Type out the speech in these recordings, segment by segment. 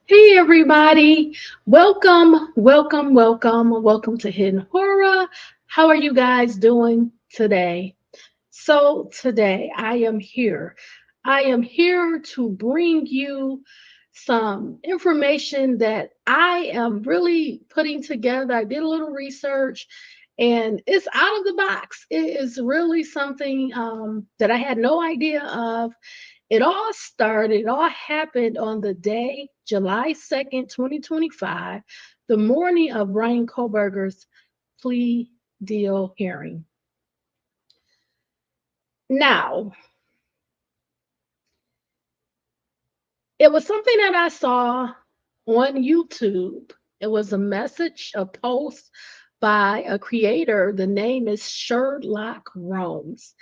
Hey everybody, welcome to Hidden Horror. How are you guys doing today? So today I am here. I am here to bring you some information that I am really putting together. I did a little research and it's out of the box. It is really something that I had no idea of. It all happened on the day, July 2nd, 2025, the morning of Bryan Kohberger's plea deal hearing. Now, it was something that I saw on YouTube. It was a message, a post by a creator. The name is Sherlock Holmes.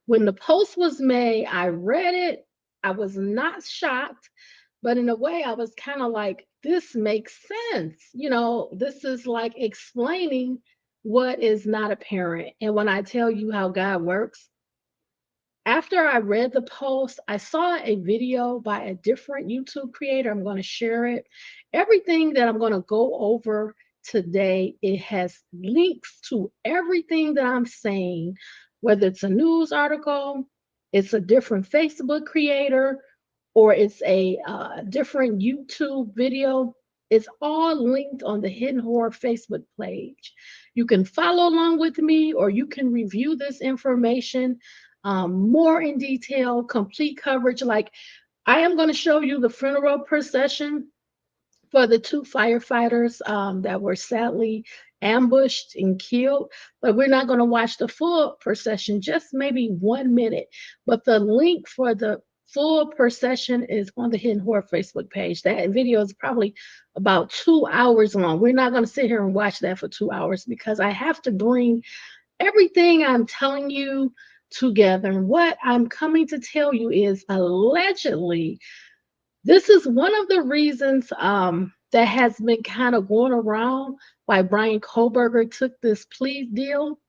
When the post was made, I read it. I was not shocked, but in a way, I was kind of like, this makes sense. This is like explaining what is not apparent. And when I tell you how God works, after I read the post, I saw a video by a different YouTube creator. I'm going to share it. Everything that I'm going to go over today, it has links to everything that I'm saying, whether it's a news article, it's a different Facebook creator, or it's a different YouTube video. It's all linked on the Hidden Horror Facebook page. You can follow along with me, or you can review this information more in detail, complete coverage. Like I am going to show you the funeral procession for the two firefighters that were sadly ambushed and killed. But we're not going to watch the full procession, just maybe 1 minute. But the link for the full procession is on the Hidden Horror Facebook page. That video is probably about 2 hours long. We're not going to sit here and watch that for 2 hours because I have to bring everything I'm telling you together. And what I'm coming to tell you is allegedly, this is one of the reasons that has been kind of going around why Bryan Kohberger took this plea deal.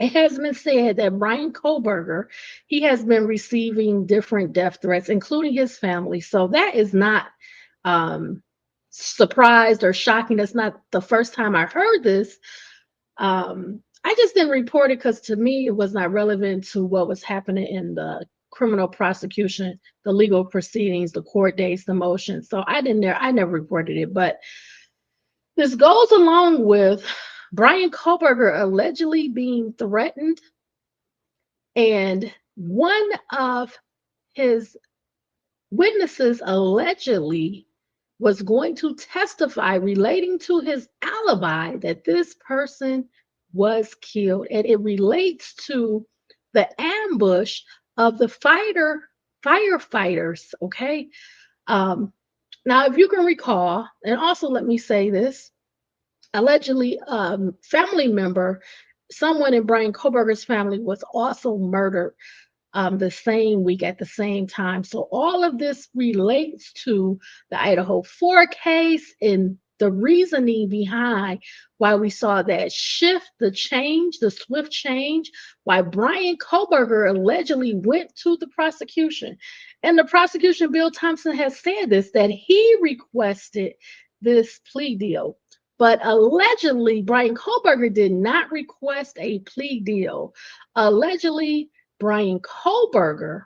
It has been said that Bryan Kohberger, he has been receiving different death threats, including his family. So that is not surprised or shocking. That's not the first time I heard this. I just didn't report it because to me it was not relevant to what was happening in the criminal prosecution, the legal proceedings, the court dates, the motions. So I never reported it. But this goes along with Bryan Kohberger allegedly being threatened, and one of his witnesses allegedly was going to testify relating to his alibi that this person was killed. And it relates to the ambush of the firefighters. Okay. Um, Now, if you can recall, and also let me say this, allegedly, family member, someone in Bryan Kohberger's family was also murdered the same week at the same time. So all of this relates to the Idaho 4 case and the reasoning behind why we saw that shift, the change, the swift change, why Bryan Kohberger allegedly went to the prosecution. And the prosecution, Bill Thompson, has said this, that he requested this plea deal. But allegedly, Bryan Kohberger did not request a plea deal. Allegedly, Bryan Kohberger,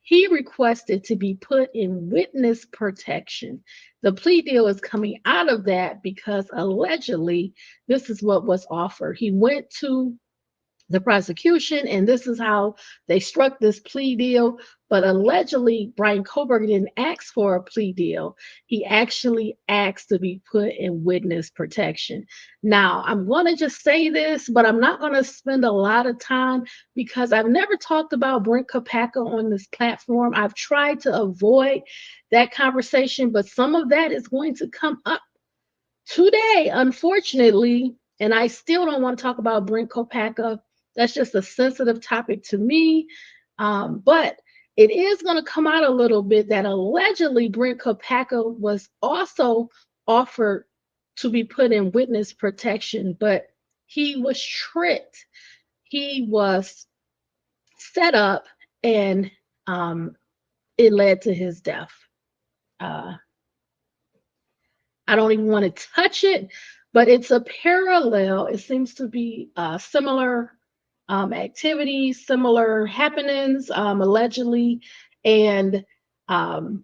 he requested to be put in witness protection. The plea deal is coming out of that because allegedly this is what was offered. He went to the prosecution, and this is how they struck this plea deal. But allegedly, Bryan Kohberger didn't ask for a plea deal. He actually asked to be put in witness protection. Now, I'm going to just say this, but I'm not going to spend a lot of time because I've never talked about Brent Kopacka on this platform. I've tried to avoid that conversation, but some of that is going to come up today, unfortunately. And I still don't want to talk about Brent Kopacka. That's just a sensitive topic to me. But it is going to come out a little bit that allegedly Brent Kopacka was also offered to be put in witness protection, but he was tricked. He was set up, and it led to his death. Uh, I don't even want to touch it, but it's a parallel. It seems to be similar activities, similar happenings, allegedly, and um,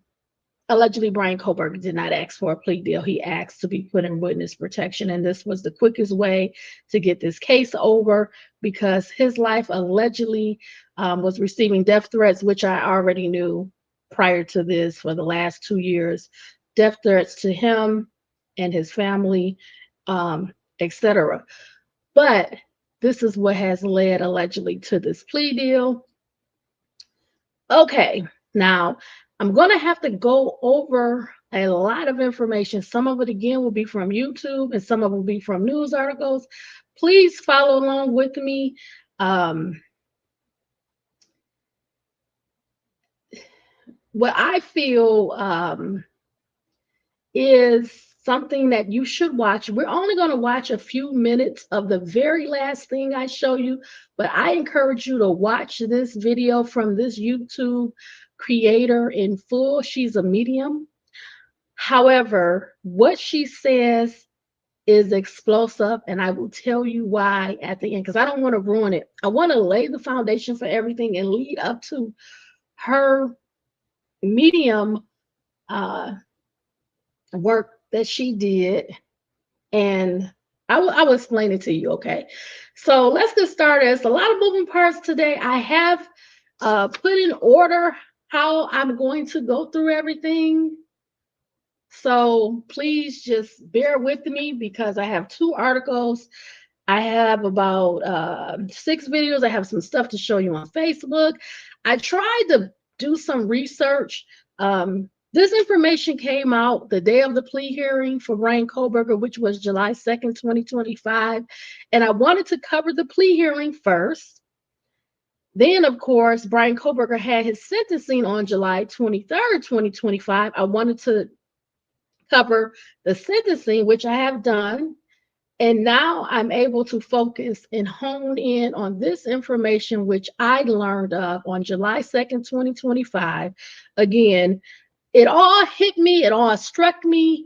allegedly Bryan Kohberger did not ask for a plea deal. He asked to be put in witness protection, and this was the quickest way to get this case over because his life allegedly was receiving death threats, which I already knew prior to this for the last 2 years. Death threats to him and his family, etc. But this is what has led allegedly to this plea deal. Okay, now I'm going to have to go over a lot of information. Some of it, again, will be from YouTube and some of it will be from news articles. Please follow along with me. What I feel is something that you should watch. We're only going to watch a few minutes of the very last thing I show you, but I encourage you to watch this video from this YouTube creator in full. She's a medium. However, what she says is explosive, and I will tell you why at the end because I don't want to ruin it. I want to lay the foundation for everything and lead up to her medium work that she did, and I will explain it to you. Okay, so let's get started. There's a lot of moving parts today. I have put in order how I'm going to go through everything, so please just bear with me because I have 2 articles. I have about 6 videos. I have some stuff to show you on Facebook. I tried to do some research. This information came out the day of the plea hearing for Bryan Kohberger, which was July 2nd, 2025. And I wanted to cover the plea hearing first. Then, of course, Bryan Kohberger had his sentencing on July 23rd, 2025. I wanted to cover the sentencing, which I have done. And now I'm able to focus and hone in on this information, which I learned of on July 2nd, 2025. Again, it all hit me, it all struck me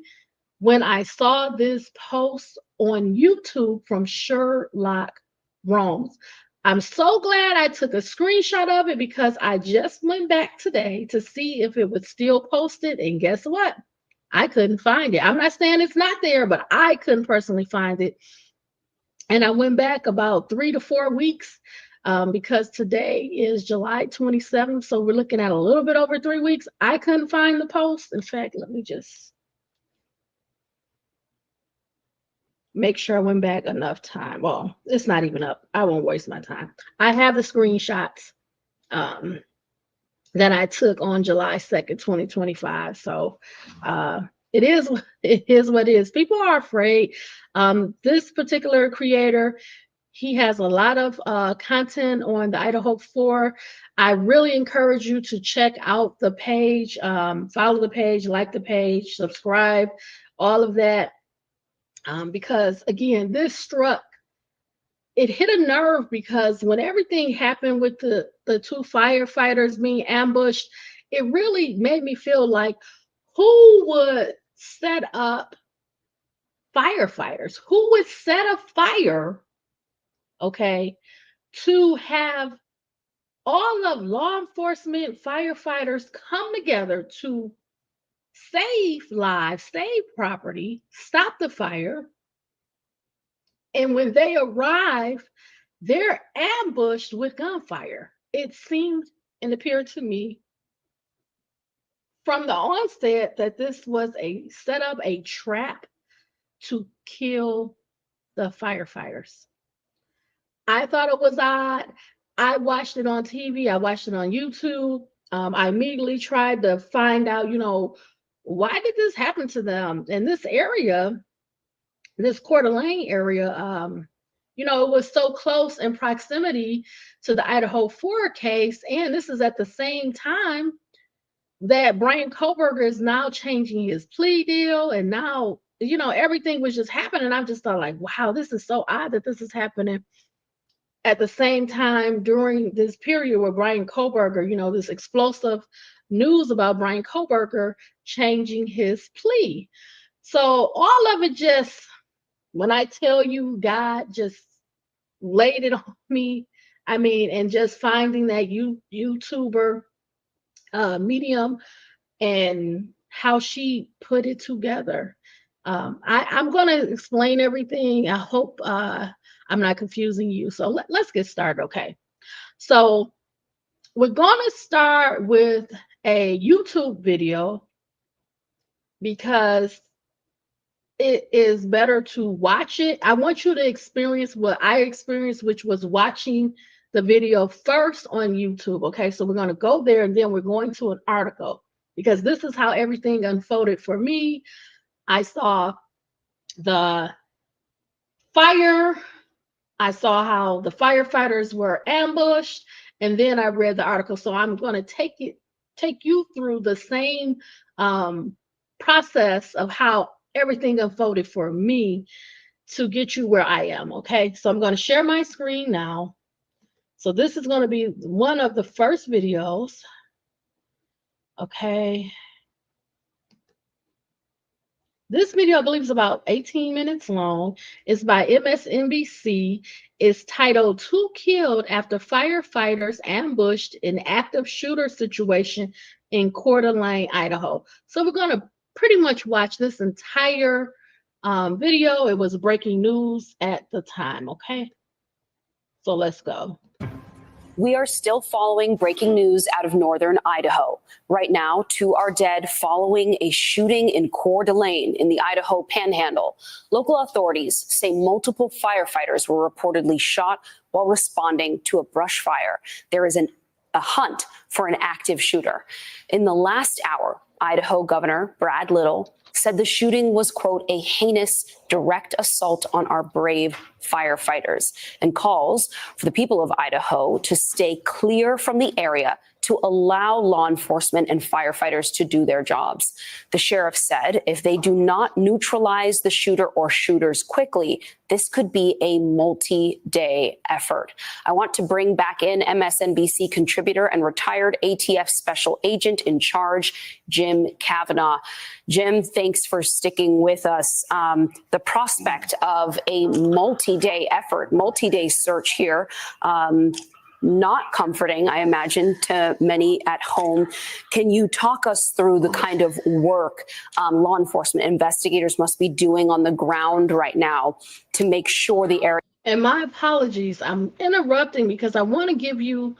when I saw this post on YouTube from Sherlock Holmes. I'm so glad I took a screenshot of it because I just went back today to see if it was still posted. And guess what? I couldn't find it. I'm not saying it's not there, but I couldn't personally find it. And I went back about 3 to 4 weeks because today is July 27th. So we're looking at a little bit over 3 weeks. I couldn't find the post. In fact, let me just make sure I went back enough time. Well, it's not even up. I won't waste my time. I have the screenshots that I took on July 2nd, 2025. So it is what it is. People are afraid. This particular creator, he has a lot of content on the Idaho 4. I really encourage you to check out the page, follow the page, like the page, subscribe, all of that. Because again, this struck, it hit a nerve because when everything happened with the 2 firefighters being ambushed, it really made me feel like who would set up firefighters? Who would set a fire, okay, to have all of law enforcement, firefighters come together to save lives, save property, stop the fire? And when they arrive, they're ambushed with gunfire. It seemed and appeared to me from the onset that this was a setup, a trap to kill the firefighters. I thought it was odd. I watched it on TV. I watched it on YouTube. I immediately tried to find out, why did this happen to them? In this area, this Coeur d'Alene area, it was so close in proximity to the Idaho 4 case. And this is at the same time that Bryan Kohberger is now changing his plea deal. And now, everything was just happening. I just thought, like, wow, this is so odd that this is happening at the same time during this period where Bryan Kohberger, this explosive news about Bryan Kohberger changing his plea. So all of it just, when I tell you God just laid it on me, I mean, and just finding that YouTuber medium and how she put it together. I'm going to explain everything. I hope I'm not confusing you. So let's get started, okay? So we're going to start with a YouTube video because it is better to watch it. I want you to experience what I experienced, which was watching the video first on YouTube. Okay, so we're going to go there and then we're going to an article because this is how everything unfolded for me. I saw the fire, I saw how the firefighters were ambushed, and then I read the article. So I'm going to take you through the same process of how everything unfolded for me to get you where I am. Okay, so I'm going to share my screen now. So this is going to be one of the first videos. Okay, this video, I believe, is about 18 minutes long. It's by MSNBC. It's titled "Two Killed After Firefighters Ambushed in Active Shooter Situation in Coeur d'Alene, Idaho." So we're going to pretty much watch this entire video. It was breaking news at the time, okay? So let's go. We are still following breaking news out of northern Idaho. Right now, 2 are dead following a shooting in Coeur d'Alene in the Idaho Panhandle. Local authorities say multiple firefighters were reportedly shot while responding to a brush fire. There is a hunt for an active shooter. In the last hour, Idaho Governor Brad Little said the shooting was, quote, a heinous direct assault on our brave firefighters, and calls for the people of Idaho to stay clear from the area to allow law enforcement and firefighters to do their jobs. The sheriff said if they do not neutralize the shooter or shooters quickly, this could be a multi-day effort. I want to bring back in MSNBC contributor and retired ATF special agent in charge, Jim Kavanaugh. Jim, thanks for sticking with us. The prospect of a multi-day effort, multi-day search here, not comforting, I imagine, to many at home. Can you talk us through the kind of work law enforcement investigators must be doing on the ground right now to make sure the area? And my apologies, I'm interrupting because I want to give you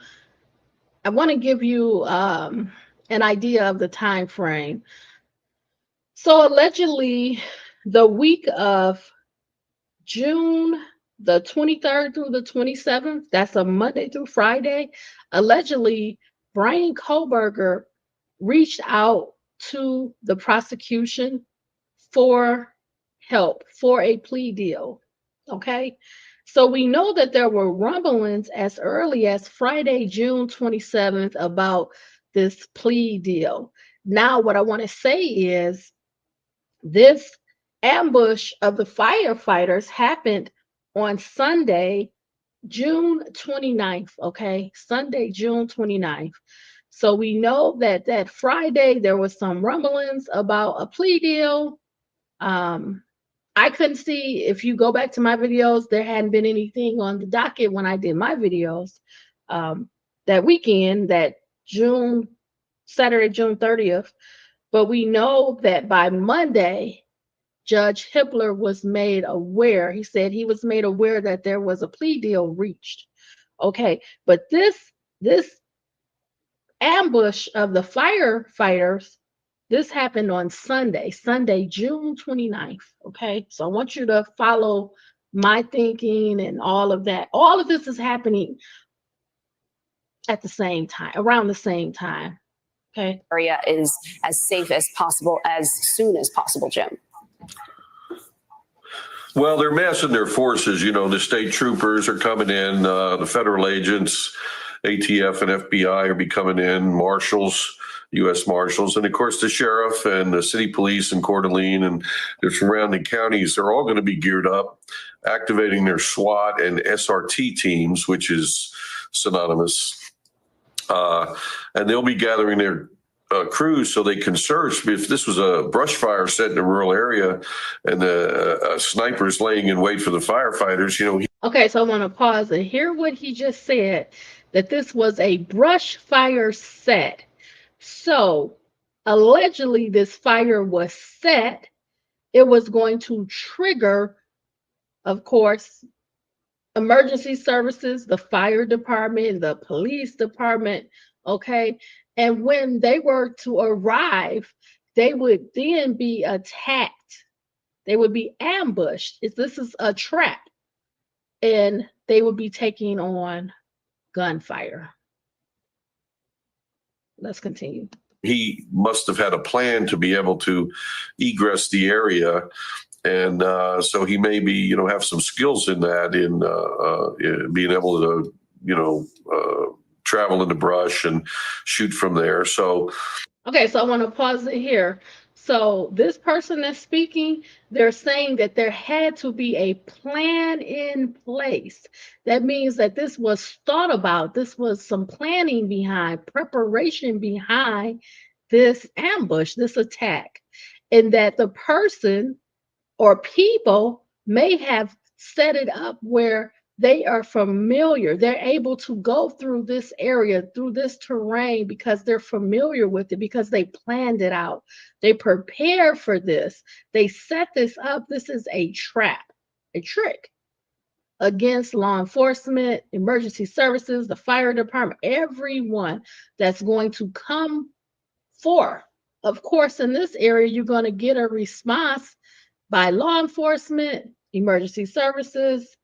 an idea of the time frame. So allegedly, the week of June the 23rd through the 27th, that's a Monday through Friday, allegedly Bryan Kohberger reached out to the prosecution for help, for a plea deal, okay? So we know that there were rumblings as early as Friday, June 27th about this plea deal. Now, what I want to say is this ambush of the firefighters happened on Sunday, June 29th, okay? Sunday, June 29th. So we know that that Friday there was some rumblings about a plea deal. I couldn't see, if you go back to my videos, there hadn't been anything on the docket when I did my videos that weekend, that Saturday, June 30th. But we know that by Monday, Judge Hippler was made aware. He said he was made aware that there was a plea deal reached. Okay, but this ambush of the firefighters, this happened on Sunday, June 29th. Okay, so I want you to follow my thinking and all of that. All of this is happening at the same time, around the same time. Okay. Area is as safe as possible, as soon as possible, Jim. Well, they're massing their forces. You know, the state troopers are coming in, the federal agents, ATF and FBI are be coming in, marshals, U.S. Marshals, and of course the sheriff and the city police in Coeur d'Alene and the surrounding counties. They're all going to be geared up, activating their SWAT and SRT teams, which is synonymous. And they'll be gathering their crews so they can search. If this was a brush fire set in a rural area and the sniper's laying in wait for the firefighters, Okay, so I want to pause and hear what he just said, that this was a brush fire set. So allegedly this fire was set. It was going to trigger, of course, emergency services, the fire department, the police department, okay? And when they were to arrive, they would then be attacked. They would be ambushed. This is a trap. And they would be taking on gunfire. Let's continue. he must have had a plan to be able to egress the area. And so he maybe, have some skills in that, in being able to, travel in the brush and shoot from there. So, okay, so I want to pause it here. So this person that's speaking, they're saying that there had to be a plan in place. That means that this was thought about. This was some planning behind, preparation behind this ambush, this attack, and that the person or people may have set it up where they are familiar. They're able to go through this area, through this terrain, because they're familiar with it, because they planned it out. They prepared for this. They set this up. This is a trap, a trick against law enforcement, emergency services, the fire department, everyone that's going to come forth. Of course, in this area, you're going to get a response by law enforcement, emergency services,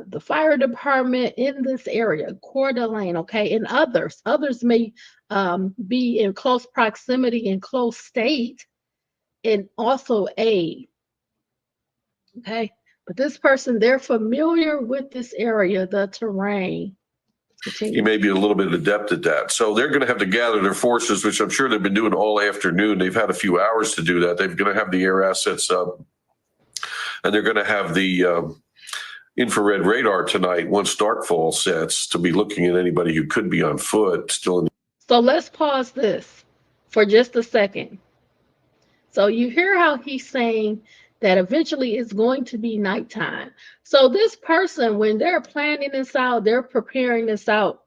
the fire department in this area, Coeur d'Alene, okay, and others. Others may be in close proximity, in close state, and also aid, okay? But this person, they're familiar with this area, the terrain. he may be a little bit adept at that. So they're going to have to gather their forces, which I'm sure they've been doing all afternoon. They've had a few hours to do that. They're going to have the air assets up, and they're going to have the infrared radar tonight once darkfall sets to be looking at anybody who could be on foot still in. So let's pause this for just a second. So you hear how he's saying that eventually it's going to be nighttime. So this person, when they're planning this out, they're preparing this out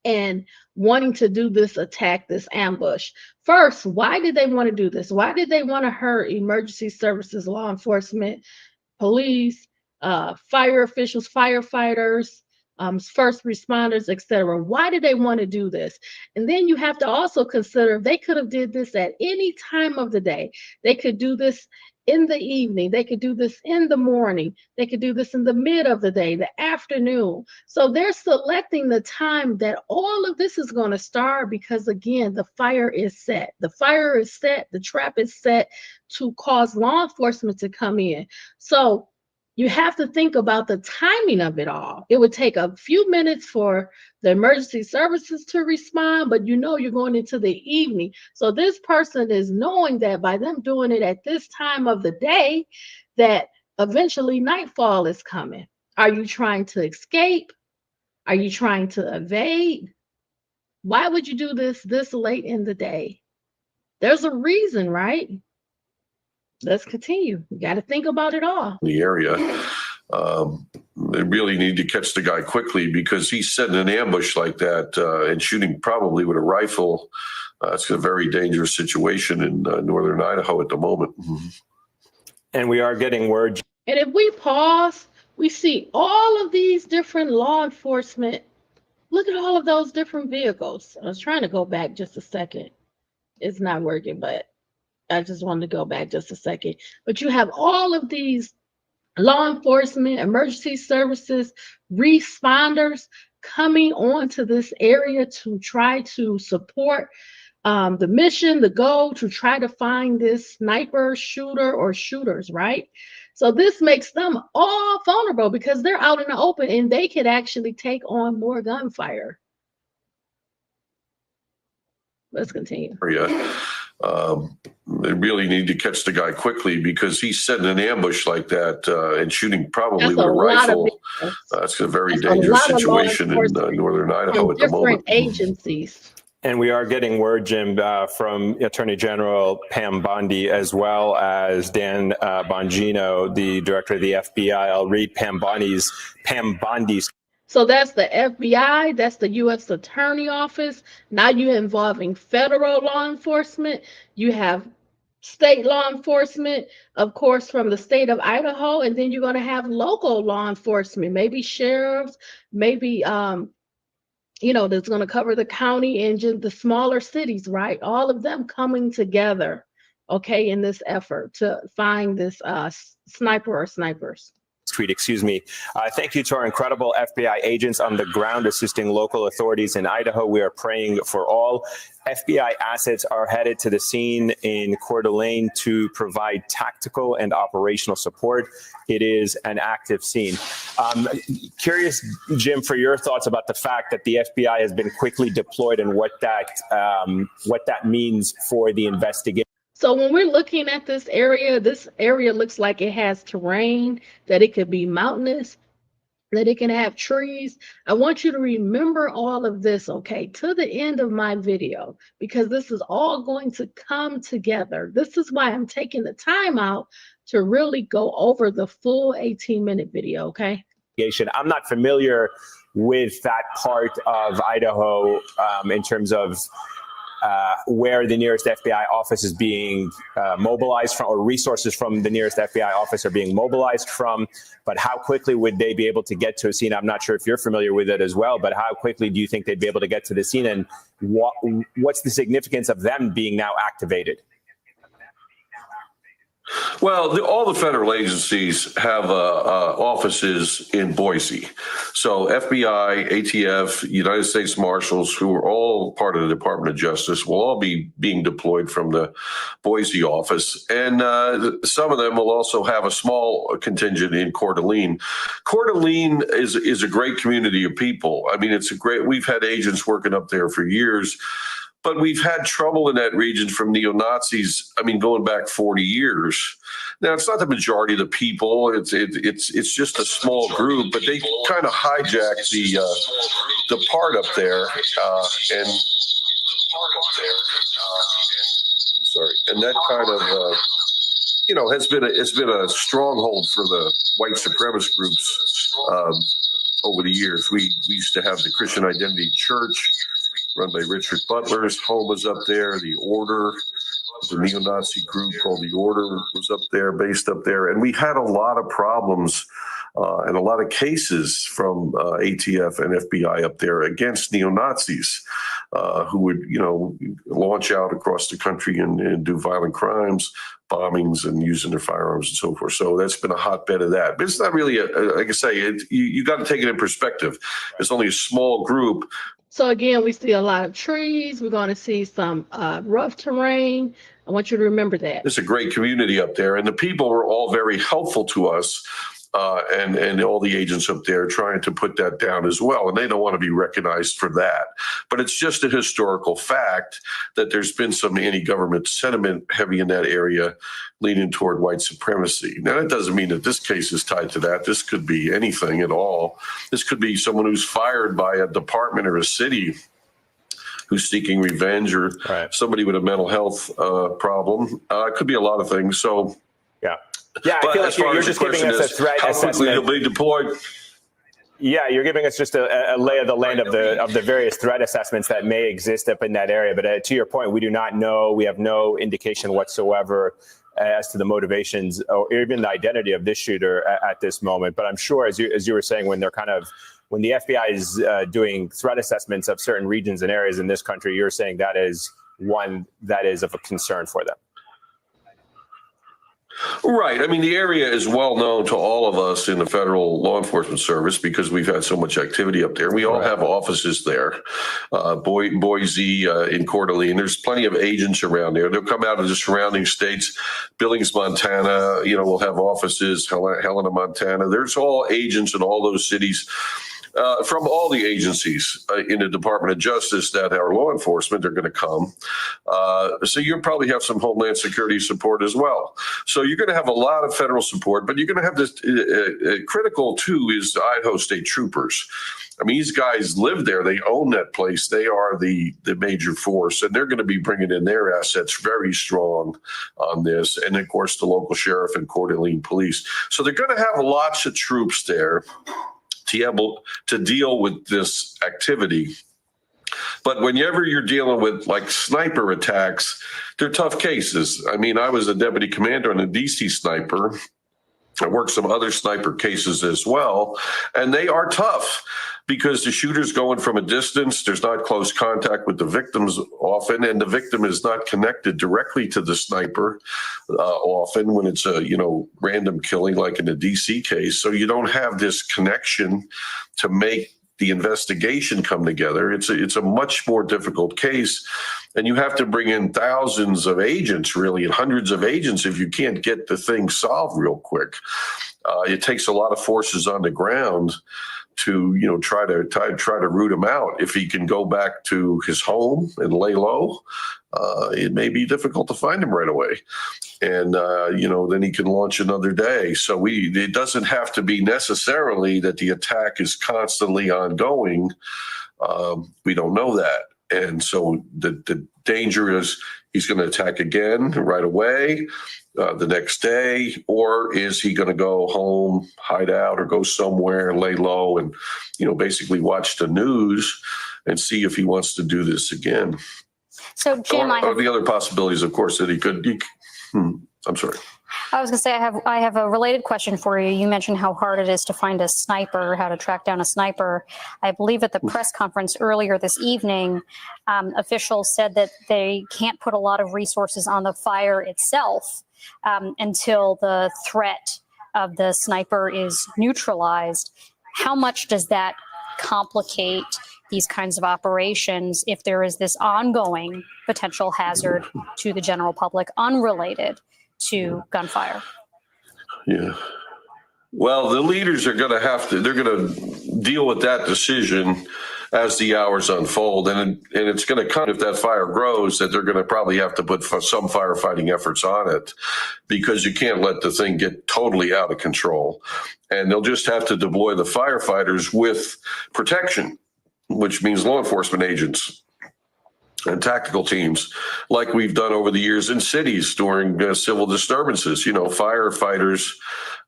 and wanting to do this attack, this ambush. First, why did they want to do this? Why did they want to hurt emergency services, law enforcement, police, fire officials, firefighters, first responders, etc.? Why did they want to do this? And then you have to also consider they could have did this at any time of the day. They could do this in the evening. They could do this in the morning. They could do this in the mid of the day, the afternoon. So they're selecting the time that all of this is going to start because, again, the fire is set. The fire is set. The trap is set to cause law enforcement to come in. So you have to think about the timing of it all. It would take a few minutes for the emergency services to respond, but you're going into the evening. So this person is knowing that by them doing it at this time of the day, that eventually nightfall is coming. Are you trying to escape? Are you trying to evade? Why would you do this late in the day? There's a reason, right? Let's continue. You got to think about it all. The area. They really need to catch the guy quickly because he's setting an ambush like that and shooting probably with a rifle. It's a very dangerous situation in northern Idaho at the moment. Mm-hmm. And we are getting word. And if we pause, we see all of these different law enforcement. Look at all of those different vehicles. I was trying to go back just a second. It's not working, but I just wanted to go back just a second. But you have all of these law enforcement, emergency services, responders coming onto this area to try to support the mission, the goal to try to find this sniper, shooter, or shooters, right? So this makes them all vulnerable because they're out in the open and they could actually take on more gunfire. Let's continue. They really need to catch the guy quickly because he's setting an ambush like that and shooting probably with a rifle. That's a very dangerous situation in northern Idaho at the moment. Different agencies. And we are getting word, Jim, from Attorney General Pam Bondi, as well as Dan Bongino, the director of the FBI. I'll read Pam Bondi's. So that's the FBI, that's the U.S. Attorney Office. Now you're involving federal law enforcement. You have state law enforcement, of course, from the state of Idaho, and then you're going to have local law enforcement, maybe sheriffs, maybe that's going to cover the county and just the smaller cities, right? All of them coming together, okay, in this effort to find this sniper or snipers. Tweet, excuse me. Thank you to our incredible FBI agents on the ground assisting local authorities in Idaho. We are praying for all. FBI assets are headed to the scene in Coeur d'Alene to provide tactical and operational support. It is an active scene. Curious, Jim, for your thoughts about the fact that the FBI has been quickly deployed and what that means for the investigation. So when we're looking at this area looks like it has terrain, that it could be mountainous, that it can have trees. I want you to remember all of this, okay, to the end of my video, because this is all going to come together. This is why I'm taking the time out to really go over the full 18-minute video, okay? I'm not familiar with that part of Idaho in terms of where the nearest FBI office is being mobilized from, or resources from the nearest FBI office are being mobilized from, but how quickly would they be able to get to a scene? I'm not sure if you're familiar with it as well, but how quickly do you think they'd be able to get to the scene, and what's the significance of them being now activated? Well, all the federal agencies have offices in Boise. So FBI, ATF, United States Marshals, who are all part of the Department of Justice, will all be being deployed from the Boise office. And some of them will also have a small contingent in Coeur d'Alene. Coeur d'Alene is a great community of people. I mean, we've had agents working up there for years. But we've had trouble in that region from neo-Nazis, I mean, going back 40 years. Now, it's not the majority of the people. It's just a small group, but they kind of hijacked the part up there. And that kind of, has been a stronghold for the white supremacist groups over the years. We used to have the Christian Identity Church, run by Richard Butler's home was up there. The Order, the neo-Nazi group called the Order, was up there, based up there. And we had a lot of problems and a lot of cases from ATF and FBI up there against neo-Nazis who would, launch out across the country and do violent crimes, bombings, and using their firearms and so forth. So that's been a hotbed of that. But it's not really, like I say, you got to take it in perspective. It's only a small group. So again, we see a lot of trees. We're going to see some rough terrain. I want you to remember that. It's a great community up there, and the people were all very helpful to us, and all the agents up there trying to put that down as well. And they don't want to be recognized for that. But it's just a historical fact that there's been some anti-government sentiment heavy in that area, leaning toward white supremacy. Now, that doesn't mean that this case is tied to that. This could be anything at all. This could be someone who's fired by a department or a city who's seeking revenge, or somebody with a mental health problem. It could be a lot of things. So, yeah, I feel like you're just giving us a threat assessment. How quickly it'll be deployed. Yeah, you're giving us just a lay of the land of the various threat assessments that may exist up in that area. But to your point, we do not know. We have no indication whatsoever as to the motivations or even the identity of this shooter at this moment. But I'm sure, as you were saying, when the FBI is doing threat assessments of certain regions and areas in this country, you're saying that is one that is of a concern for them. Right. I mean, the area is well known to all of us in the federal law enforcement service because we've had so much activity up there. We all have offices there. Boise, in Coeur d'Alene, there's plenty of agents around there. They'll come out of the surrounding states. Billings, Montana, will have offices. Helena, Montana. There's all agents in all those cities from all the agencies in the Department of Justice that are law enforcement are going to come. So you'll probably have some Homeland Security support as well. So you're going to have a lot of federal support, but you're going to have this critical too is the Idaho State Troopers. I mean, these guys live there. They own that place. They are the major force, and they're going to be bringing in their assets very strong on this. And, of course, the local sheriff and Coeur d'Alene police. So they're going to have lots of troops there to be able to deal with this activity. But whenever you're dealing with like sniper attacks, they're tough cases. I mean, I was a deputy commander on a DC sniper. I worked some other sniper cases as well, and they are tough because the shooter's going from a distance. There's not close contact with the victims often, and the victim is not connected directly to the sniper often when it's a random killing like in a DC case. So you don't have this connection to make the investigation come together. It's a much more difficult case, and you have to bring in thousands of agents, really, and hundreds of agents if you can't get the thing solved real quick. It takes a lot of forces on the ground to try to root him out. If he can go back to his home and lay low, it may be difficult to find him right away. And, then he can launch another day. So it doesn't have to be necessarily that the attack is constantly ongoing. We don't know that. And so the danger is he's going to attack again right away the next day, or is he going to go home, hide out, or go somewhere, lay low, and, basically watch the news and see if he wants to do this again. So, Jim, or the other possibilities, of course, that he could. I'm sorry. I was going to say I have a related question for you. You mentioned how hard it is to find a sniper, how to track down a sniper. I believe at the press conference earlier this evening, officials said that they can't put a lot of resources on the fire itself until the threat of the sniper is neutralized. How much does that complicate these kinds of operations if there is this ongoing potential hazard to the general public unrelated to gunfire? Yeah. Well, the leaders are going to they're going to deal with that decision as the hours unfold. And it's going to come, if that fire grows, that they're going to probably have to put some firefighting efforts on it, because you can't let the thing get totally out of control. And they'll just have to deploy the firefighters with protection, which means law enforcement agents and tactical teams, like we've done over the years in cities during civil disturbances. Firefighters.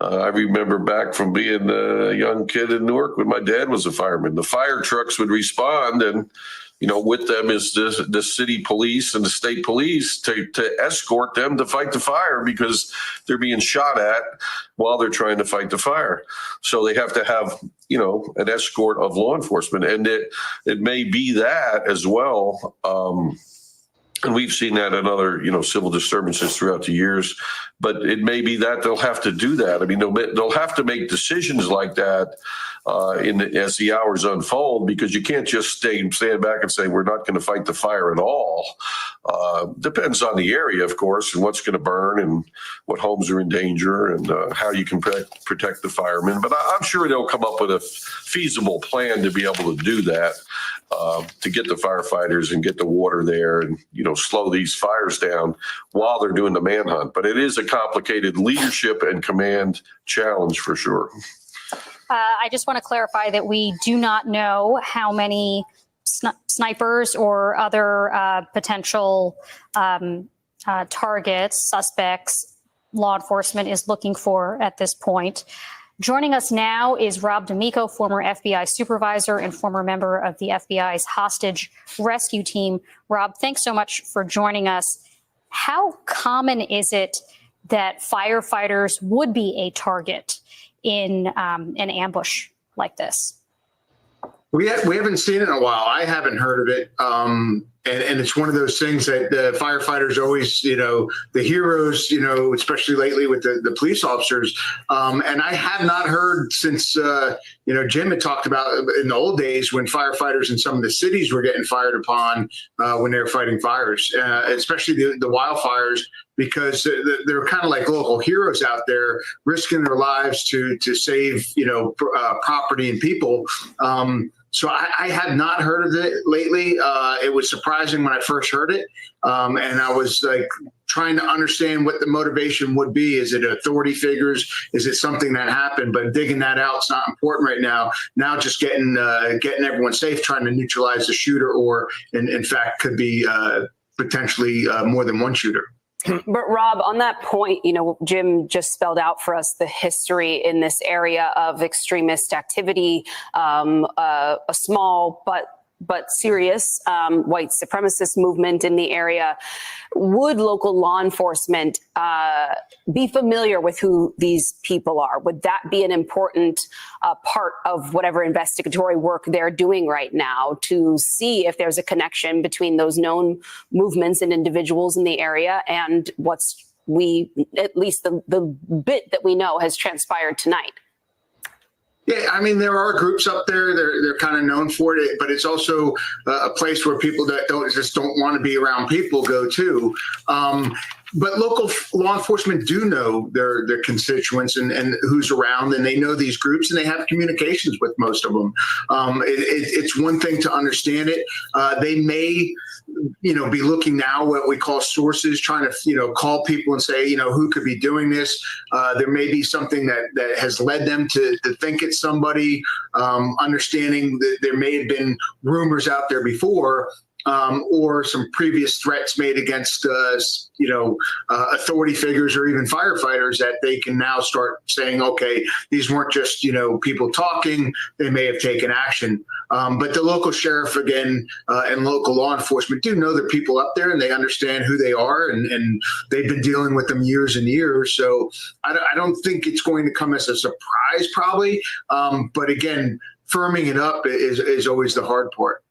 I remember back from being a young kid in Newark when my dad was a fireman. The fire trucks would respond, and with them is the city police and the state police to escort them to fight the fire, because they're being shot at while they're trying to fight the fire. So they have to have, an escort of law enforcement. And it may be that as well. And we've seen that in other, civil disturbances throughout the years. But it may be that they'll have to do that. I mean, they'll have to make decisions like that as the hours unfold, because you can't just stand back and say we're not going to fight the fire at all. Depends on the area, of course, and what's going to burn and what homes are in danger and how you can protect the firemen. But I'm sure they'll come up with a feasible plan to be able to do that, to get the firefighters and get the water there and, slow these fires down while they're doing the manhunt. But it is a complicated leadership and command challenge for sure. I just want to clarify that we do not know how many snipers or other potential targets, suspects, law enforcement is looking for at this point. Joining us now is Rob D'Amico, former FBI supervisor and former member of the FBI's hostage rescue team. Rob, thanks so much for joining us. How common is it that firefighters would be a target in an ambush like this? We haven't seen it in a while. I haven't heard of it. And it's one of those things that the firefighters always, the heroes, especially lately with the police officers. And I have not heard since, Jim had talked about in the old days when firefighters in some of the cities were getting fired upon when they were fighting fires, especially the wildfires, because they're kind of like local heroes out there risking their lives to save, property and people. So I had not heard of it lately. It was surprising when I first heard it. And I was like trying to understand what the motivation would be. Is it authority figures? Is it something that happened? But digging that out, it's not important right now. Now just getting everyone safe, trying to neutralize the shooter, or in fact could be potentially more than one shooter. But Rob, on that point, Jim just spelled out for us the history in this area of extremist activity, a small but serious white supremacist movement in the area. Would local law enforcement be familiar with who these people are? Would that be an important part of whatever investigatory work they're doing right now to see if there's a connection between those known movements and individuals in the area and at least the bit that we know has transpired tonight? Yeah, I mean, there are groups up there. They're kind of known for it, but it's also a place where people that don't want to be around people go to. But local law enforcement do know their constituents and who's around, and they know these groups, and they have communications with most of them. It's one thing to understand it. They may, be looking now what we call sources, trying to, call people and say, who could be doing this. There may be something that has led them to think it's somebody, understanding that there may have been rumors out there before. Or some previous threats made against, authority figures or even firefighters, that they can now start saying, okay, these weren't just, people talking, they may have taken action. But the local sheriff, again, and local law enforcement do know the people up there, and they understand who they are, and they've been dealing with them years and years. So I don't think it's going to come as a surprise, probably. But again, firming it up is always the hard part.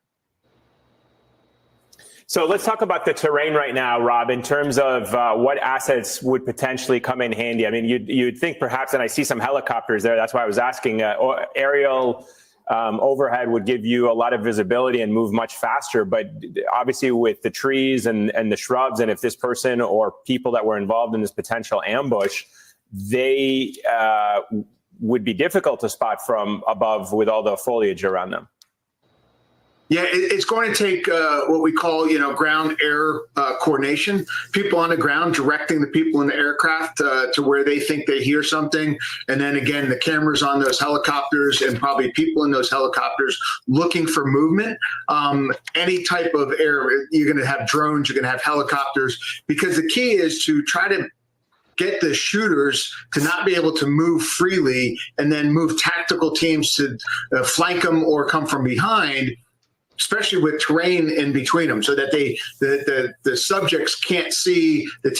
So let's talk about the terrain right now, Rob, in terms of what assets would potentially come in handy. I mean, you'd think perhaps, and I see some helicopters there, that's why I was asking, aerial overhead would give you a lot of visibility and move much faster. But obviously with the trees and the shrubs, and if this person or people that were involved in this potential ambush, they would be difficult to spot from above with all the foliage around them. Yeah, it's going to take what we call, ground-air coordination, people on the ground directing the people in the aircraft to where they think they hear something. And then again, the cameras on those helicopters and probably people in those helicopters looking for movement. Any type of air, you're going to have drones, you're going to have helicopters, because the key is to try to get the shooters to not be able to move freely and then move tactical teams to flank them or come from behind, especially with terrain in between them, so that the subjects can't see the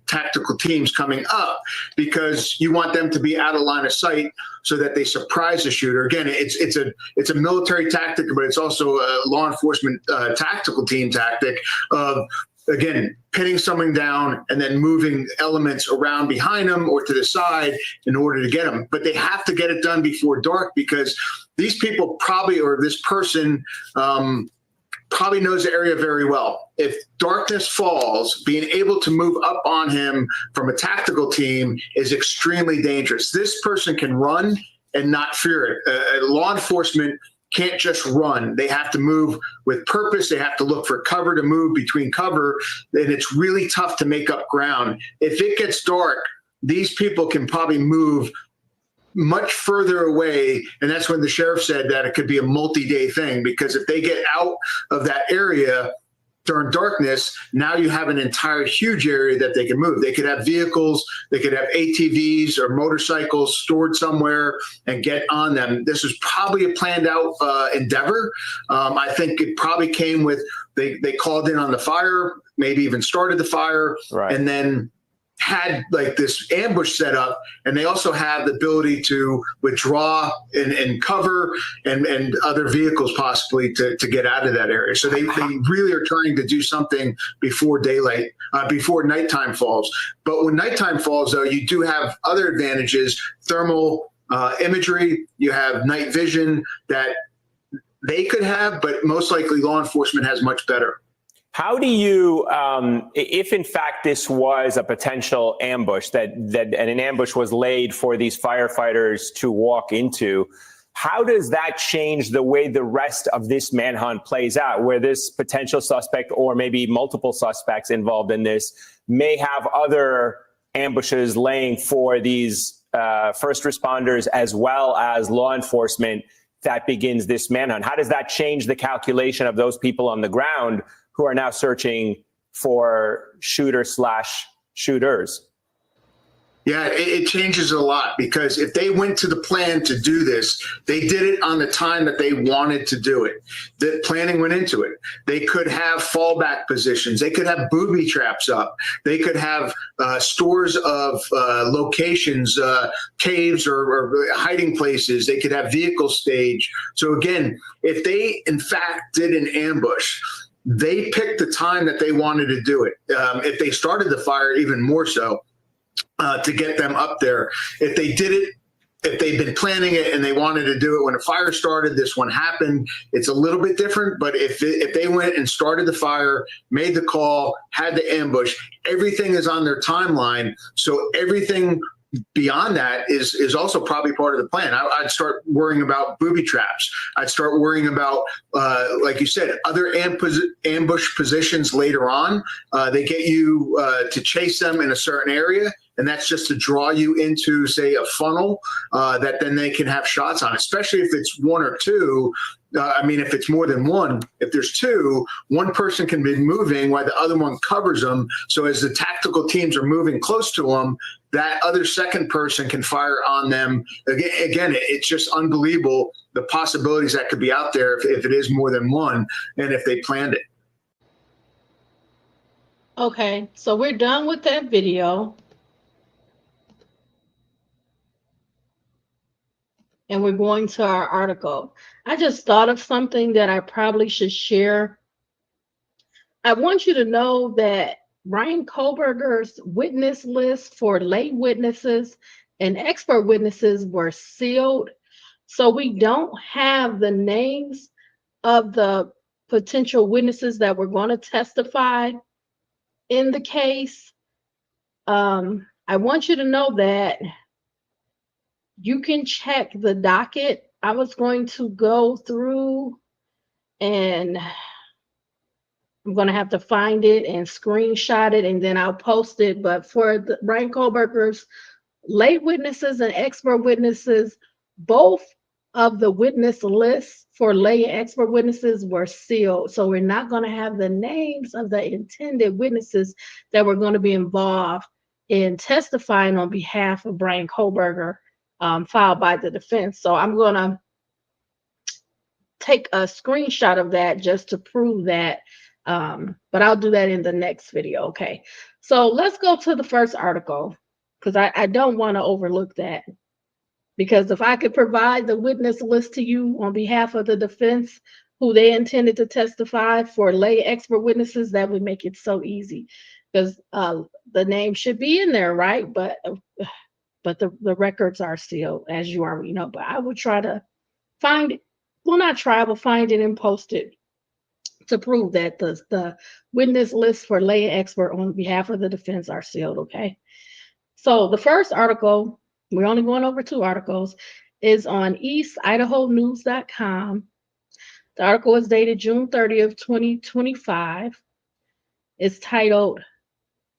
tactical teams coming up, because you want them to be out of line of sight so that they surprise the shooter. Again, it's a military tactic, but it's also a law enforcement tactical team tactic of, again, pinning someone down and then moving elements around behind them or to the side in order to get them. But they have to get it done before dark, because these people probably, or this person probably knows the area very well. If darkness falls, being able to move up on him from a tactical team is extremely dangerous. This person can run and not fear it. Law enforcement can't just run. They have to move with purpose. They have to look for cover to move between cover. And it's really tough to make up ground. If it gets dark, these people can probably move much further away. And that's when the sheriff said that it could be a multi-day thing, because if they get out of that area during darkness, now you have an entire huge area that they can move. They could have vehicles, they could have ATVs or motorcycles stored somewhere and get on them. This was probably a planned out endeavor. I think it probably came with, they called in on the fire, maybe even started the fire, right, and then had like this ambush set up, and they also have the ability to withdraw and cover and other vehicles possibly to get out of that area. So they really are trying to do something before daylight, before nighttime falls. But when nighttime falls, though, you do have other advantages: thermal imagery, you have night vision that they could have, but most likely law enforcement has much better. How do you, if in fact this was a potential ambush, that an ambush was laid for these firefighters to walk into, how does that change the way the rest of this manhunt plays out, where this potential suspect or maybe multiple suspects involved in this may have other ambushes laying for these first responders as well as law enforcement that begins this manhunt? How does that change the calculation of those people on the ground who are now searching for shooter/shooters? Yeah, it changes a lot, because if they went to the plan to do this, they did it on the time that they wanted to do it. The planning went into it. They could have fallback positions. They could have booby traps up. They could have stores of locations, caves or hiding places. They could have vehicles staged. So again, if they in fact did an ambush, they picked the time that they wanted to do it. If they started the fire, even more so, to get them up there. If they did it, if they've been planning it and they wanted to do it when a fire started, this one happened, it's a little bit different. But if they went and started the fire, made the call, had the ambush, everything is on their timeline. So everything beyond that is also probably part of the plan. I'd start worrying about booby traps. I'd start worrying about, like you said, other ambush positions later on. They get you to chase them in a certain area, and that's just to draw you into, say, a funnel that then they can have shots on, especially if it's one or two. I mean, if it's more than one, if there's two, one person can be moving while the other one covers them. So as the tactical teams are moving close to them, that other second person can fire on them. Again, it's just unbelievable the possibilities that could be out there if it is more than one, and if they planned it. Okay, so we're done with that video. And we're going to our article. I just thought of something that I probably should share. I want you to know that Bryan Kohberger's witness list for lay witnesses and expert witnesses were sealed. So we don't have the names of the potential witnesses that were going to testify in the case. I want you to know that you can check the docket. I was going to go through, and I'm going to have to find it and screenshot it, and then I'll post it. But for the Bryan Kohberger's lay witnesses and expert witnesses, both of the witness lists for lay and expert witnesses were sealed. So we're not going to have the names of the intended witnesses that were going to be involved in testifying on behalf of Bryan Kohberger, filed by the defense. So I'm going to take a screenshot of that just to prove that, but I'll do that in the next video. Okay, so let's go to the first article, because I don't want to overlook that, because if I could provide the witness list to you on behalf of the defense who they intended to testify for lay expert witnesses, that would make it so easy, because the name should be in there, right? But the records are sealed, as you already know. But I will try to find it. Well, not try, but find it and post it to prove that the witness list for lay and expert on behalf of the defense are sealed, okay? So the first article, we're only going over 2 articles, is on eastidahonews.com. The article is dated June 30th, 2025. It's titled,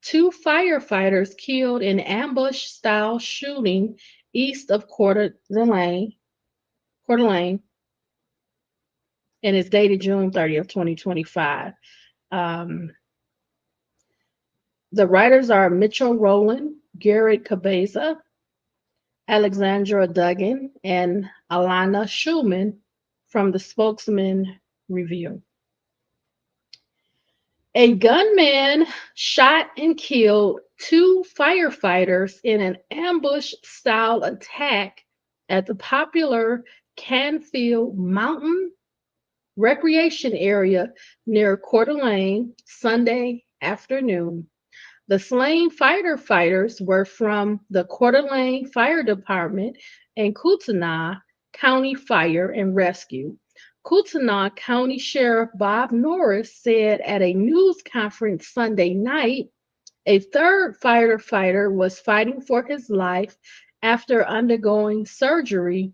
2 firefighters killed in ambush-style shooting east of Coeur d'Alene, and it's dated June 30th, 2025. The writers are Mitchell Rowland, Garrett Cabeza, Alexandra Duggan, and Alana Schulman from the Spokesman Review. A gunman shot and killed 2 firefighters in an ambush-style attack at the popular Canfield Mountain recreation area near Coeur d'Alene Sunday afternoon. The slain firefighters were from the Coeur d'Alene Fire Department and Kootenai County Fire and Rescue. Kootenai County Sheriff Bob Norris said at a news conference Sunday night a third firefighter was fighting for his life after undergoing surgery.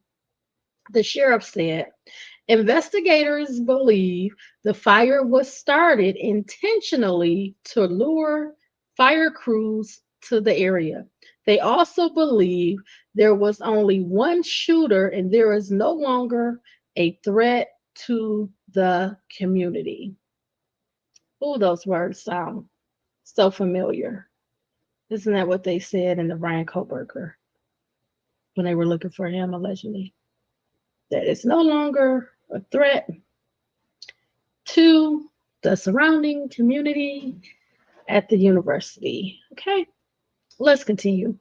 The sheriff said investigators believe the fire was started intentionally to lure fire crews to the area. They also believe there was only one shooter and there is no longer a threat to the community. Oh, those words sound so familiar. Isn't that what they said in the Bryan Kohberger when they were looking for him allegedly? That it's no longer a threat to the surrounding community at the university. Okay, let's continue.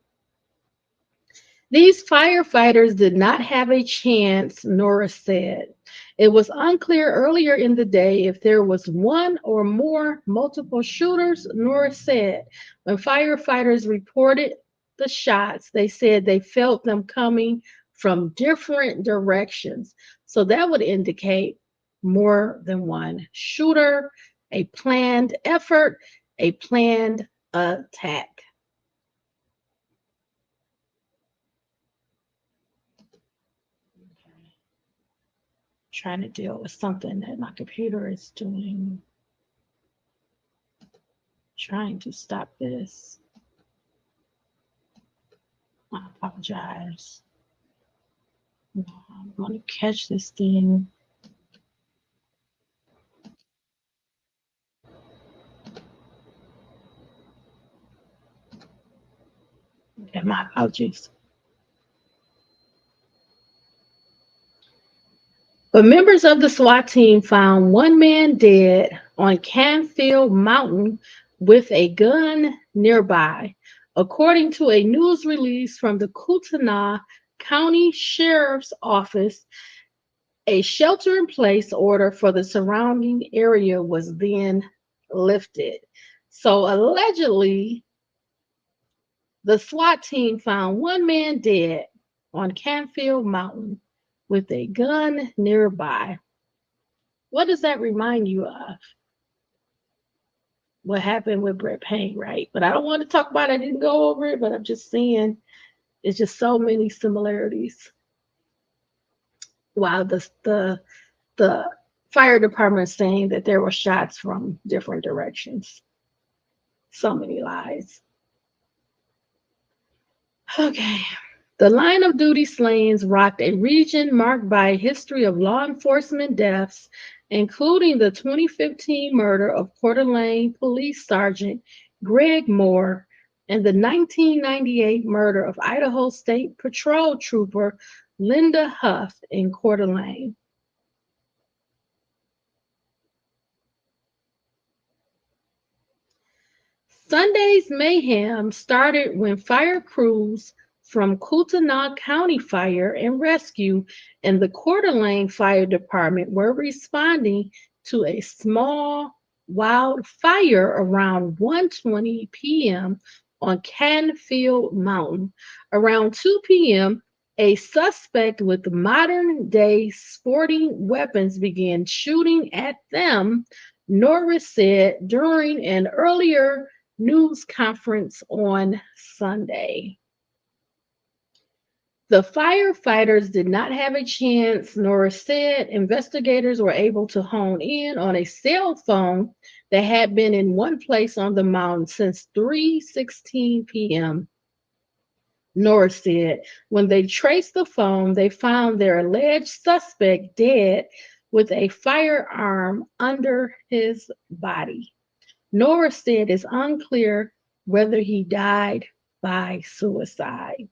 These firefighters did not have a chance, Norris said. It was unclear earlier in the day if there was one or more multiple shooters, Norris said. When firefighters reported the shots, they said they felt them coming from different directions. So that would indicate more than one shooter, a planned effort, a planned attack. Trying to deal with something that my computer is doing. Trying to stop this. I apologize. I'm going to catch this thing. Okay, my apologies. But members of the SWAT team found one man dead on Canfield Mountain with a gun nearby. According to a news release from the Kootenai County Sheriff's Office, a shelter-in-place order for the surrounding area was then lifted. So allegedly, the SWAT team found one man dead on Canfield Mountain with a gun nearby. What does that remind you of? What happened with Brett Payne, right? But I don't want to talk about it. I didn't go over it, but I'm just saying it's just so many similarities. While the fire department is saying that there were shots from different directions. So many lies. Okay. The line of duty slayings rocked a region marked by a history of law enforcement deaths, including the 2015 murder of Coeur d'Alene Police Sergeant Greg Moore and the 1998 murder of Idaho State Patrol Trooper Linda Huff in Coeur d'Alene. Sunday's mayhem started when fire crews from Kootenai County Fire and Rescue and the Coeur d'Alene Fire Department were responding to a small wildfire around 1:20 p.m. on Canfield Mountain. Around 2 p.m., a suspect with modern-day sporting weapons began shooting at them, Norris said during an earlier news conference on Sunday. The firefighters did not have a chance, Norris said. Investigators were able to hone in on a cell phone that had been in one place on the mountain since 3:16 p.m. Norris said when they traced the phone, they found their alleged suspect dead with a firearm under his body. Norris said it's unclear whether he died by suicide.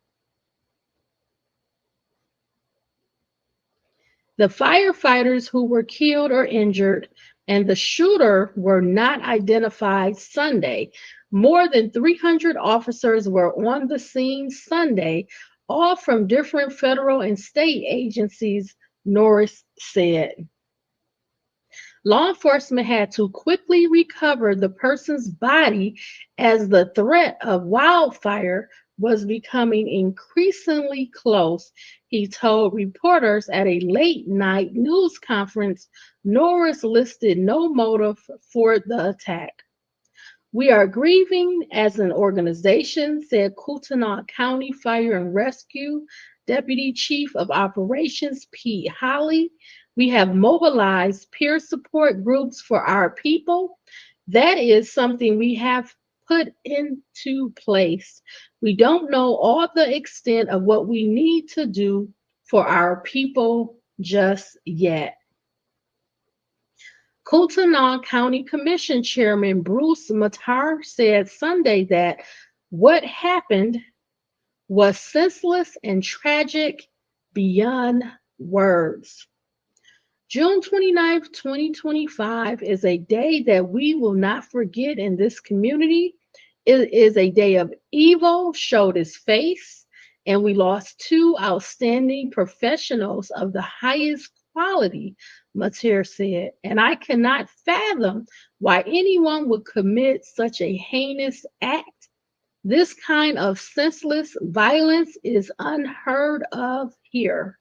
The firefighters who were killed or injured and the shooter were not identified Sunday. More than 300 officers were on the scene Sunday, all from different federal and state agencies, Norris said. Law enforcement had to quickly recover the person's body as the threat of wildfire was becoming increasingly close, he told reporters at a late-night news conference. Norris listed no motive for the attack. We are grieving as an organization, said Kootenai County Fire and Rescue Deputy Chief of Operations Pete Holly. We have mobilized peer support groups for our people. That is something we have put into place. We don't know all the extent of what we need to do for our people just yet. Kootenai County Commission Chairman Bruce Matar said Sunday that what happened was senseless and tragic beyond words. June 29th, 2025 is a day that we will not forget in this community. It is a day of evil showed its face, and we lost two outstanding professionals of the highest quality, Mater said, and I cannot fathom why anyone would commit such a heinous act. This kind of senseless violence is unheard of here.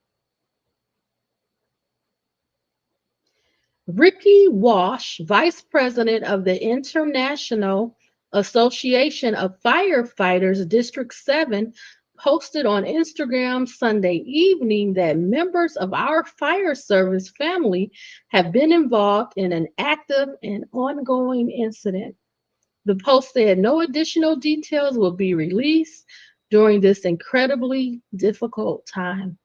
Ricky Walsh, vice president of the International Association of Firefighters District 7, posted on Instagram Sunday evening that members of our fire service family have been involved in an active and ongoing incident. The post said no additional details will be released during this incredibly difficult time.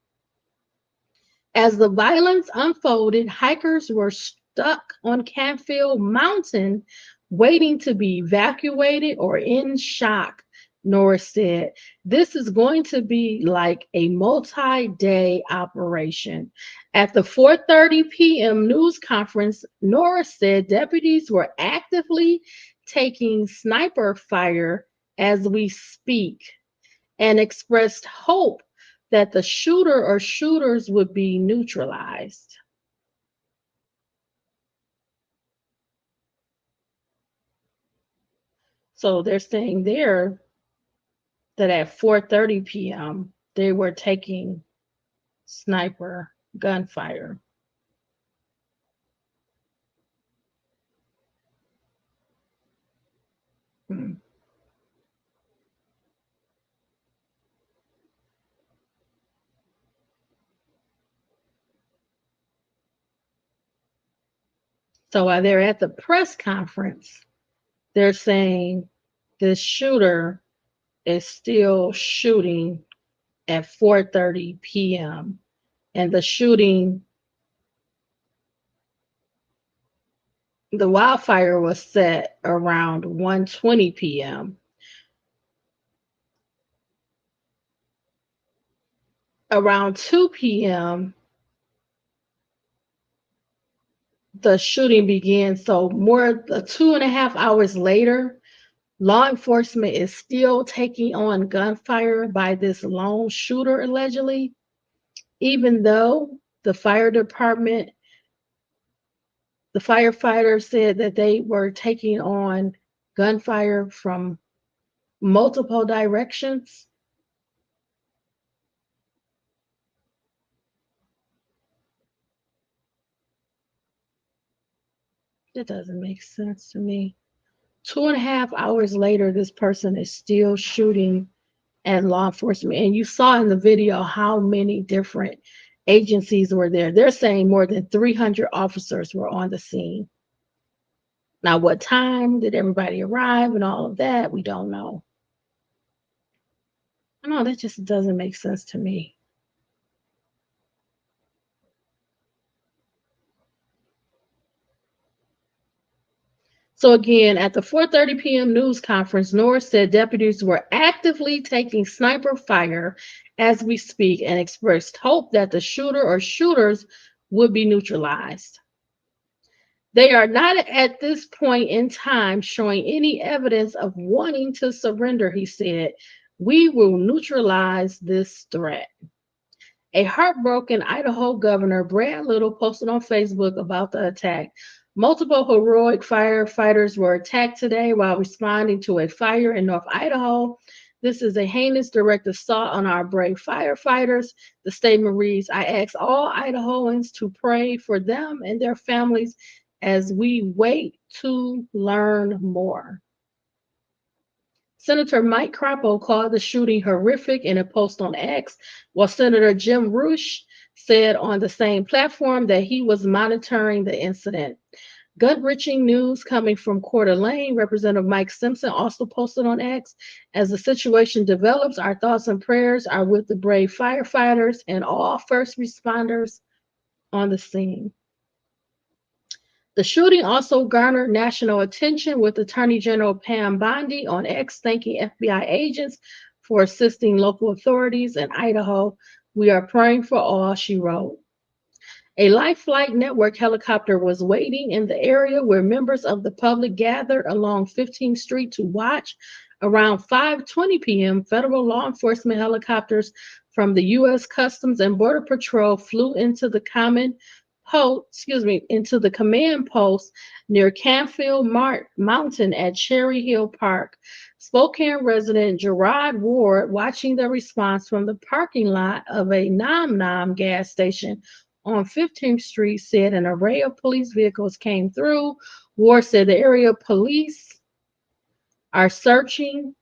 As the violence unfolded, hikers were stuck on Canfield Mountain waiting to be evacuated or in shock, Norris said. This is going to be like a multi-day operation. At the 4:30 p.m. news conference, Norris said deputies were actively taking sniper fire as we speak and expressed hope that the shooter or shooters would be neutralized. So they're saying there that at 4:30 p.m. they were taking sniper gunfire. So while they're at the press conference, they're saying this shooter is still shooting at 4:30 p.m. And the shooting, the wildfire was set around 1:20 p.m. Around 2 p.m., the shooting began. So more 2.5 hours later, law enforcement is still taking on gunfire by this lone shooter, allegedly, even though the fire department, the firefighters said that they were taking on gunfire from multiple directions. That doesn't make sense to me. 2.5 hours later, this person is still shooting at law enforcement. And you saw in the video how many different agencies were there. They're saying more than 300 officers were on the scene. Now, what time did everybody arrive and all of that? We don't know. No, that just doesn't make sense to me. So again, at the 4:30 p.m. news conference, Norris said deputies were actively taking sniper fire as we speak and expressed hope that the shooter or shooters would be neutralized. They are not at this point in time showing any evidence of wanting to surrender, he said. We will neutralize this threat. A heartbroken Idaho governor, Brad Little, posted on Facebook about the attack. Multiple heroic firefighters were attacked today while responding to a fire in North Idaho. This is a heinous direct assault on our brave firefighters. The statement reads, I ask all Idahoans to pray for them and their families as we wait to learn more. Senator Mike Crapo called the shooting horrific in a post on X, while Senator Jim Rush said on the same platform that he was monitoring the incident. Gut-wrenching news coming from Coeur d'Alene. Representative Mike Simpson also posted on X, as the situation develops, our thoughts and prayers are with the brave firefighters and all first responders on the scene. The shooting also garnered national attention, with Attorney General Pam Bondi on X thanking FBI agents for assisting local authorities in Idaho. We are praying for all, she wrote. A Life Flight Network helicopter was waiting in the area where members of the public gathered along 15th Street to watch. Around 5:20 p.m., federal law enforcement helicopters from the U.S. Customs and Border Patrol flew into the command post near Canfield Mountain at Cherry Hill Park. Spokane resident Gerard Ward, watching the response from the parking lot of a Nom Nom gas station on 15th Street, said an array of police vehicles came through. Ward said the area police are searching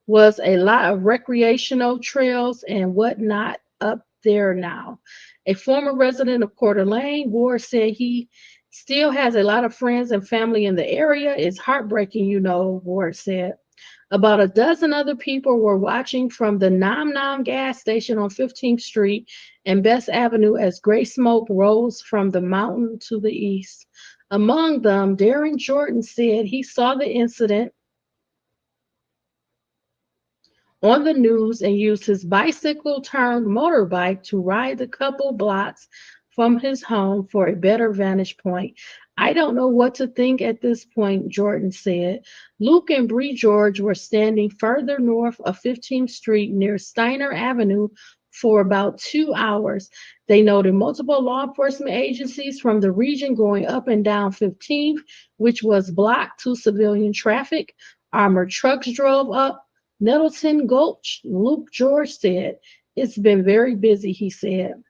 was a lot of recreational trails and whatnot up there now. A former resident of Coeur d'Alene, Ward said he still has a lot of friends and family in the area. It's heartbreaking, Ward said. About a dozen other people were watching from the Nom Nom gas station on 15th Street and Best Avenue as gray smoke rose from the mountain to the east. Among them, Darren Jordan said he saw the incident on the news and used his bicycle turned motorbike to ride the couple blocks from his home for a better vantage point. I don't know what to think at this point, Jordan said. Luke and Bree George were standing further north of 15th Street near Steiner Avenue for about 2 hours. They noted multiple law enforcement agencies from the region going up and down 15th, which was blocked to civilian traffic. Armored trucks drove up Nettleton Gulch. Luke George said, it's been very busy, he said.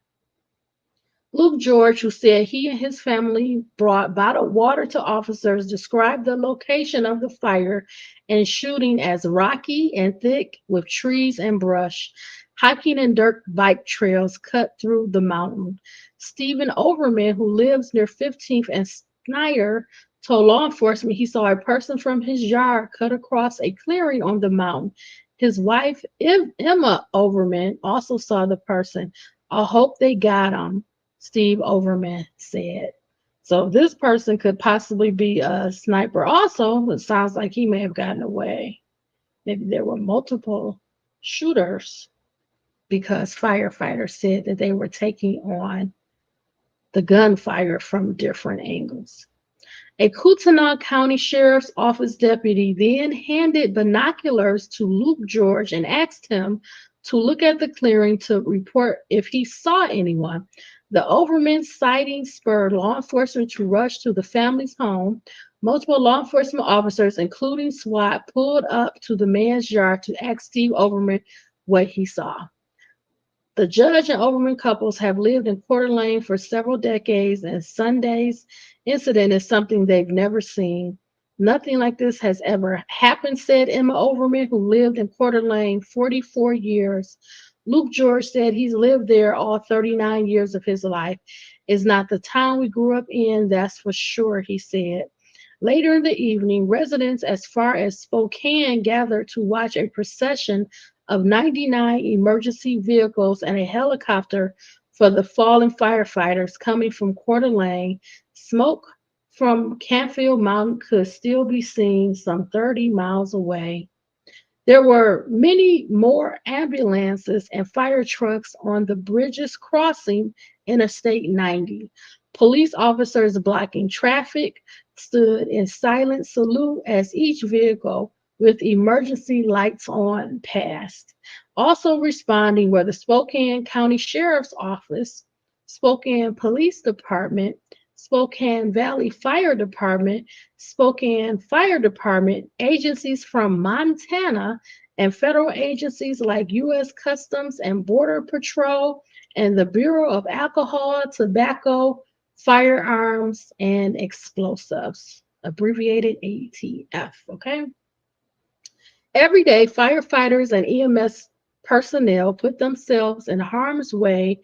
Luke George, who said he and his family brought bottled water to officers, described the location of the fire and shooting as rocky and thick with trees and brush. Hiking and dirt bike trails cut through the mountain. Stephen Overman, who lives near 15th and Snyder, told law enforcement he saw a person from his yard cut across a clearing on the mountain. His wife, Emma Overman, also saw the person. I hope they got him, Steve Overman said. So this person could possibly be a sniper also. It sounds like he may have gotten away. Maybe there were multiple shooters because firefighters said that they were taking on the gunfire from different angles. A Kootenai County Sheriff's Office deputy then handed binoculars to Luke George and asked him to look at the clearing to report if he saw anyone. The Overman sighting spurred law enforcement to rush to the family's home. Multiple law enforcement officers, including SWAT, pulled up to the man's yard to ask Steve Overman what he saw. The judge and Overman couples have lived in Coeur d'Alene for several decades, and Sunday's incident is something they've never seen. Nothing like this has ever happened, said Emma Overman, who lived in Coeur d'Alene 44 years. Luke George said he's lived there all 39 years of his life. It's not the town we grew up in, that's for sure, he said. Later in the evening, residents as far as Spokane gathered to watch a procession of 99 emergency vehicles and a helicopter for the fallen firefighters coming from Coeur d'Alene. Smoke from Canfield Mountain could still be seen some 30 miles away. There were many more ambulances and fire trucks on the bridges crossing Interstate 90. Police officers blocking traffic stood in silent salute as each vehicle with emergency lights on passed. Also responding were the Spokane County Sheriff's Office, Spokane Police Department, Spokane Valley Fire Department, Spokane Fire Department, agencies from Montana, and federal agencies like U.S. Customs and Border Patrol and the Bureau of Alcohol, Tobacco, Firearms, and Explosives, abbreviated ATF, okay? Every day, firefighters and EMS personnel put themselves in harm's way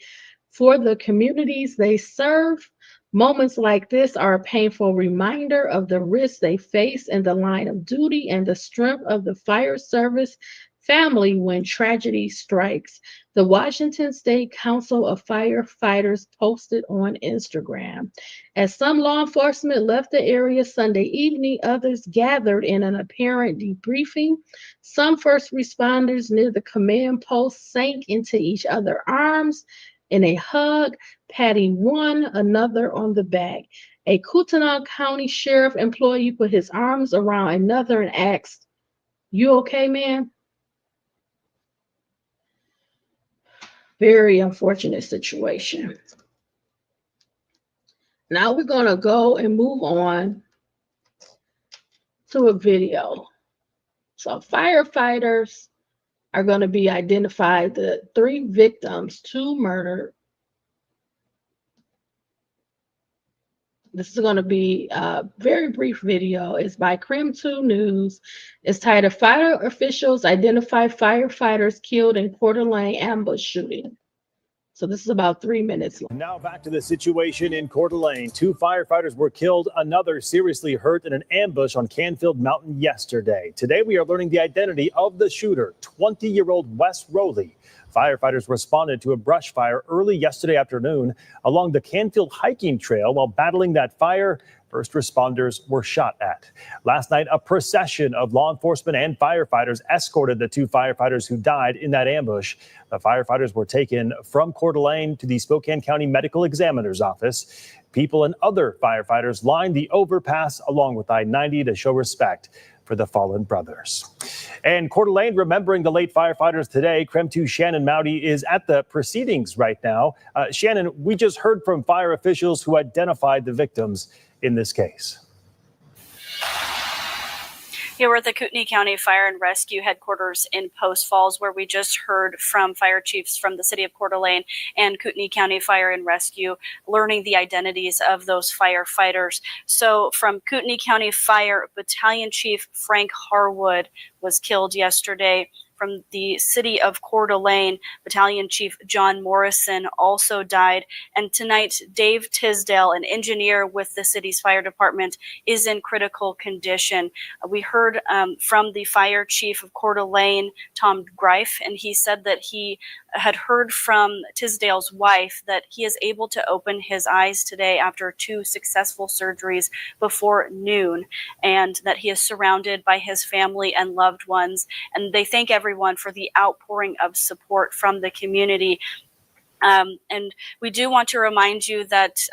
for the communities they serve. Moments like this are a painful reminder of the risks they face in the line of duty and the strength of the fire service family when tragedy strikes. The Washington State Council of Firefighters posted on Instagram. As some law enforcement left the area Sunday evening, others gathered in an apparent debriefing. Some first responders near the command post sank into each other's arms in a hug, patting one another on the back. A Kootenai County Sheriff employee put his arms around another and asked, "You okay, man?" Very unfortunate situation. Now we're going to go and move on to a video. So firefighters are going to be identified, the 3 victims, 2 murdered. This is going to be a very brief video. It's by Crim 2 News. It's titled Fire Officials Identify Firefighters Killed in Coeur d'Alene Ambush Shooting. So this is about 3 minutes long. Now back to the situation in Coeur d'Alene. 2 firefighters were killed, another seriously hurt in an ambush on Canfield Mountain yesterday. Today we are learning the identity of the shooter, 20-year-old Wes Rowley. Firefighters responded to a brush fire early yesterday afternoon along the Canfield hiking trail. While battling that fire, first responders were shot at. Last night, a procession of law enforcement and firefighters escorted the 2 firefighters who died in that ambush. The firefighters were taken from Coeur d'Alene to the Spokane County Medical Examiner's office. People and other firefighters lined the overpass along with I-90 to show respect for the fallen brothers. And Coeur d'Alene remembering the late firefighters today. Creme 2 Shannon Mowdy is at the proceedings right now. Shannon, we just heard from fire officials who identified the victims in this case. Yeah, we're at the Kootenai County Fire and Rescue headquarters in Post Falls, where we just heard from fire chiefs from the city of Coeur d'Alene and Kootenai County Fire and Rescue, learning the identities of those firefighters. So from Kootenai County Fire, Battalion Chief Frank Harwood was killed yesterday. From the city of Coeur d'Alene, Battalion Chief John Morrison also died. And tonight, Dave Tisdale, an engineer with the city's fire department, is in critical condition. We heard from the fire chief of Coeur d'Alene, Tom Greif, and he said that he had heard from Tisdale's wife that he is able to open his eyes today after 2 successful surgeries before noon, and that he is surrounded by his family and loved ones. And they thank everyone for the outpouring of support from the community. And we do want to remind you that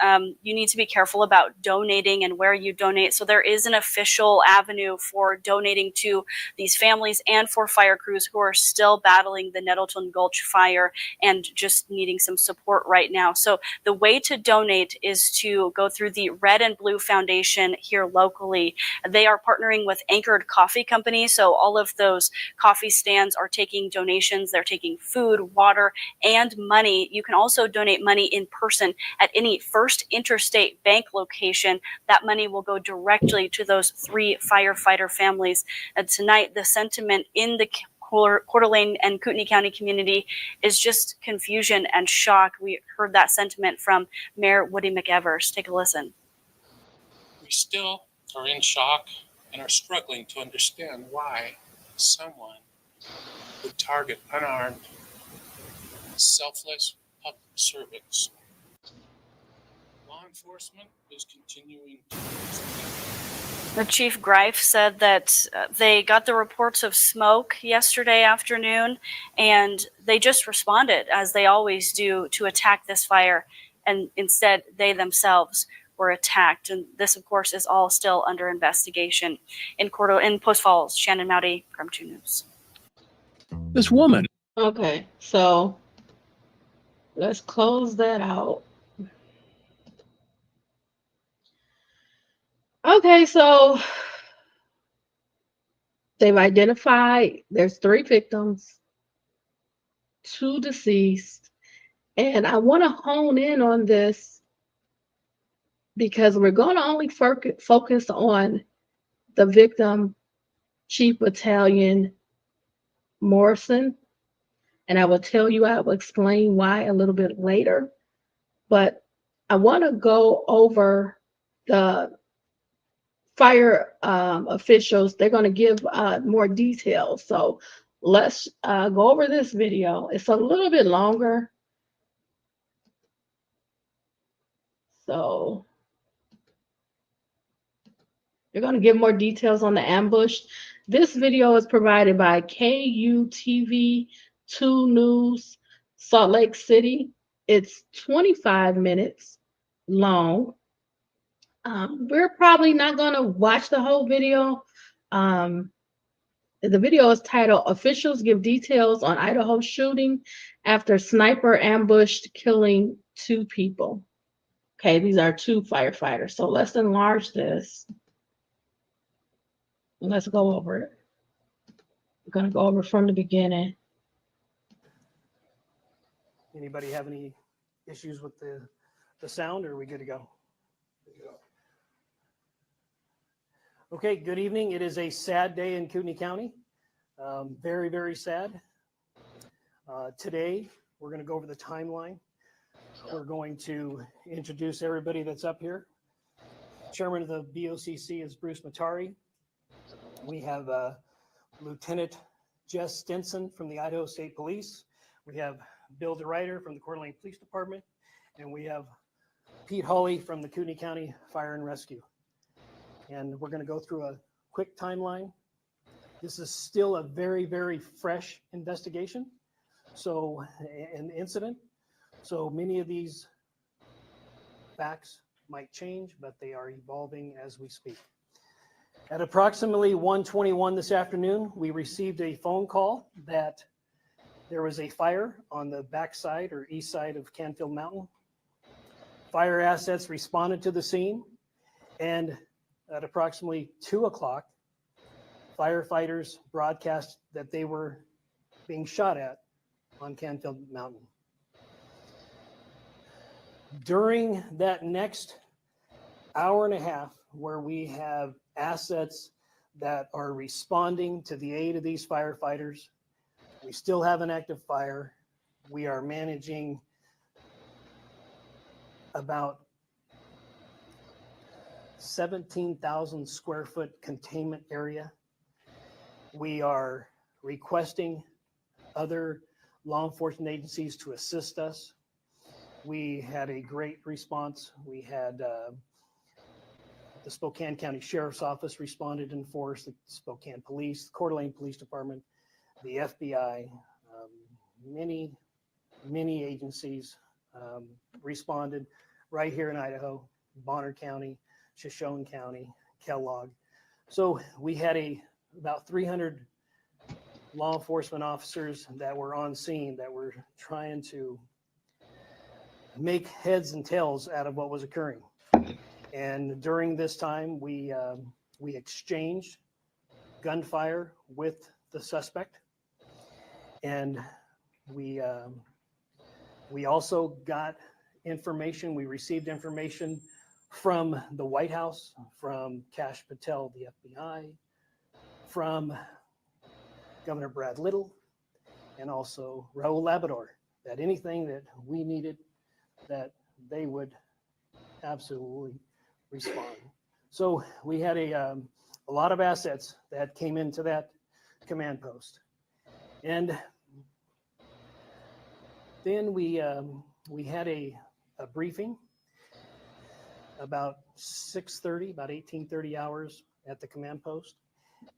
you need to be careful about donating and where you donate. So there is an official avenue for donating to these families and for fire crews who are still battling the Nettleton Gulch fire and just needing some support right now. So the way to donate is to go through the Red and Blue Foundation here locally. They are partnering with Anchored Coffee Company. So all of those coffee stands are taking donations. They're taking food, water, and money. You can also donate money in person at any First Interstate Bank location. That money will go directly to those 3 firefighter families. And tonight, the sentiment in the Coeur d'Alene and Kootenai County community is just confusion and shock. We heard that sentiment from Mayor Woody McEvers. Take a listen. We still are in shock and are struggling to understand why someone would target unarmed, selfless public servants. Law enforcement is continuing to investigate. The Chief Greif said that they got the reports of smoke yesterday afternoon, and they just responded, as they always do, to attack this fire. and instead they themselves were attacked. And this, of course, is all still under investigation. In Post Falls, Shannon Mowdy, KREM 2 News. This woman. Okay, so let's close that out. Okay, so they've identified there's 3 victims, 2 deceased, and I want to hone in on this because we're going to only focus on the victim, Chief Battalion Morrison, and I will explain why a little bit later, but I want to go over the fire officials. They're going to give more details. So let's go over this video. It's a little bit longer. So they're going to give more details on the ambush. This video is provided by KUTV 2 News, Salt Lake City. It's 25 minutes long. We're probably not going to watch the whole video. The video is titled "Officials Give Details on Idaho Shooting After Sniper Ambushed Killing 2 People." Okay, these are 2 firefighters. So let's enlarge this. Let's go over it. We're going to go over from the beginning. Anybody have any issues with the sound, or are we good to go? Okay, good evening. It is a sad day in Kootenai County. Very, very sad. Today, we're going to go over the timeline. We're going to introduce everybody that's up here. Chairman of the BOCC is Bruce Matari. We have Lieutenant Jess Stinson from the Idaho State Police. We have Bill DeRuyter from the Coeur d'Alene Police Department. And we have Pete Hawley from the Kootenai County Fire and Rescue. And we're going to go through a quick timeline. This is still a very, very fresh investigation. So, an incident. So many of these facts might change, but they are evolving as we speak. At approximately 1:21 this afternoon, we received a phone call that there was a fire on the backside or east side of Canfield Mountain. Fire assets responded to the scene, and at approximately 2 o'clock, firefighters broadcast that they were being shot at on Canfield Mountain. During that next hour and a half, where we have assets that are responding to the aid of these firefighters, we still have an active fire. We are managing about 17,000 square foot containment area. We are requesting other law enforcement agencies to assist us. We had a great response. We had the Spokane County Sheriff's Office responded in force, the Spokane Police, the Coeur d'Alene Police Department, the FBI, many agencies responded right here in Idaho, Bonner County, Shoshone County, Kellogg. So we had about 300 law enforcement officers that were on scene that were trying to make heads and tails out of what was occurring. And during this time, we exchanged gunfire with the suspect, and we also got information. We received information from the White House, from Kash Patel, the FBI, from Governor Brad Little, and also Raul Labrador, that anything that we needed, that they would absolutely respond. So we had a lot of assets that came into that command post. And then we had a briefing about 6:30, about 18:30 hours at the command post.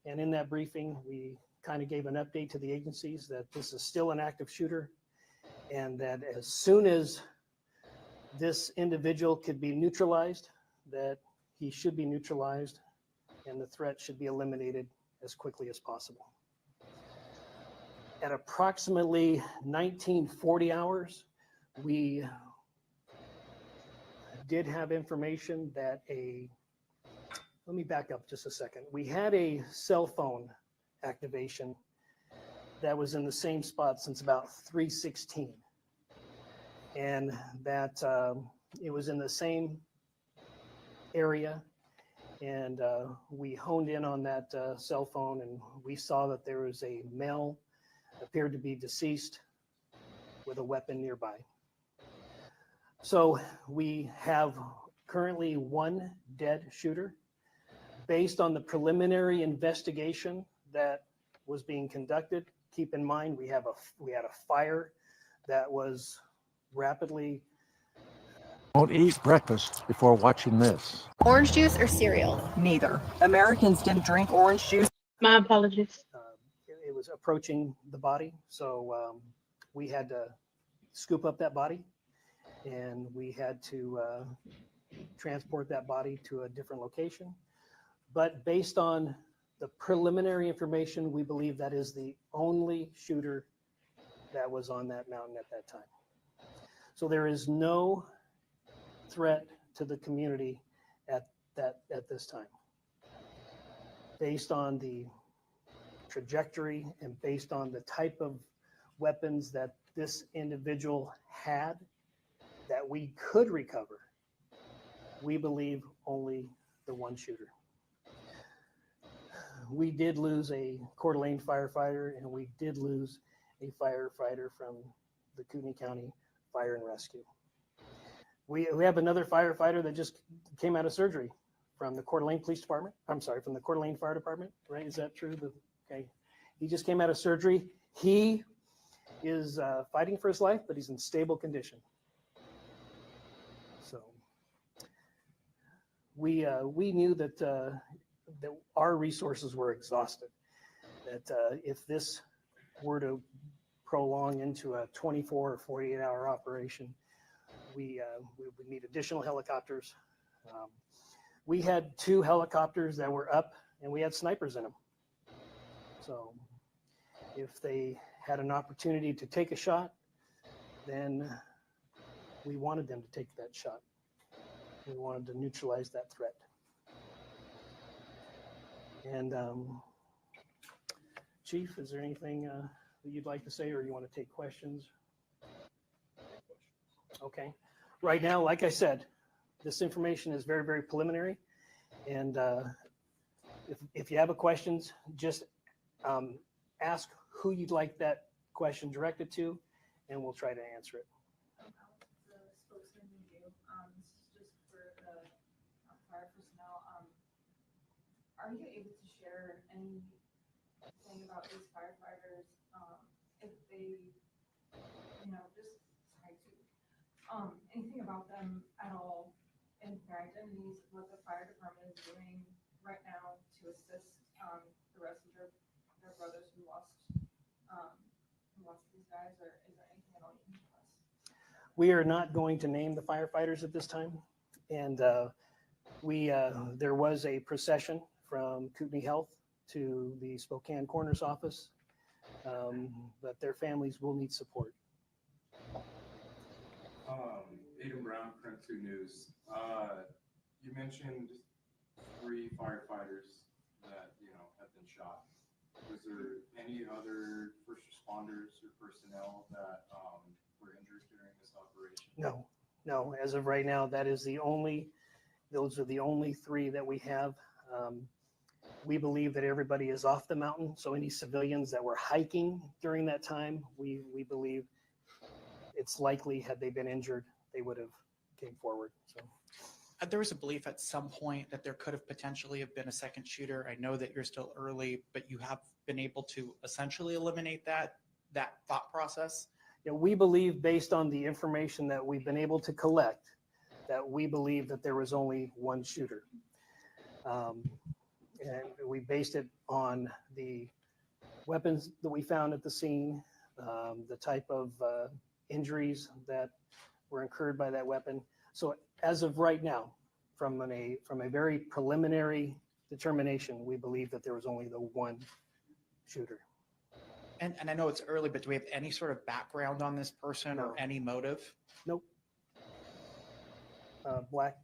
And in that briefing, we kind of gave an update to the agencies that this is still an active shooter, and that as soon as this individual could be neutralized, that he should be neutralized, and the threat should be eliminated as quickly as possible. At approximately 1940 hours, we did have information that let me back up just a second. We had a cell phone activation that was in the same spot since about 3:16. And that it was in the same area. And we honed in on that cell phone, and we saw that there was a male appeared to be deceased with a weapon nearby. So we have currently one dead shooter. Based on the preliminary investigation that was being conducted, keep in mind we had a fire that was rapidly. Don't eat breakfast before watching this. Orange juice or cereal? Neither. Americans didn't drink orange juice. My apologies. It was approaching the body, so we had to scoop up that body, and we had to transport that body to a different location. But based on the preliminary information, we believe that is the only shooter that was on that mountain at that time. So there is no threat to the community at this time. Based on the trajectory and based on the type of weapons that this individual had that we could recover, we believe only the one shooter. We did lose a Coeur d'Alene firefighter, and we did lose a firefighter from the Kootenai County Fire and Rescue. We have another firefighter that just came out of surgery from the Coeur d'Alene Police Department. I'm sorry, from the Coeur d'Alene Fire Department, right? Is that true? Okay. He just came out of surgery. He is fighting for his life, but he's in stable condition. So we knew that our resources were exhausted, that if this were to prolong into a 24 or 48 hour operation, we would need additional helicopters. We had 2 helicopters that were up, and we had snipers in them. So if they had an opportunity to take a shot, then we wanted them to take that shot. We wanted to neutralize that threat. And Chief, is there anything that you'd like to say, or you want to take questions? Okay. Right now, like I said, this information is very, very preliminary. And if you have a questions, just ask who you'd like that question directed to, and we'll try to answer it. Are you able to share anything about these firefighters, if they, anything about them at all, and their identities, what the fire department is doing right now to assist the rest of their brothers who lost these guys, or is there anything at all you can tell us? We are not going to name the firefighters at this time, and there was a procession from Kootenai Health to the Spokane Coroner's office, but their families will need support. Aiden Brown, Print 2 News. You mentioned 3 firefighters that have been shot. Was there any other first responders or personnel that were injured during this operation? No. As of right now, those are the only 3 that we have. We believe that everybody is off the mountain, so any civilians that were hiking during that time, we believe it's likely, had they been injured, they would have came forward. So there was a belief at some point that there could have potentially have been a second shooter. I know that you're still early, but you have been able to essentially eliminate that thought process. We believe, based on the information that we've been able to collect, that we believe that there was only one shooter. And we based it on the weapons that we found at the scene, the type of injuries that were incurred by that weapon. So as of right now, from a very preliminary determination, we believe that there was only the one shooter. And I know it's early, but do we have any sort of background on this person No. or any motive? Nope. Black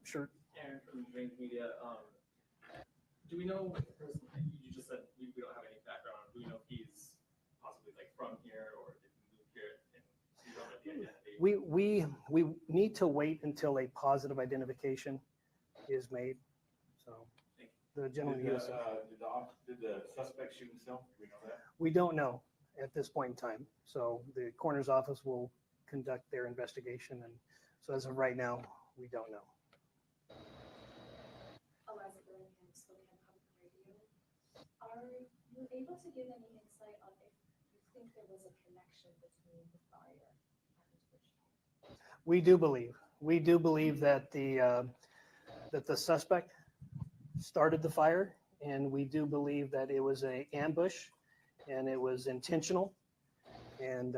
shirt. Aaron from Drink Media. Do we know, you just said we don't have any background. Do we know if he's possibly like from here or did he move here and we don't know the identity? We need to wait until a positive identification is made. So the gentleman Did the suspect shoot himself? Do we know that? we don't know at this point in time. So the coroner's office will conduct their investigation, and so as of right now, we don't know. Are you able to give any insight on if you think there was a connection between the fire and the shooting? We do believe that the suspect started the fire, and we do believe that it was an ambush and it was intentional. And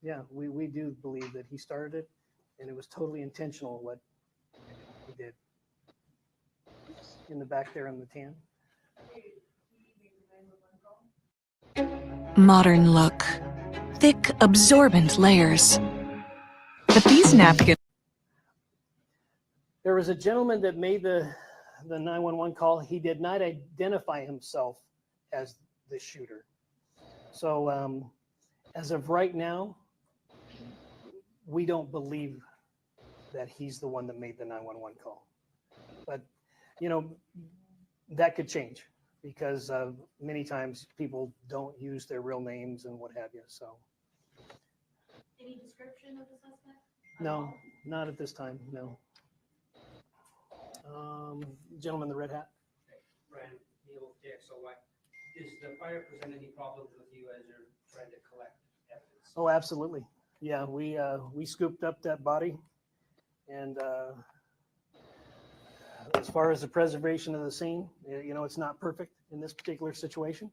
yeah, we do believe that he started it, and it was totally intentional what he did. In the back there in the tan. Modern look. Thick, absorbent layers. But these napkins... There was a gentleman that made the 911 call. He did not identify himself as the shooter. So as of right now, we don't believe that he's the one that made the 911 call. But, you know, that could change because many times people don't use their real names and what have you. So. Any description of the suspect? No, not at this time, no. Gentleman in the red hat. Bryan, Neil, DXOY. Does the fire present any problems with you as you're trying to collect evidence? Oh, absolutely. Yeah, we scooped up that body, and as far as the preservation of the scene, you know, it's not perfect in this particular situation,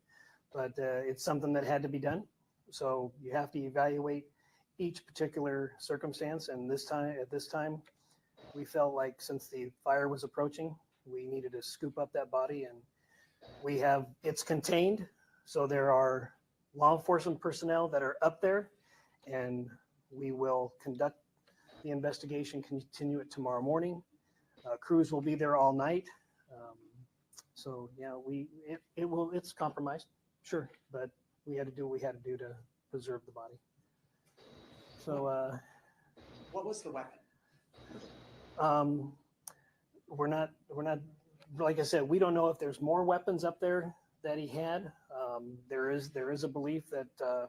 but it's something that had to be done. So you have to evaluate each particular circumstance, and at this time, we felt like since the fire was approaching, we needed to scoop up that body, and it's contained. So there are law enforcement personnel that are up there, and we will conduct the investigation, continue it tomorrow morning. Crews will be there all night. So yeah, it's compromised, sure, but we had to do what we had to do to preserve the body. So what was the weapon? We're not, like I said, we don't know if there's more weapons up there that he had. There is a belief that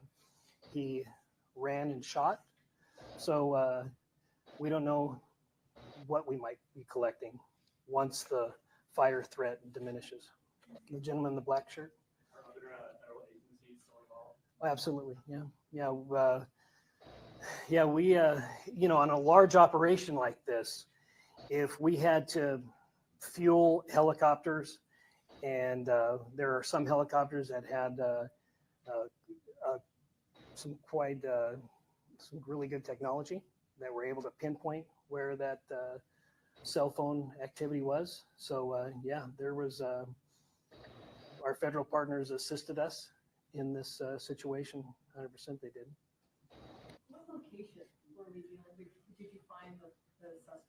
he ran and shot. So we don't know what we might be collecting once the fire threat diminishes. The gentleman in the black shirt. Are other federal agencies still involved? Oh, absolutely, yeah. We, you know, on a large operation like this, if we had to fuel helicopters, and there are some helicopters that had some really good technology that were able to pinpoint where that cell phone activity was. So yeah, there was our federal partners assisted us in this situation. 100% they did. What location were we dealing with? Did you find the suspect?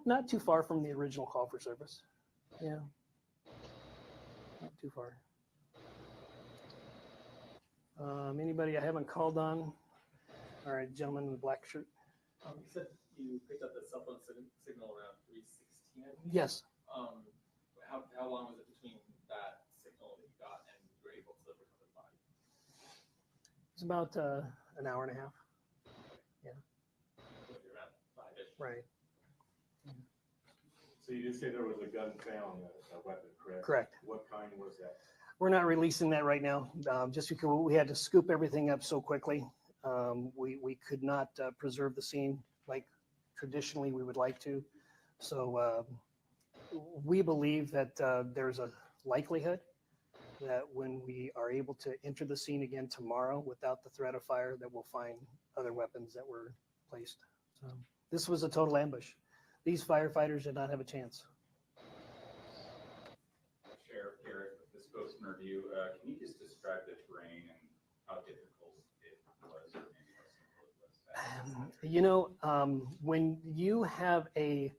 Not too far from the original call for service. Yeah, not too far. Anybody I haven't called on? All right, gentleman in the black shirt. You said you picked up the cell phone signal around 3:16. Yes. How long was it between that signal that you got and you were able to recover the body? It's about an hour and a half. Yeah. Around 5-ish. Right. So you did say there was a gun found, a weapon, correct? Correct. What kind was that? We're not releasing that right now, just because we had to scoop everything up so quickly. We could not preserve the scene like traditionally we would like to. So we believe that there's a likelihood that when we are able to enter the scene again tomorrow without the threat of fire, that we'll find other weapons that were placed. So this was a total ambush. These firefighters did not have a chance. Sheriff Garrett, with this post interview, can you just describe the terrain and how difficult it was, or maybe how simple it was? You know, when you have an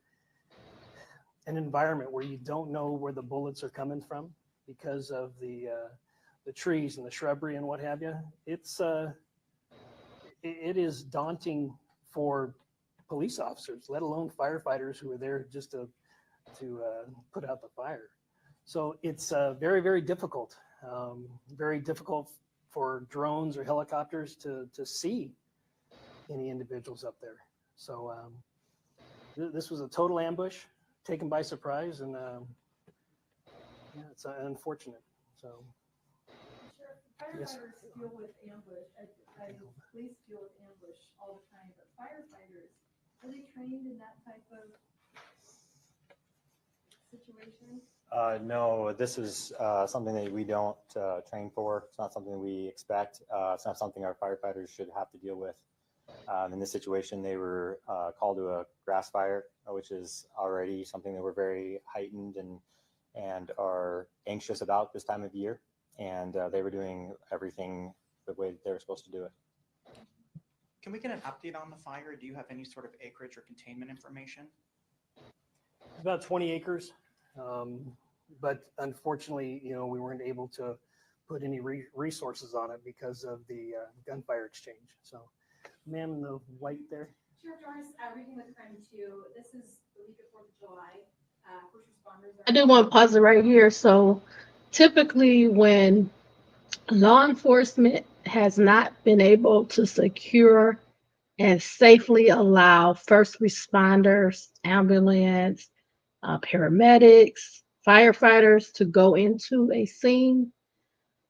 environment where you don't know where the bullets are coming from because of the trees and the shrubbery and what have you, it is daunting for police officers, let alone firefighters who are there just to put out the fire. So it's very, very difficult. Very difficult for drones or helicopters to see any individuals up there. So this was a total ambush, taken by surprise, and yeah, it's unfortunate. So. Firefighters deal with ambush. Police deal with ambush all the time, but firefighters, are they trained in that type of situation? No, this is something that we don't train for. It's not something we expect. It's not something our firefighters should have to deal with. In this situation, they were called to a grass fire, which is already something that we're very heightened and are anxious about this time of year. And they were doing everything the way that they were supposed to do it. Can we get an update on the fire? Do you have any sort of acreage or containment information? It's about 20 acres. But unfortunately, you know, we weren't able to put any resources on it because of the gunfire exchange. So, ma'am in the white there. Sheriff Jonas, reading with Crime 2, this is the week of 4th of July. First responders I do want to pause it right here. So typically when law enforcement has not been able to secure and safely allow first responders, ambulance, paramedics, firefighters to go into a scene,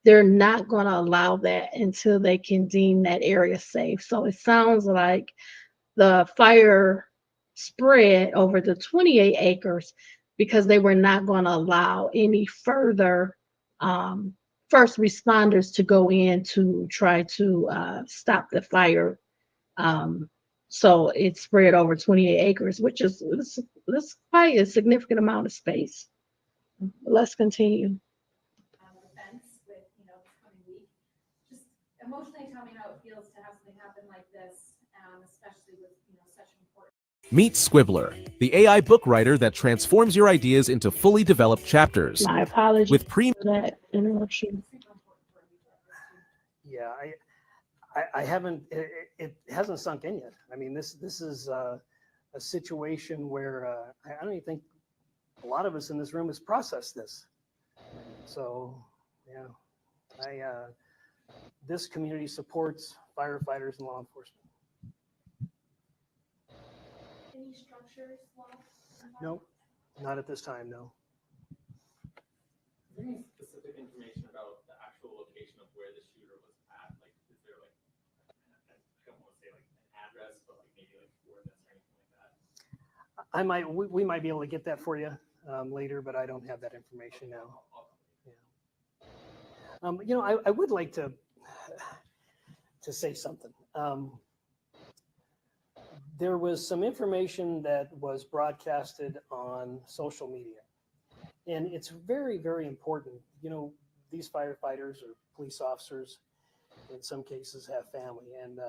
they're not going to allow that until they can deem that area safe. So it sounds like the fire spread over the 28 acres because they were not going to allow any further first responders to go in to try to stop the fire. So it spread over 28 acres, which is this quite a significant amount of space. Let's continue. Defense with, you know, this coming week. Just emotionally tell me how it feels to have something happen like this, especially with, you know, such important. Meet Squibbler, the AI book writer that transforms your ideas into fully developed chapters. My apologies with for that interruption. Yeah, I haven't. It hasn't sunk in yet. I mean, this is a situation where I don't even think a lot of us in this room has processed this. So, yeah, this community supports firefighters and law enforcement. Any structures lost? No, not at this time, no. Is there any specific information about the actual location of where the shooter was at? Like, is there like, I don't want to say like an address, but like maybe like coordinates or anything like that? We might be able to get that for you later, but I don't have that information now. Yeah. You know, I would like to say something. There was some information that was broadcasted on social media, and it's very, very important. You know, these firefighters or police officers, in some cases, have family, and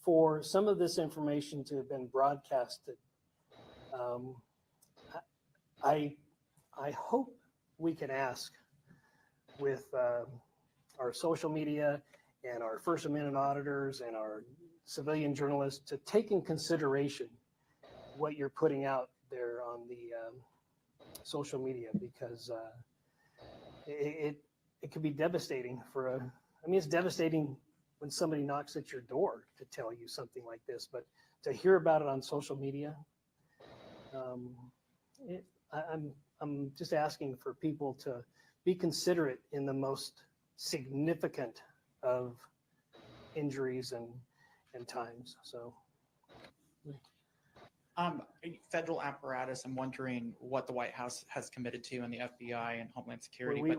for some of this information to have been broadcasted, I hope we can ask with our social media and our First Amendment auditors and our civilian journalists to take in consideration what you're putting out there on the social media, because it can be devastating it's devastating when somebody knocks at your door to tell you something like this, but to hear about it on social media, I'm just asking for people to be considerate in the most significant of injuries and times. So federal apparatus, I'm wondering what the White House has committed to in the FBI and Homeland Security.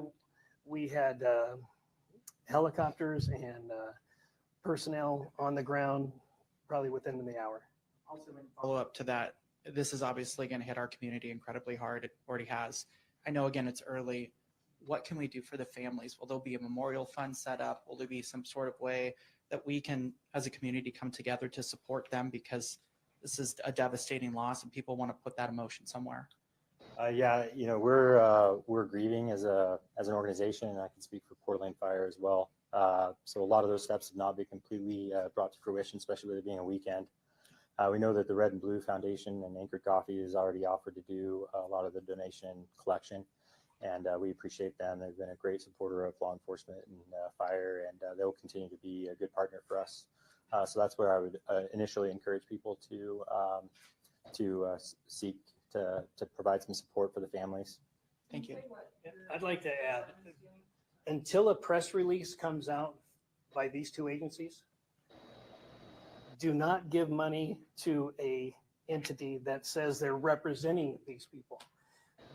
We had helicopters and personnel on the ground probably within the hour. Also, in follow up to that, this is obviously going to hit our community incredibly hard. It already has. I know, again, it's early. What can we do for the families? Will there be a memorial fund set up? Will there be some sort of way that we can, as a community, come together to support them? Because this is a devastating loss and people want to put that emotion somewhere. Yeah, we're grieving as an organization, and I can speak for Coeur d'Alene Fire as well. So a lot of those steps have not been completely brought to fruition, especially with it being a weekend. We know that the Red and Blue Foundation and Anchored Coffee has already offered to do a lot of the donation collection, and we appreciate them. They've been a great supporter of law enforcement and fire, and they'll continue to be a good partner for us. So that's where I would initially encourage people to seek to provide some support for the families. Thank you. I'd like to add, until a press release comes out by these two agencies, do not give money to a entity that says they're representing these people.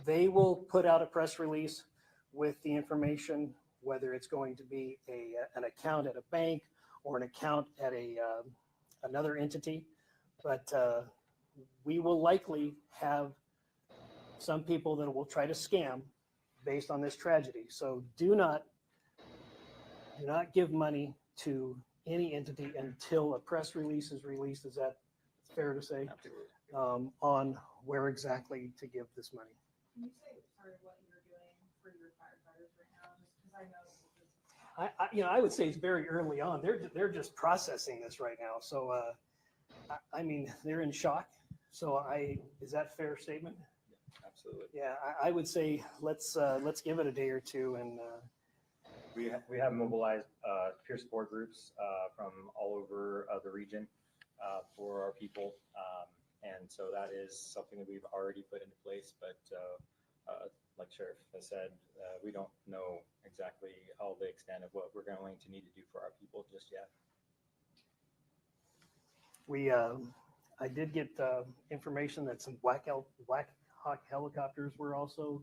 They will put out a press release with the information, whether it's going to be an account at a bank or an account at another entity, but we will likely have some people that will try to scam based on this tragedy. So do not give money to any entity until a press release is released. Is that fair to say? Absolutely. On where exactly to give this money. Can you say what you're doing for your firefighters right now? Just because I know. I would say it's very early on. They're just processing this right now. So I mean, they're in shock. So is that a fair statement? Yeah, absolutely. Yeah, I would say let's give it a day or two, and we have mobilized peer support groups from all over the region for our people, and so that is something that we've already put into place. But like Sheriff has said, we don't know exactly all the extent of what we're going to need to do for our people just yet. I did get information that some Black Hawk helicopters were also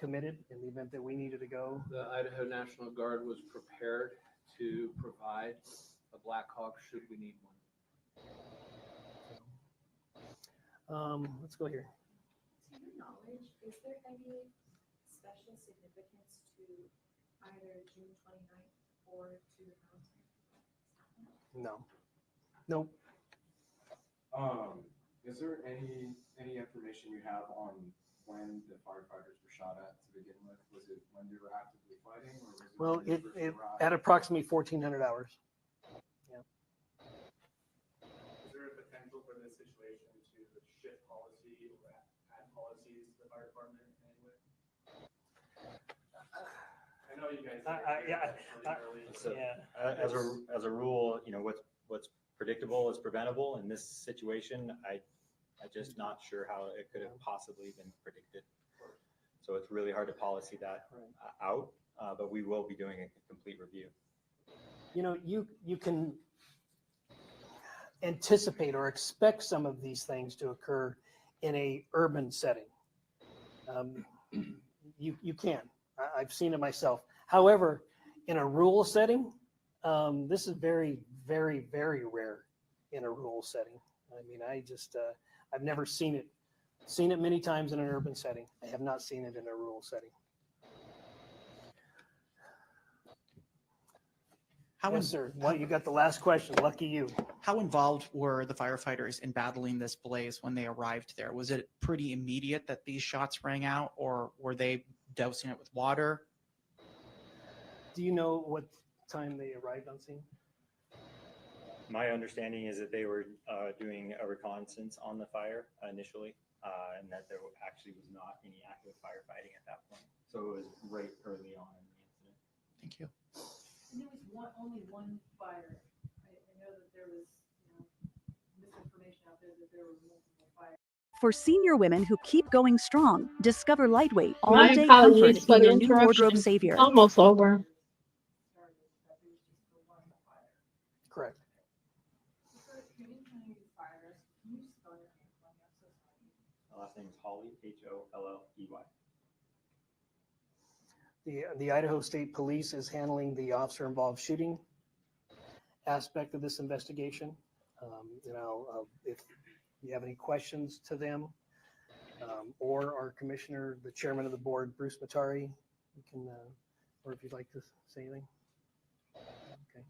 committed in the event that we needed to go. The Idaho National Guard was prepared to provide a Black Hawk should we need one. Let's go here. To your knowledge, is there any special significance to either June 29th or to the Valentine's? No. Nope. Is there any information you have on when the firefighters were shot at to begin with? Was it when they were actively fighting, or was it? Well, when they first arrived? at approximately 1,400 hours. Yeah. Is there a potential for this situation to shift policy or add policies to the fire department in any way? I know you guys. As a rule, what's predictable is preventable. In this situation, I'm just not sure how it could have possibly been predicted. So it's really hard to policy that out, but we will be doing a complete review. You can anticipate or expect some of these things to occur in a urban setting. You can. I've seen it myself. However, in a rural setting, this is very, very, very rare in a rural setting. I mean, I've never seen it many times in an urban setting. I have not seen it in a rural setting. Yes, sir. Well, you got the last question. Lucky you. How involved were the firefighters in battling this blaze when they arrived there? Was it pretty immediate that these shots rang out, or were they dousing it with water? Do you know what time they arrived on scene? My understanding is that they were doing a reconnaissance on the fire initially, and that there actually was not any active firefighting at that point. So it was right early on in the incident. Thank you. And there was only one fire. I know that there was misinformation out there that there were multiple fires. For senior women who keep going strong, discover lightweight, My all-day comfort apologies for in the your new wardrobe interruption. savior. Almost over. Correct. The last name is Holley, Holley. The Idaho State Police is handling the officer-involved shooting aspect of this investigation. If you have any questions to them, or our commissioner, the chairman of the board, Bruce Matari, you can, or if you'd like to say anything. Okay.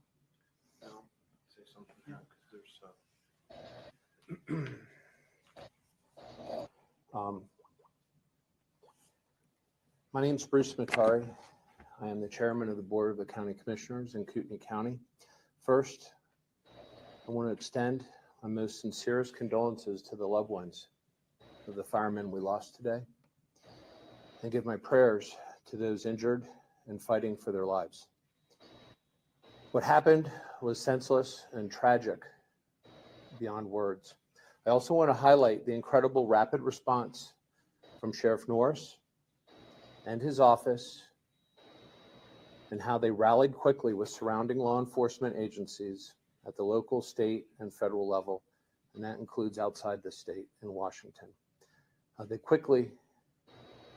I'll say something now because there's my name's Bruce Matari. I am the chairman of the board of the county commissioners in Kootenai County. First, I want to extend my most sincerest condolences to the loved ones of the firemen we lost today, and give my prayers to those injured and fighting for their lives. What happened was senseless and tragic beyond words. I also want to highlight the incredible rapid response from Sheriff Norris and his office, and how they rallied quickly with surrounding law enforcement agencies at the local, state, and federal level, and that includes outside the state in Washington. They quickly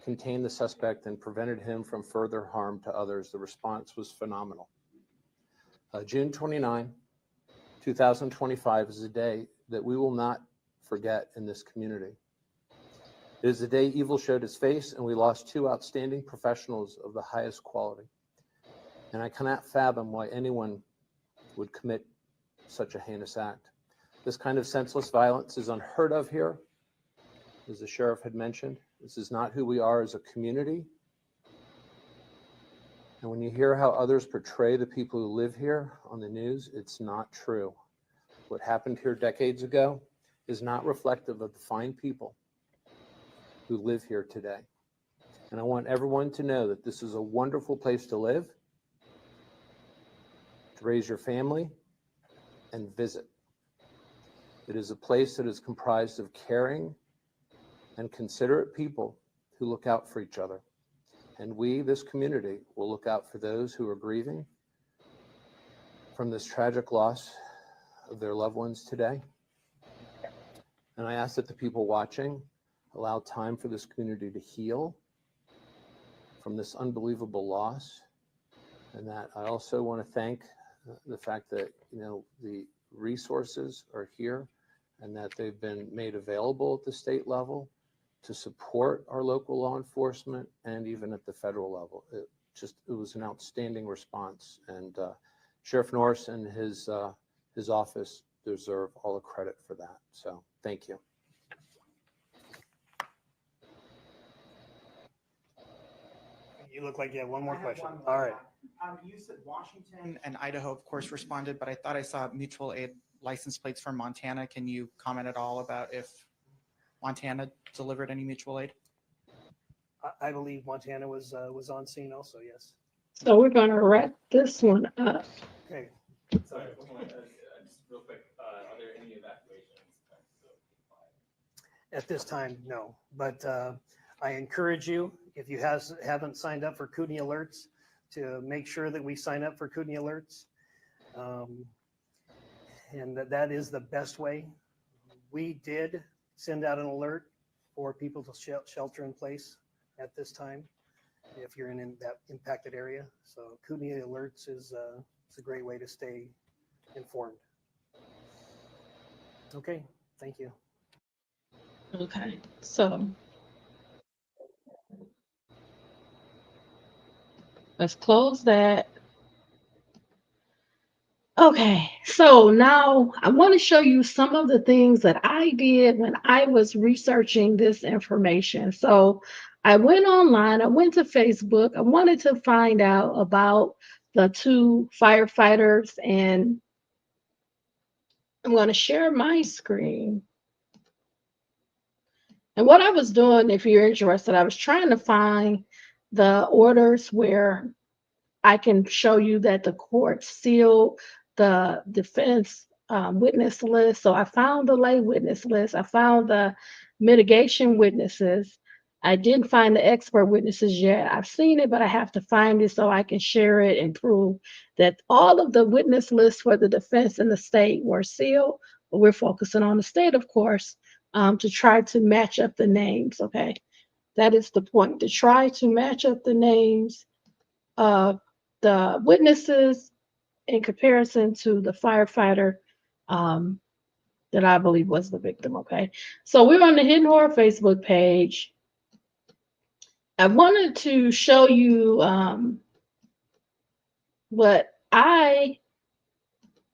contained the suspect and prevented him from further harm to others. The response was phenomenal. June 29, 2025 is a day that we will not forget in this community. It is the day evil showed its face, and we lost two outstanding professionals of the highest quality. And I cannot fathom why anyone would commit such a heinous act. This kind of senseless violence is unheard of here. As the sheriff had mentioned, this is not who we are as a community. And when you hear how others portray the people who live here on the news, it's not true. What happened here decades ago is not reflective of the fine people who live here today. And I want everyone to know that this is a wonderful place to live, to raise your family, and visit. It is a place that is comprised of caring and considerate people who look out for each other. And we, this community, will look out for those who are grieving from this tragic loss of their loved ones today. And I ask that the people watching allow time for this community to heal from this unbelievable loss. And that I also want to thank the fact that, the resources are here and that they've been made available at the state level to support our local law enforcement and even at the federal level. It was an outstanding response, and Sheriff Norris and his office deserve all the credit for that. So thank you. You look like you have one more question. All right. You said Washington and Idaho, of course, responded, but I thought I saw mutual aid license plates from Montana. Can you comment at all about if Montana delivered any mutual aid? I believe Montana was on scene also, yes. So we're going to wrap this one up. Okay. Sorry, just real quick, are there any evacuations? At this time, no. But I encourage you, if you haven't signed up for Kootenai Alerts, to make sure that we sign up for Kootenai Alerts. And that is the best way. We did send out an alert for people to shelter in place at this time if you're in that impacted area. So Kootenai Alerts is it's a great way to stay informed. Okay, thank you. Okay, so let's close that. Okay, so now I want to show you some of the things that I did when I was researching this information. So I went online, I went to Facebook, I wanted to find out about the two firefighters, and I'm going to share my screen. And what I was doing, if you're interested, I was trying to find the orders where I can show you that the court sealed the defense witness list. So I found the lay witness list. I found the mitigation witnesses. I didn't find the expert witnesses yet. I've seen it, but I have to find it so I can share it and prove that all of the witness lists for the defense and the state were sealed. But we're focusing on the state, of course, to try to match up the names. Okay, that is the point, to try to match up the names of the witnesses in comparison to the firefighter that I believe was the victim. Okay, so we're on the Hidden Horror Facebook page. I wanted to show you what I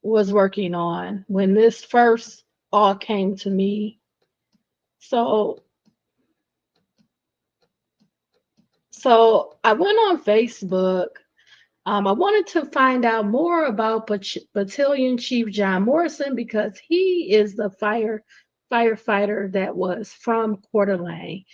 was working on when this first all came to me. So I went on Facebook. I wanted to find out more about Battalion Chief John Morrison because he is the firefighter that was from Coeur d'Alene.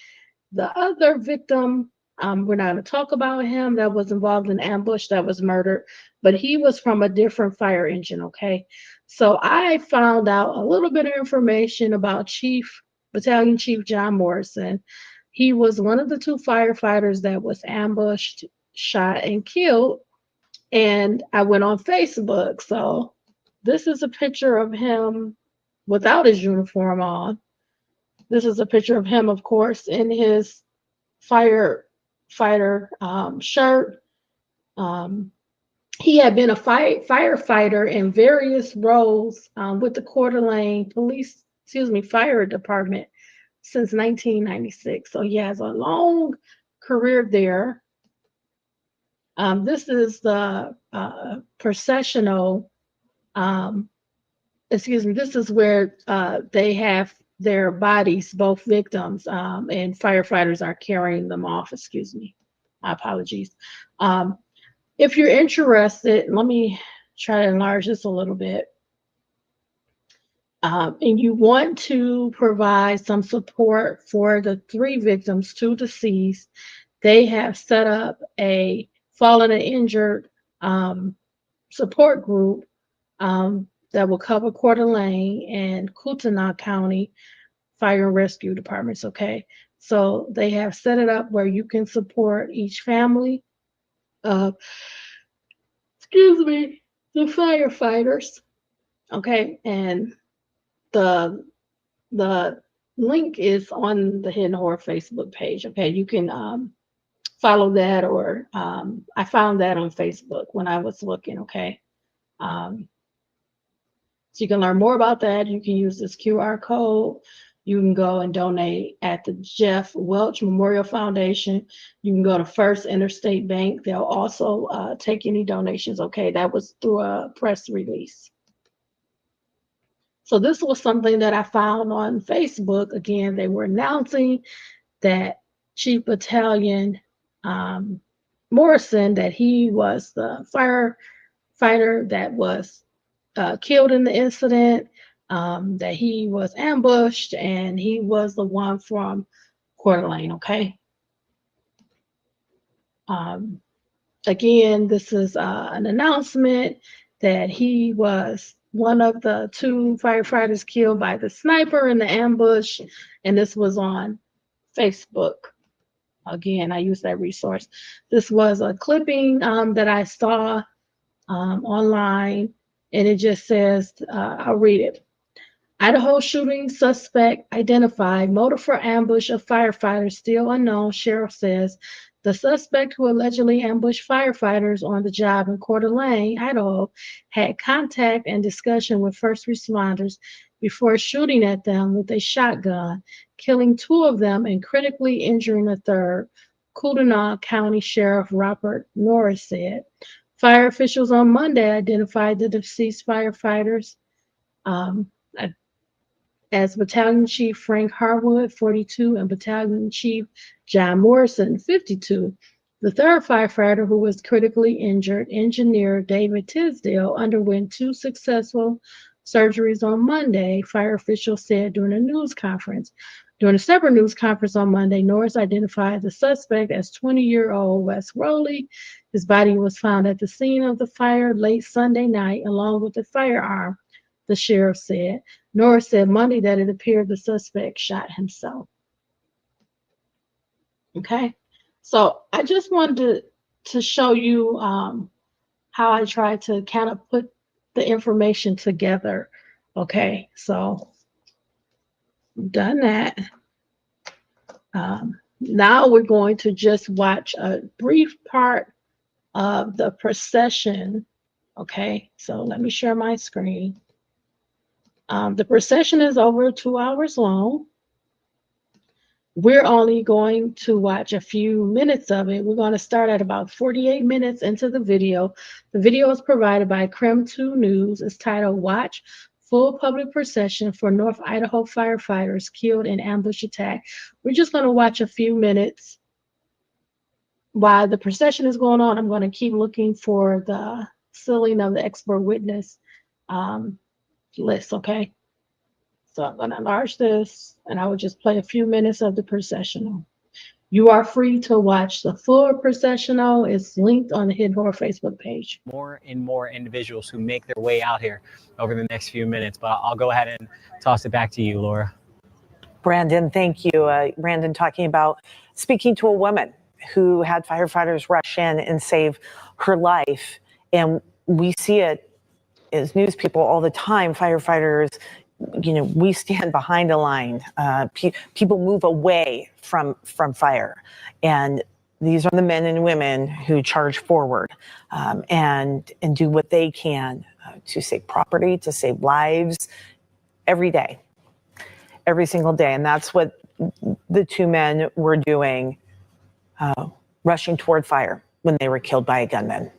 The other victim, we're not going to talk about him, that was involved in ambush, that was murdered, but he was from a different fire engine, okay? So I found out a little bit of information about Battalion Chief John Morrison. He was one of the 2 firefighters that was ambushed, shot, and killed. And I went on Facebook. So this is a picture of him without his uniform on. This is a picture of him, of course, in his firefighter shirt. He had been a firefighter in various roles with the Coeur d'Alene Fire Department since 1996. So he has a long career there. This is the processional. This is where they have their bodies, both victims, and firefighters are carrying them off. Excuse me. My apologies. If you're interested, let me try to enlarge this a little bit. And you want to provide some support for the 3 victims, 2 deceased, they have set up a fallen and injured support group that will cover Coeur d'Alene and Kootenai County Fire and Rescue Departments, okay? So they have set it up where you can support each family of, the firefighters, okay? And the link is on the Hidden Horror Facebook page, okay? You can follow that, or I found that on Facebook when I was looking, okay? So you can learn more about that. You can use this QR code. You can go and donate at the Jeff Welch Memorial Foundation. You can go to First Interstate Bank. They'll also take any donations, okay? That was through a press release. So this was something that I found on Facebook. Again, they were announcing that Chief Battalion Morrison, that he was the firefighter that was killed in the incident, that he was ambushed, and he was the one from Coeur d'Alene, okay? Again, this is an announcement that he was one of the 2 firefighters killed by the sniper in the ambush, and this was on Facebook. Again, I use that resource. This was a clipping that I saw online, and it just says, I'll read it. Idaho shooting suspect identified. Motive for ambush of firefighters still unknown, sheriff says. The suspect who allegedly ambushed firefighters on the job in Coeur d'Alene, Idaho, had contact and discussion with first responders before shooting at them with a shotgun, killing 2 of them and critically injuring a third, Kootenai County Sheriff Robert Norris said. Fire officials on Monday identified the deceased firefighters as Battalion Chief Frank Harwood, 42, and Battalion Chief John Morrison, 52. The third firefighter, who was critically injured, Engineer David Tisdale, underwent 2 successful surgeries on Monday, fire officials said during a news conference. During a separate news conference on Monday, Norris identified the suspect as 20-year-old Wes Rowley. His body was found at the scene of the fire late Sunday night, along with a firearm, the sheriff said. Norris said Monday that it appeared the suspect shot himself. Okay, so I just wanted to show you how I tried to kind of put the information together. Okay, so I've done that. Now we're going to just watch a brief part of the procession. Okay, so let me share my screen. The procession is over 2 hours long. We're only going to watch a few minutes of it. We're going to start at about 48 minutes into the video. The video is provided by Creme 2 News. It's titled Watch Full Public Procession for North Idaho Firefighters Killed in Ambush Attack. We're just going to watch a few minutes. While the procession is going on, I'm going to keep looking for the sealing of the expert witness list, okay? So I'm going to enlarge this, and I will just play a few minutes of the processional. You are free to watch the full processional. It's linked on the Hidden Horror Facebook page. More and more individuals who make their way out here over the next few minutes, but I'll go ahead and toss it back to you, Laura. Brandon, thank you. Brandon talking about speaking to a woman who had firefighters rush in and save her life. And we see it as news people all the time, firefighters, we stand behind a line. People move away from fire. And these are the men and women who charge forward and do what they can to save property, to save lives every day, every single day. And that's what the two men were doing, rushing toward fire when they were killed by a gunman.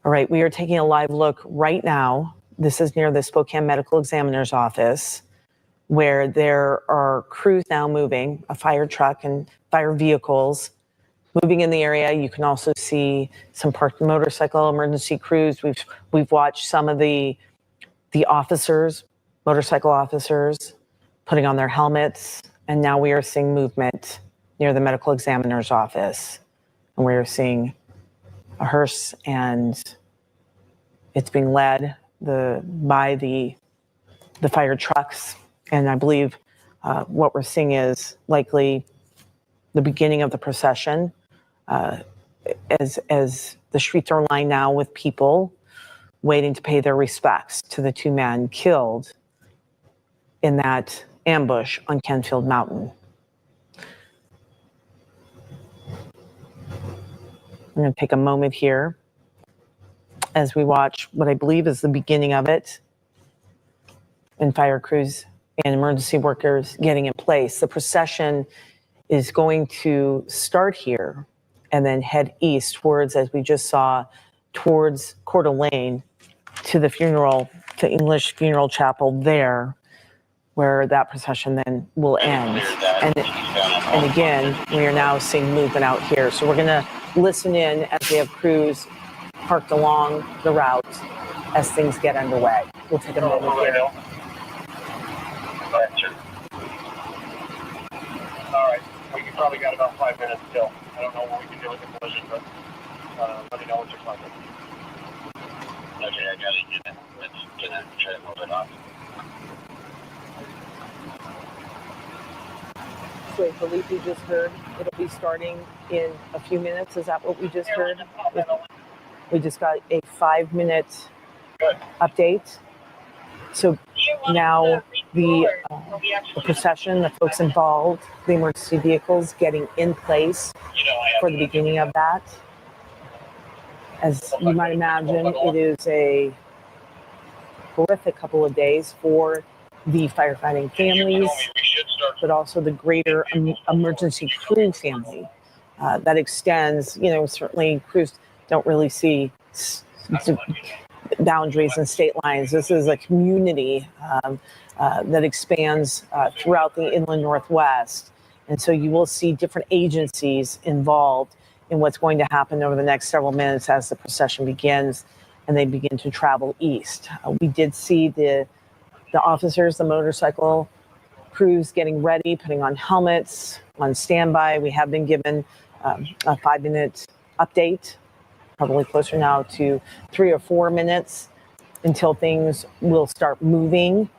All right, we are taking a live look right now. This is near the Spokane Medical Examiner's office, where there are crews now moving, a fire truck and fire vehicles moving in the area. You can also see some parked motorcycle emergency crews. We've watched some of the officers, motorcycle officers, putting on their helmets, and now we are seeing movement near the medical examiner's office, and we are seeing a hearse, and it's being led by the fire trucks. And I believe what we're seeing is likely the beginning of the procession, as the streets are lined now with people waiting to pay their respects to the two men killed in that ambush on Canfield Mountain. I'm going to take a moment here as we watch what I believe is the beginning of it, and fire crews and emergency workers getting in place. The procession is going to start here and then head east towards, as we just saw, towards Coeur d'Alene to the English Funeral Chapel there, where that procession then will end. And again, we are now seeing movement out here. So we're going to listen in as we have crews parked along the route as things get underway. We'll take a moment here. All right, we probably got about 5 minutes still. I don't know what we can do with the collision, but let me know what you're finding. Okay, I got it. Gonna try to move it off. So I believe we just heard it'll be starting in a few minutes. Is that what we just heard? We just got a 5-minute update. So now the procession, the folks involved, the emergency vehicles getting in place for the beginning of that. As you might imagine, it is a horrific couple of days for the firefighting families, but also the greater emergency crew family. That extends, certainly crews don't really see boundaries and state lines. This is a community that expands throughout the inland Northwest. And so you will see different agencies involved in what's going to happen over the next several minutes as the procession begins and they begin to travel east. We did see the officers, the motorcycle crews getting ready, putting on helmets, on standby. We have been given a 5-minute update, probably closer now to 3 or 4 minutes until things will start moving.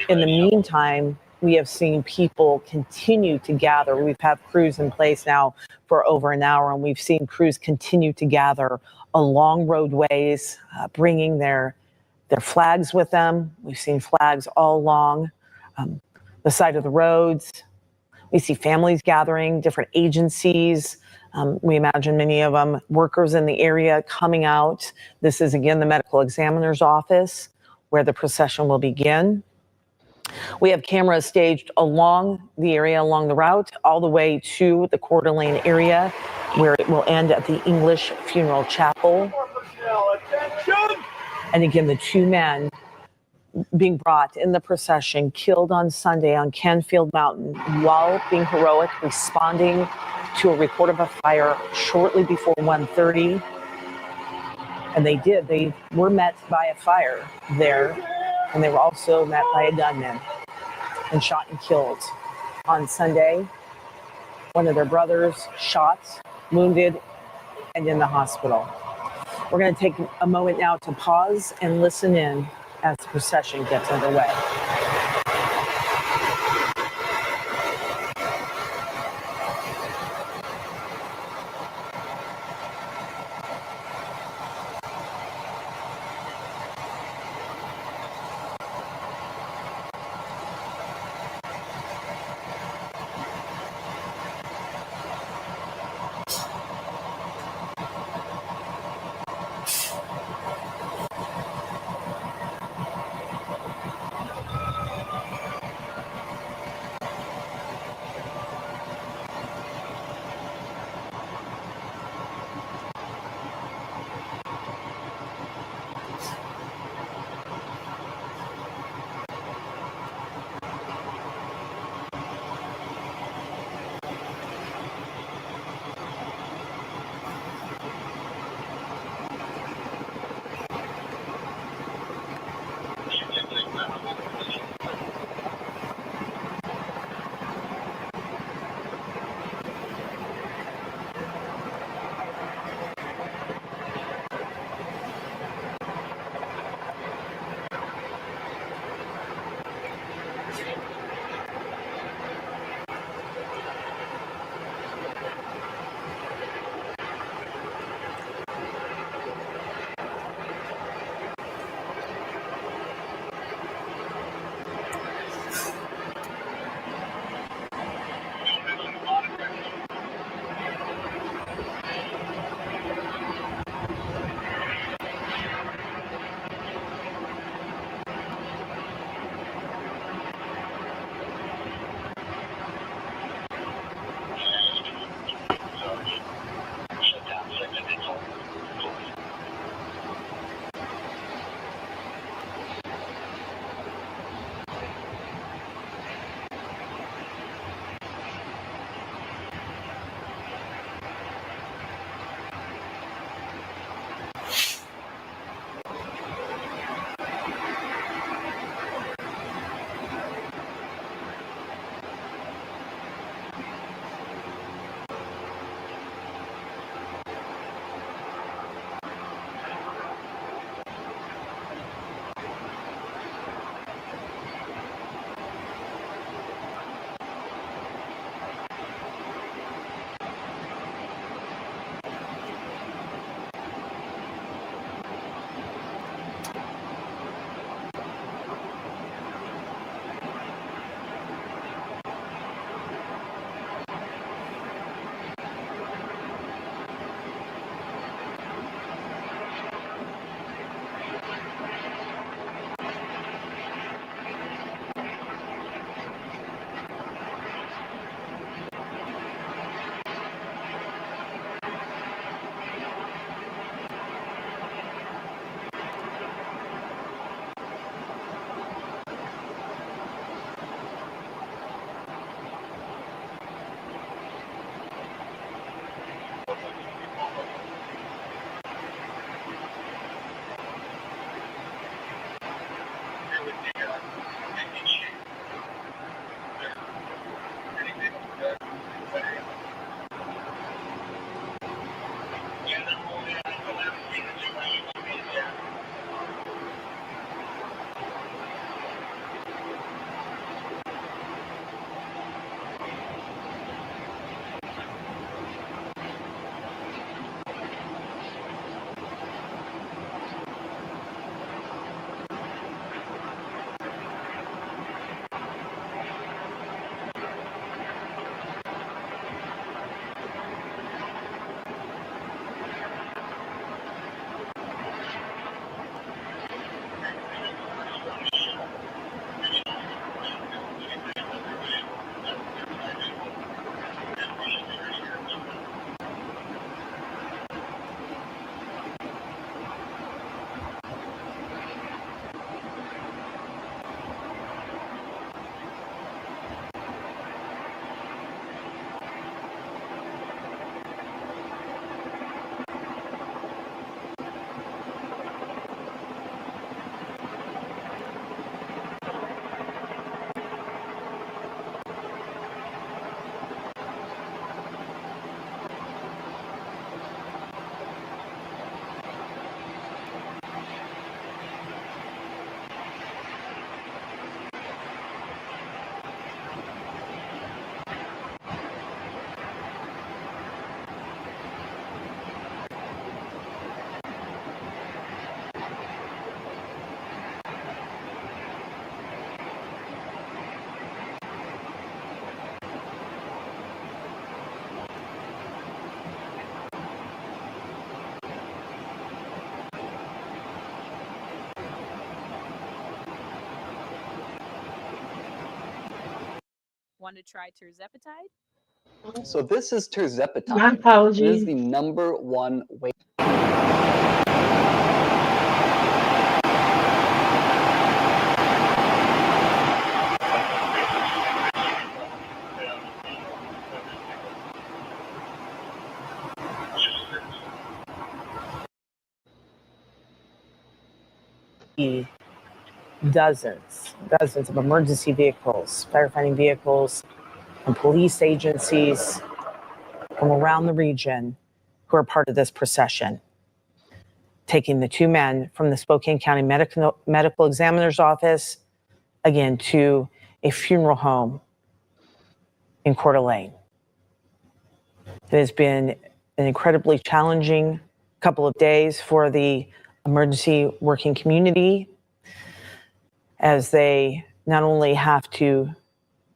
In the meantime, we have seen people continue to gather. We've had crews in place now for over an hour, and we've seen crews continue to gather along roadways, bringing their flags with them. We've seen flags all along the side of the roads. We see families gathering, different agencies. We imagine many of them workers in the area coming out. This is, again, the medical examiner's office where the procession will begin. We have cameras staged along the area, along the route, all the way to the Coeur d'Alene area, where it will end at the English Funeral Chapel. And again, the two men being brought in the procession, killed on Sunday on Canfield Mountain while being heroic, responding to a report of a fire shortly before 1:30. And they were met by a fire there, and they were also met by a gunman and shot and killed on Sunday. One of their brothers shot, wounded, and in the hospital. We're going to take a moment now to pause and listen in as the procession gets underway. Want to try terzepatide? So this is terzepatide. My It is apologies. the #1 weight. Dozens of emergency vehicles, firefighting vehicles, and police agencies from around the region who are part of this procession, taking the two men from the Spokane County Medical Examiner's Office, again, to a funeral home in Coeur d'Alene. It has been an incredibly challenging couple of days for the emergency working community, as they not only have to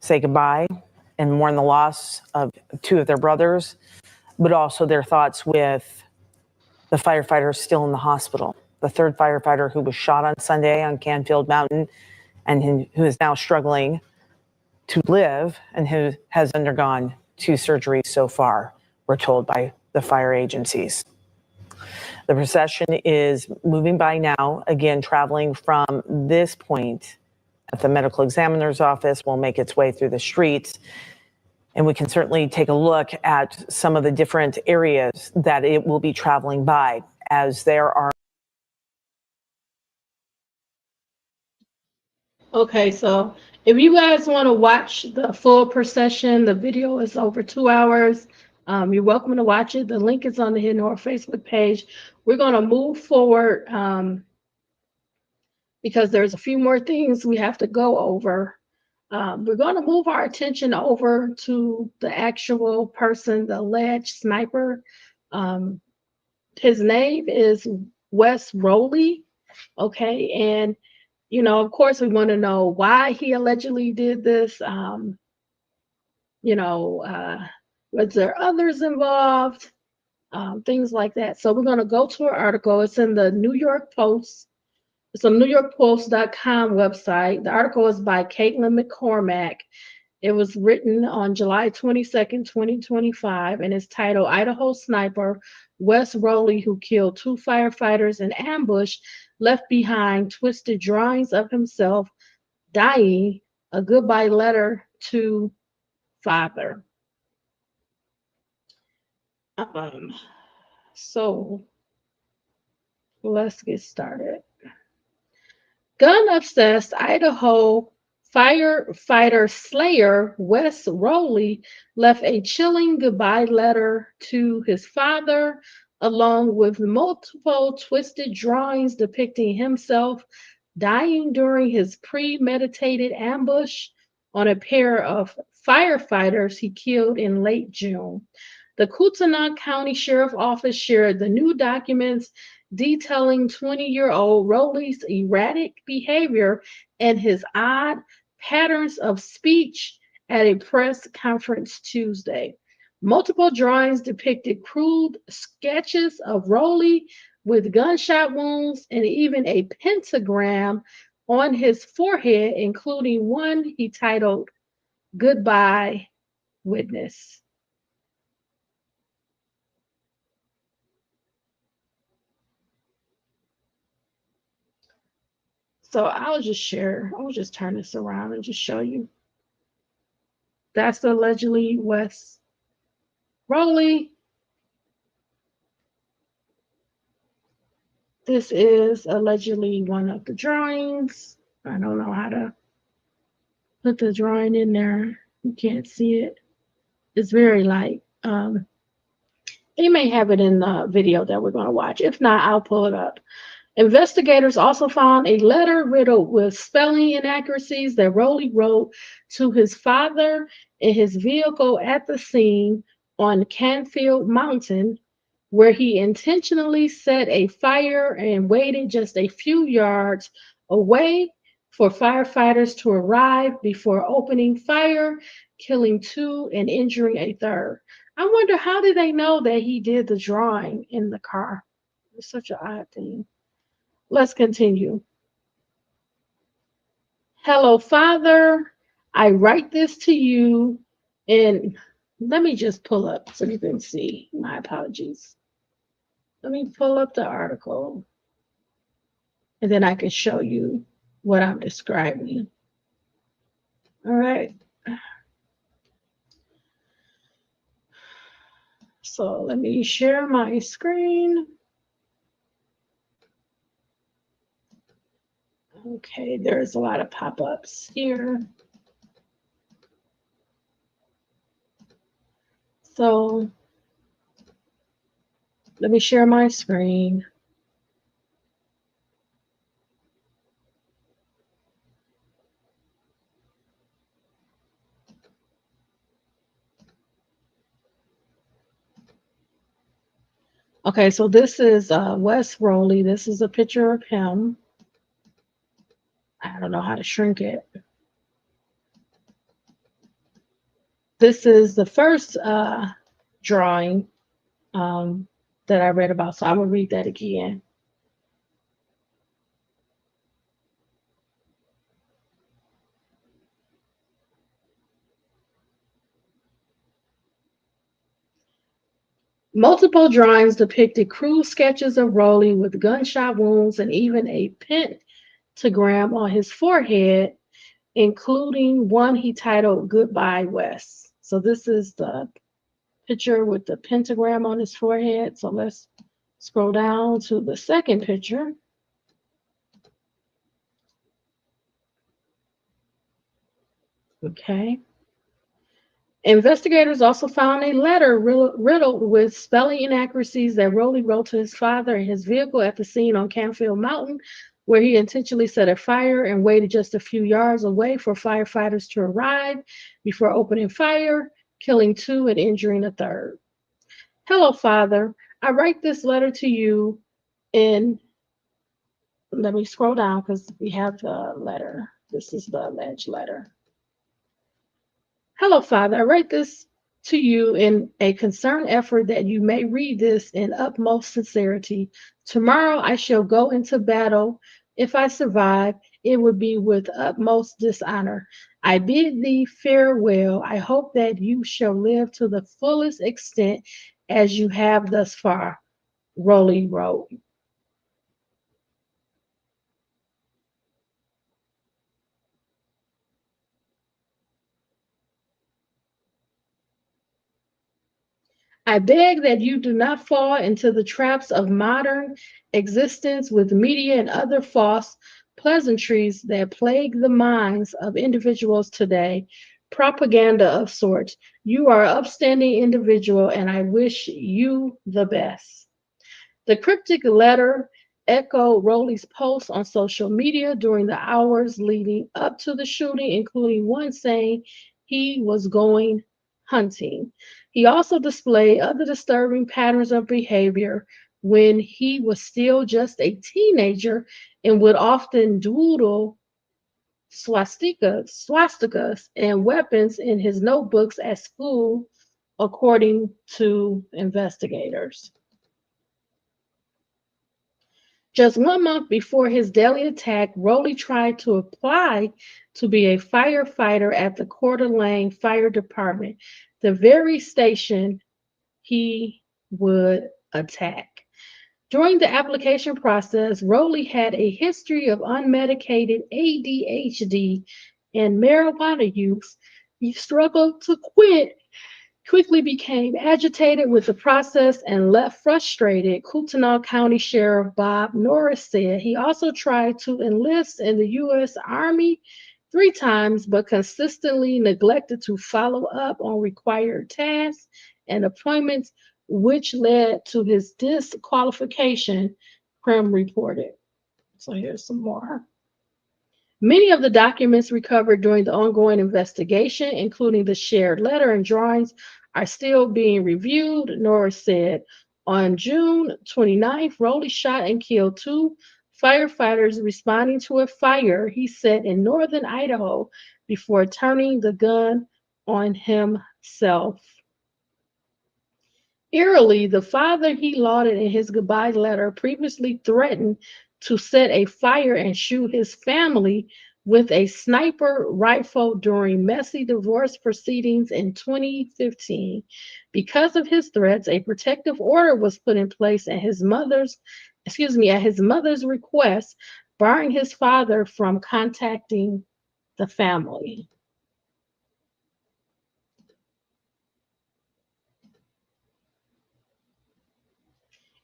say goodbye and mourn the loss of two of their brothers, but also their thoughts with the firefighters still in the hospital. The third firefighter who was shot on Sunday on Canfield Mountain and who is now struggling to live and who has undergone 2 surgeries so far, we're told by the fire agencies. The procession is moving by now, again, traveling from this point at the medical examiner's office, will make its way through the streets. And we can certainly take a look at some of the different areas that it will be traveling by, as there are. Okay, so if you guys want to watch the full procession, the video is over 2 hours. You're welcome to watch it. The link is on the Hidden Horror Facebook page. We're going to move forward because there's a few more things we have to go over. We're going to move our attention over to the actual person, the alleged sniper. His name is Wes Rowley. Okay, and of course, we want to know why he allegedly did this. Was there others involved? Things like that. So we're going to go to an article. It's in the New York Post. It's on NewYorkPost.com website. The article is by Caitlin McCormack. It was written on July 22nd, 2025, and it's titled Idaho Sniper Wes Rowley, who killed 2 firefighters in ambush, left behind twisted drawings of himself dying, a goodbye letter to father. So let's get started. Gun-obsessed Idaho firefighter slayer Wes Rowley left a chilling goodbye letter to his father, along with multiple twisted drawings depicting himself dying during his premeditated ambush on a pair of firefighters he killed in late June. The Kootenai County Sheriff's Office shared the new documents detailing 20-year-old Rowley's erratic behavior and his odd patterns of speech at a press conference Tuesday. Multiple drawings depicted crude sketches of Rowley with gunshot wounds and even a pentagram on his forehead, including one he titled Goodbye Witness. So I'll just turn this around and just show you. That's allegedly Wes Rowley. This is allegedly one of the drawings. I don't know how to put the drawing in there. You can't see it. It's very light. You may have it in the video that we're going to watch. If not, I'll pull it up. Investigators also found a letter riddled with spelling inaccuracies that Rowley wrote to his father in his vehicle at the scene on Canfield Mountain, where he intentionally set a fire and waited just a few yards away for firefighters to arrive before opening fire, killing 2 and injuring a 3rd. I wonder, how did they know that he did the drawing in the car? It's such an odd thing. Let's continue. Hello, Father. I write this to you, and let me just pull up so you can see. My apologies. Let me pull up the article, and then I can show you what I'm describing. All right. So let me share my screen. Okay, there's a lot of pop-ups here. So let me share my screen. Okay, so this is Wes Rowley. This is a picture of him. I don't know how to shrink it. This is the first drawing that I read about, so I will read that again. Multiple drawings depicted crude sketches of Rowley with gunshot wounds and even a pentagram on his forehead, including one he titled Goodbye West. So this is the picture with the pentagram on his forehead. So let's scroll down to the second picture. Okay. Investigators also found a letter riddled with spelling inaccuracies that Rowley wrote to his father in his vehicle at the scene on Canfield Mountain, where he intentionally set a fire and waited just a few yards away for firefighters to arrive before opening fire, killing 2 and injuring a 3rd. Hello, Father. I write this letter to you in, let me scroll down because we have the letter. This is the alleged letter. Hello, Father. I write this to you in a concerned effort that you may read this in utmost sincerity. Tomorrow I shall go into battle. If I survive, it would be with utmost dishonor. I bid thee farewell. I hope that you shall live to the fullest extent as you have thus far. Rowley wrote. I beg that you do not fall into the traps of modern existence with media and other false pleasantries that plague the minds of individuals today. Propaganda of sorts. You are an upstanding individual, and I wish you the best. The cryptic letter echoed Rowley's posts on social media during the hours leading up to the shooting, including one saying he was going hunting. He also displayed other disturbing patterns of behavior when he was still just a teenager and would often doodle swastikas and weapons in his notebooks at school, according to investigators. Just 1 month before his deadly attack, Rowley tried to apply to be a firefighter at the Coeur d'Alene Fire Department, the very station he would attack. During the application process, Rowley had a history of unmedicated ADHD and marijuana use. He struggled to quit, quickly became agitated with the process, and left frustrated, Kootenai County Sheriff Bob Norris said. He also tried to enlist in the U.S. Army 3 times, but consistently neglected to follow up on required tasks and appointments, which led to his disqualification, Krim reported. So here's some more. Many of the documents recovered during the ongoing investigation, including the shared letter and drawings, are still being reviewed, Norris said. On June 29th, Rowley shot and killed 2 firefighters responding to a fire he set in northern Idaho before turning the gun on himself. Eerily, the father he lauded in his goodbye letter previously threatened to set a fire and shoot his family with a sniper rifle during messy divorce proceedings in 2015. Because of his threats, a protective order was put in place at his mother's request, barring his father from contacting the family.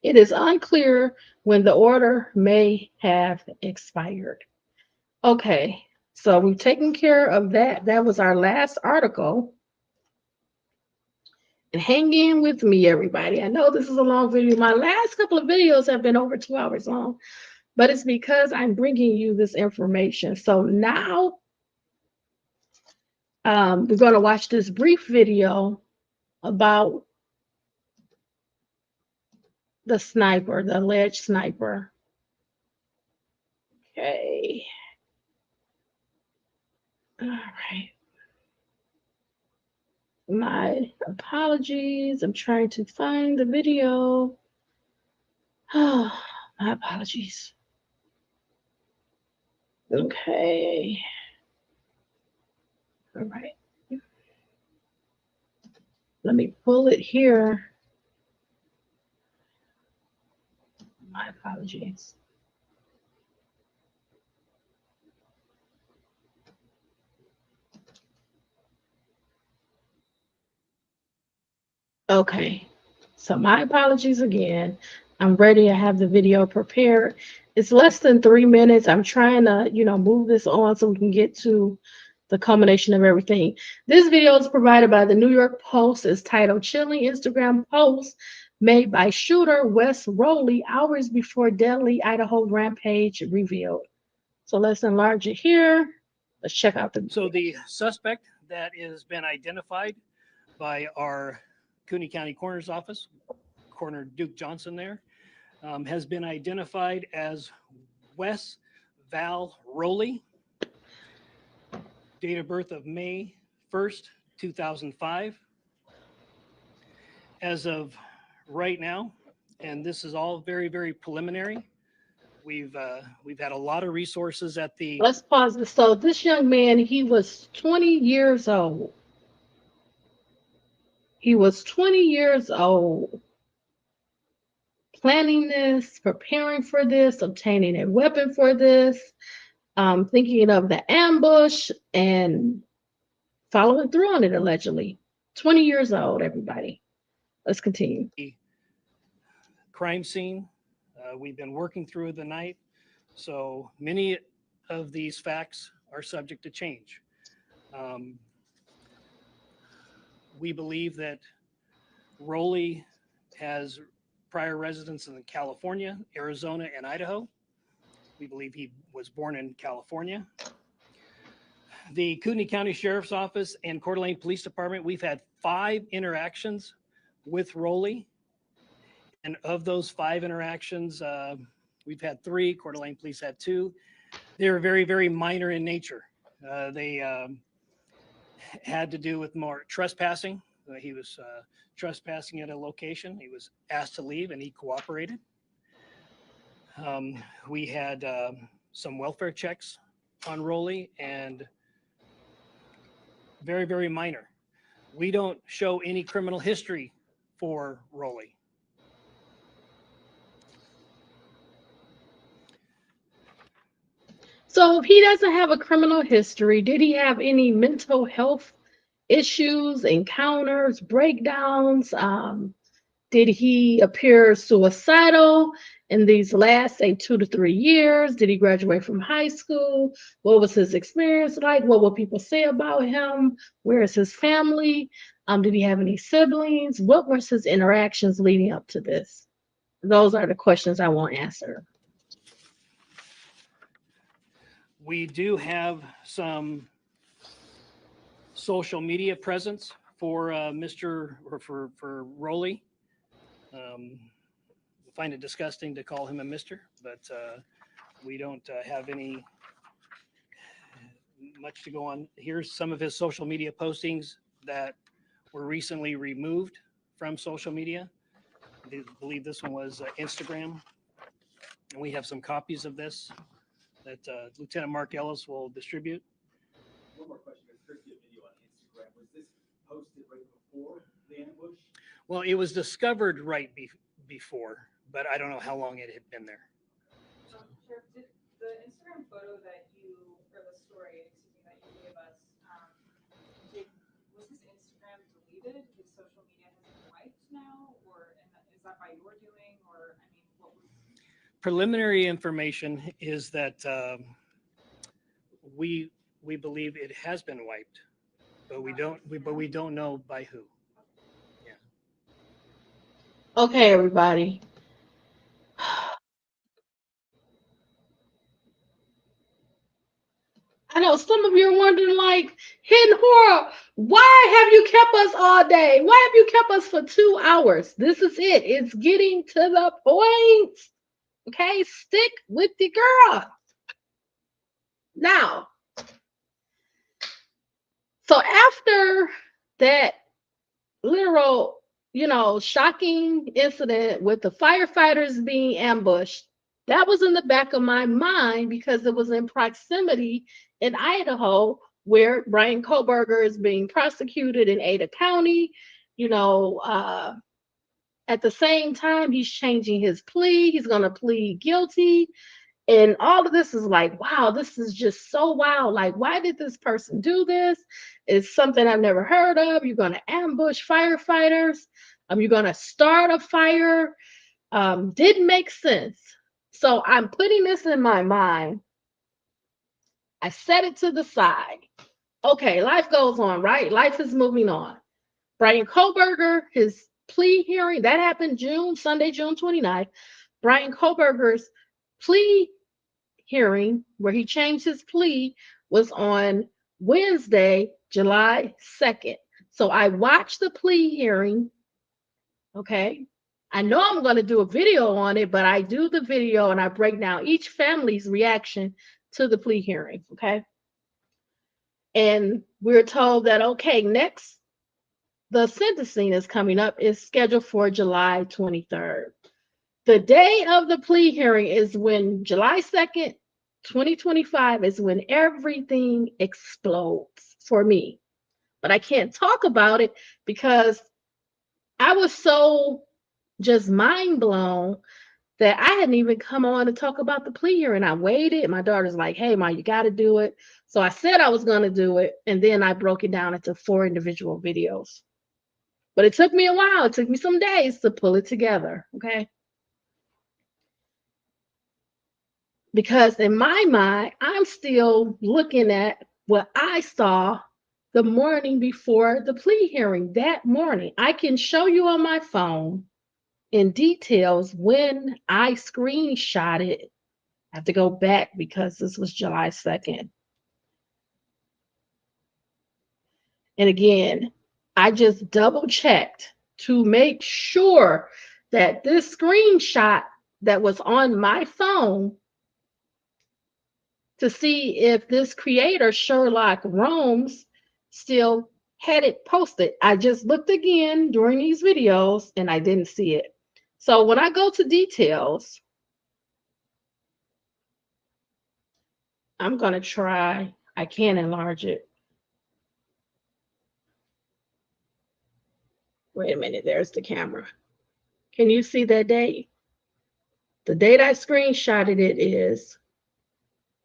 It is unclear when the order may have expired. Okay, so we've taken care of that. That was our last article. And hang in with me, everybody. I know this is a long video. My last couple of videos have been over 2 hours long, but it's because I'm bringing you this information. So now we're going to watch this brief video about the sniper, the alleged sniper. Okay. All right. My apologies. I'm trying to find the video. Oh, my apologies. Okay. All right. Let me pull it here. My apologies. Okay, so my apologies again. I'm ready. I have the video prepared. It's less than 3 minutes. I'm trying to, move this on so we can get to the culmination of everything. This video is provided by the New York Post. It's titled Chilling Instagram Post Made by Shooter Wes Rowley Hours Before Deadly Idaho Rampage Revealed. So let's enlarge it here. Let's check out the. So the suspect that has been identified by our Cooney County Coroner's Office, Coroner Duke Johnson there, has been identified as Wes Val Rowley, date of birth of May 1st, 2005. As of right now, and this is all very, very preliminary, we've had a lot of resources at the. Let's pause this. So this young man, he was 20 years old. He was 20 years old, planning this, preparing for this, obtaining a weapon for this, thinking of the ambush and following through on it, allegedly. 20 years old, everybody. Let's continue. Crime scene. We've been working through the night, so many of these facts are subject to change. We believe that Rowley has prior residence in California, Arizona, and Idaho. We believe he was born in California. The Kootenai County Sheriff's Office and Coeur d'Alene Police Department, we've had 5 interactions with Rowley. And of those 5 interactions, we've had 3. Coeur d'Alene Police had 2. They're very, very minor in nature. They had to do with more trespassing. He was trespassing at a location. He was asked to leave and he cooperated. We had some welfare checks on Rowley and very, very minor. We don't show any criminal history for Rowley. So if he doesn't have a criminal history, did he have any mental health issues, encounters, breakdowns? Did he appear suicidal in these last, say, 2 to 3 years? Did he graduate from high school? What was his experience like? What will people say about him? Where is his family? Did he have any siblings? What was his interactions leading up to this? Those are the questions I want answered. We do have some social media presence for for Rowley. I find it disgusting to call him a Mr., but we don't have any much to go on. Here's some of his social media postings that were recently removed from social media. I believe this one was Instagram, and we have some copies of this. that Lieutenant Mark Ellis will distribute. One more question. There's supposed to be a video on Instagram. Was this posted right before the ambush? Well, it was discovered right before, but I don't know how long it had been there. Sheriff, did the Instagram photo that you, or the story, excuse me, that you gave us, was his Instagram deleted? His social media has been wiped now, or is that by your doing, or I mean, what was? Preliminary information is that we believe it has been wiped, but we don't know by who. Okay, everybody. I know some of you are wondering, like, Hidden Horror, why have you kept us all day? Why have you kept us for 2 hours? This is it. It's getting to the point. Okay, stick with the girl. Now, so after that literal, shocking incident with the firefighters being ambushed, that was in the back of my mind because it was in proximity in Idaho where Bryan Kohberger is being prosecuted in Ada County. At the same time, he's changing his plea. He's going to plead guilty. And all of this is like, wow, this is just so wild. Like, why did this person do this? It's something I've never heard of. You're going to ambush firefighters. You're going to start a fire. Didn't make sense. So I'm putting this in my mind. I set it to the side. Okay, life goes on, right? Life is moving on. Bryan Kohberger, his plea hearing, that happened Sunday, June 29th. Bryan Kohberger's plea hearing, where he changed his plea, was on Wednesday, July 2nd. So I watched the plea hearing. Okay. I know I'm going to do a video on it, but I do the video and I break down each family's reaction to the plea hearing. Okay. And we're told that, okay, next, the sentencing is coming up, is scheduled for July 23rd. The day of the plea hearing is when July 2nd, 2025 is when everything explodes for me. But I can't talk about it because I was so just mind blown that I hadn't even come on to talk about the plea hearing. I waited. My daughter's like, hey, Ma, you got to do it. So I said I was going to do it. And then I broke it down into 4 individual videos. But it took me a while. It took me some days to pull it together. Okay. Because in my mind, I'm still looking at what I saw the morning before the plea hearing. That morning, I can show you on my phone in details when I screenshot it. I have to go back because this was July 2nd. And again, I just double checked to make sure that this screenshot that was on my phone, to see if this creator, Sherlock Rome's, still had it posted. I just looked again during these videos and I didn't see it. So when I go to details, I'm going to try. I can enlarge it. Wait a minute. There's the camera. Can you see that date? The date I screenshotted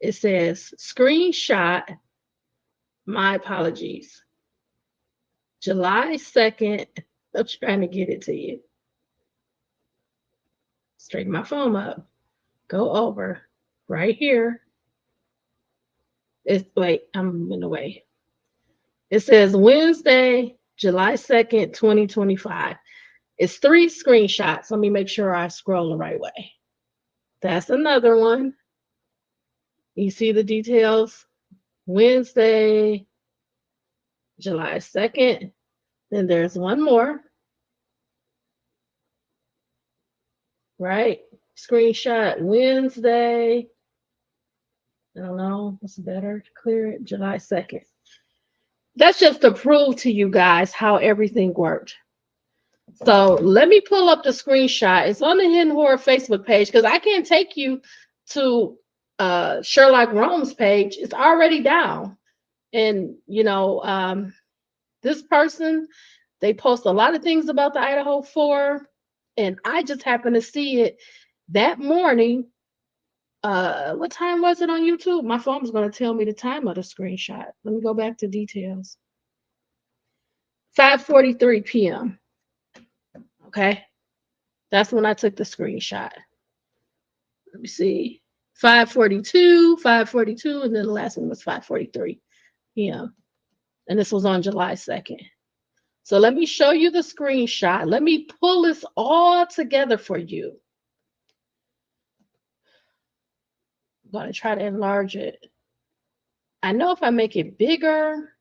it says screenshot, my apologies, July 2nd. I'm trying to get it to you. Straighten my phone up. Go over right here. Wait, I'm in the way. It says Wednesday, July 2nd, 2025. It's 3 screenshots. Let me make sure I scroll the right way. That's another one. You see the details? Wednesday, July 2nd. Then there's one more. Right? Screenshot Wednesday. I don't know what's better to clear it. July 2nd. That's just to prove to you guys how everything worked. So let me pull up the screenshot. It's on the Hidden Horror Facebook page because I can't take you to Sherlock Holmes page, it's already down. And this person, they post a lot of things about the Idaho 4, and I just happened to see it that morning. What time was it on YouTube? My phone was going to tell me the time of the screenshot. Let me go back to details. 5:43 p.m. Okay, that's when I took the screenshot. Let me see. 5:42, and then the last one was 5:43 p.m. And this was on July 2nd. So let me show you the screenshot. Let me pull this all together for you. I'm going to try to enlarge it. I know if I make it bigger,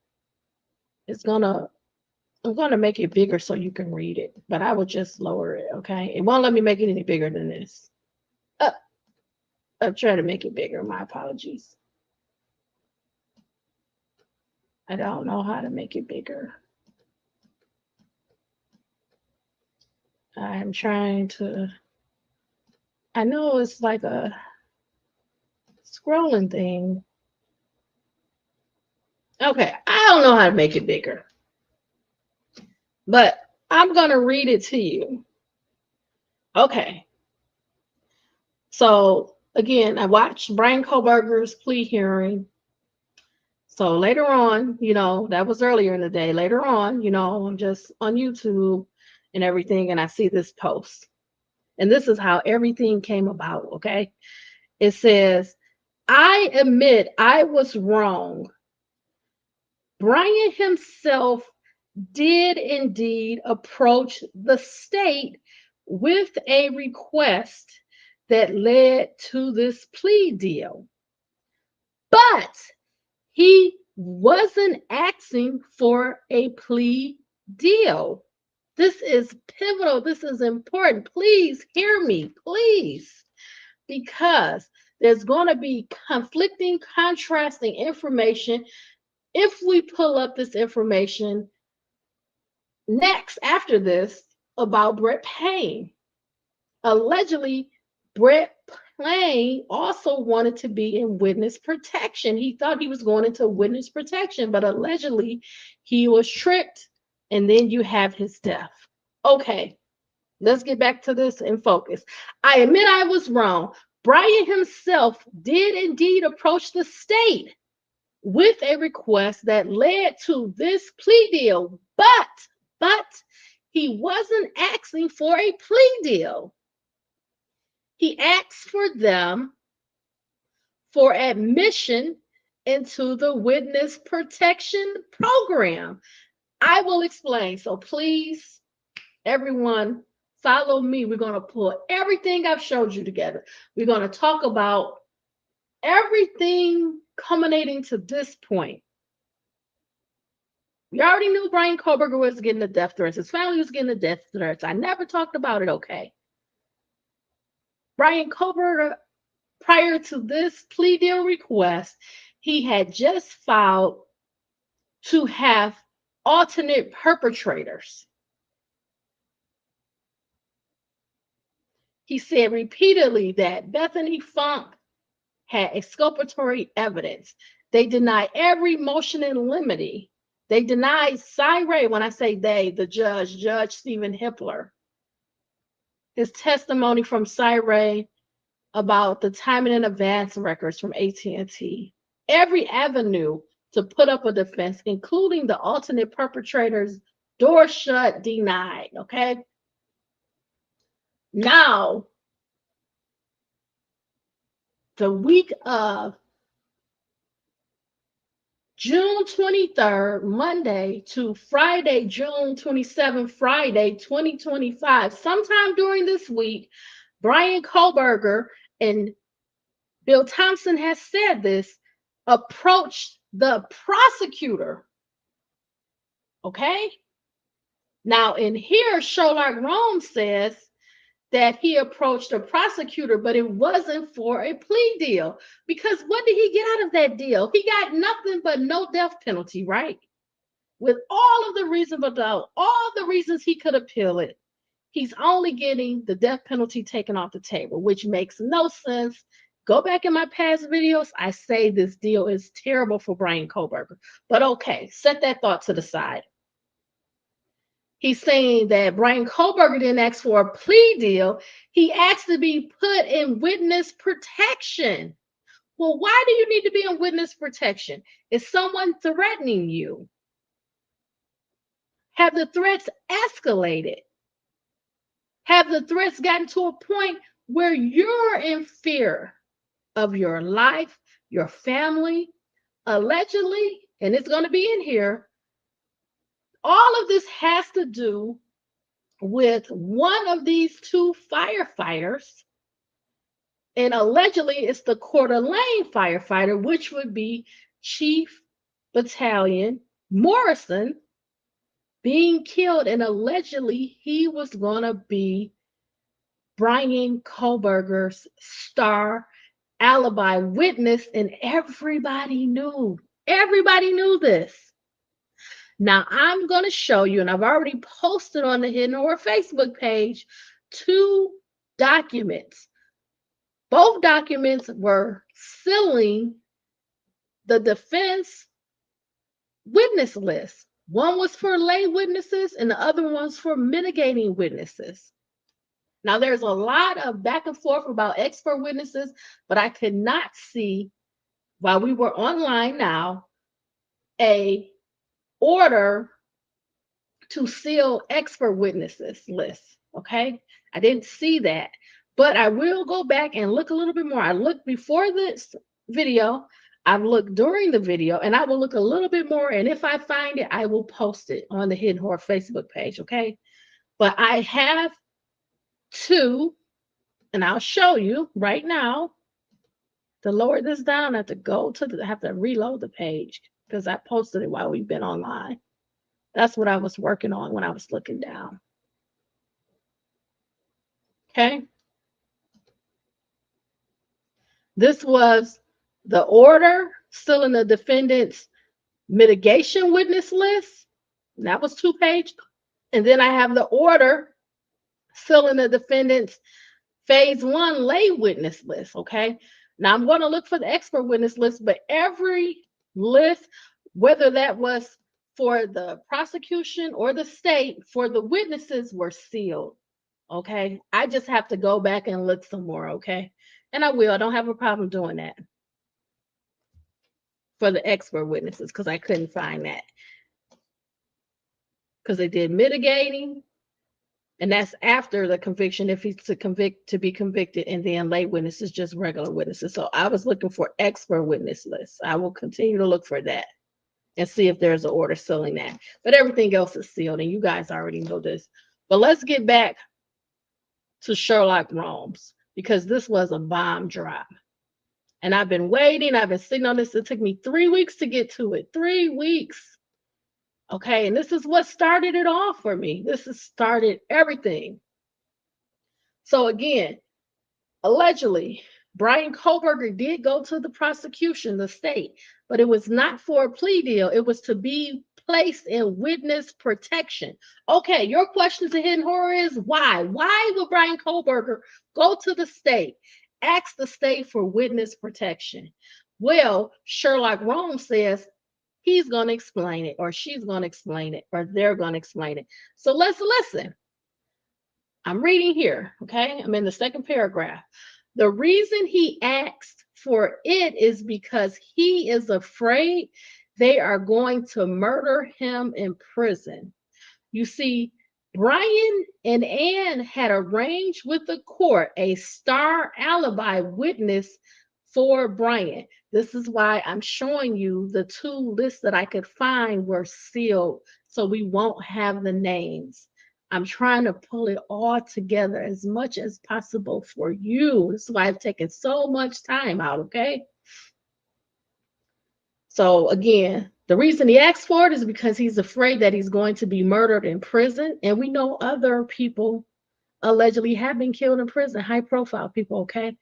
I'm going to make it bigger so you can read it, but I will just lower it, okay? It won't let me make it any bigger than this. I'm trying to make it bigger. My apologies. I don't know how to make it bigger. I'm trying to, I know it's like a scrolling thing. Okay, I don't know how to make it bigger, but I'm going to read it to you. Okay. So again, I watched Bryan Kohberger's plea hearing. So later on, that was earlier in the day. Later on, I'm just on YouTube and everything, and I see this post. And this is how everything came about, okay? It says, I admit I was wrong. Bryan himself did indeed approach the state with a request that led to this plea deal. But he wasn't asking for a plea deal. This is pivotal. This is important. Please hear me, please, because there's going to be conflicting, contrasting information if we pull up this information next after this about Brett Payne. Allegedly, Brett Payne also wanted to be in witness protection. He thought he was going into witness protection, but allegedly he was tricked, and then you have his death. Okay, let's get back to this and focus. I admit I was wrong. Bryan himself did indeed approach the state with a request that led to this plea deal, but he wasn't asking for a plea deal. He asked for them for admission into the witness protection program. I will explain. So please, everyone, follow me. We're going to pull everything I've showed you together. We're going to talk about everything culminating to this point. We already knew Bryan Kohberger was getting the death threats. His family was getting the death threats. I never talked about it, okay? Bryan Kohberger, prior to this plea deal request, he had just filed to have alternate perpetrators. He said repeatedly that Bethany Funk had exculpatory evidence. They denied every motion in limine. They denied Cy-Ray, when I say they, the judge, Judge Stephen Hippler, his testimony from Cy-Ray about the timing and advance records from AT&T. Every avenue to put up a defense, including the alternate perpetrators, door shut, denied, okay? Now, the week of June 23rd, Monday, to Friday, June 27th, Friday, 2025, sometime during this week, Bryan Kohberger, and Bill Thompson has said this, approached the prosecutor. Okay? Now, in here, Sherlock Holmes says that he approached a prosecutor, but it wasn't for a plea deal. Because what did he get out of that deal? He got nothing but no death penalty, right? With all of the reasonable doubt, all the reasons he could appeal it, he's only getting the death penalty taken off the table, which makes no sense. Go back in my past videos. I say this deal is terrible for Bryan Kohberger. But okay, set that thought to the side. He's saying that Bryan Kohberger didn't ask for a plea deal. He asked to be put in witness protection. Well, why do you need to be in witness protection? Is someone threatening you? Have the threats escalated? Have the threats gotten to a point where you're in fear of your life, your family, allegedly, and it's going to be in here. All of this has to do with one of these two firefighters, and allegedly it's the Coeur d'Alene firefighter, which would be Chief Battalion Morrison, being killed, and allegedly he was going to be Bryan Kohberger's star alibi witness, and everybody knew. Everybody knew this. Now I'm going to show you, and I've already posted on the Hidden Horror Facebook page, 2 documents. Both documents were sealing the defense witness list. One was for lay witnesses and the other one's for mitigating witnesses. Now, there's a lot of back and forth about expert witnesses, but I could not see, while we were online now, a order to seal expert witnesses list, okay? I didn't see that, but I will go back and look a little bit more. I looked before this video, I've looked during the video, and I will look a little bit more, and if I find it, I will post it on the Hidden Horror Facebook page, okay? But I have 2, and I'll show you right now. To lower this down, I have to go to I have to reload the page because I posted it while we've been online. That's what I was working on when I was looking down. Okay. This was the order still in the defendant's mitigation witness list. And that was 2 pages. And then I have the order still in the defendant's phase 1 lay witness list. Okay. Now I'm going to look for the expert witness list, but every list, whether that was for the prosecution or the state, for the witnesses, were sealed. Okay. I just have to go back and look some more. Okay. And I will. I don't have a problem doing that for the expert witnesses because I couldn't find that. Because they did mitigating, and that's after the conviction, if he's to be convicted, and then lay witnesses, just regular witnesses. So I was looking for expert witness lists. I will continue to look for that and see if there's an order sealing that. But everything else is sealed, and you guys already know this. But let's get back to Sherlock Holmes, because this was a bomb drop. And I've been waiting. I've been sitting on this. It took me 3 weeks to get to it. 3 weeks. Okay, and this is what started it all for me. This has started everything. So again, allegedly, Bryan Kohberger did go to the prosecution, the state, but it was not for a plea deal. It was to be placed in witness protection. Okay, your question to Hidden Horror is why? Why would Bryan Kohberger go to the state, ask the state for witness protection? Well, Sherlock Holmes says he's going to explain it, or she's going to explain it, or they're going to explain it. So let's listen. I'm reading here, okay? I'm in the second paragraph. The reason he asked for it is because he is afraid they are going to murder him in prison. You see, Bryan and Ann had arranged with the court a star alibi witness for Bryan. This is why I'm showing you the 2 lists that I could find were sealed, so we won't have the names. I'm trying to pull it all together as much as possible for you. This is why I've taken so much time out, okay? So again, the reason he asked for it is because he's afraid that he's going to be murdered in prison. And we know other people allegedly have been killed in prison, high-profile people, okay?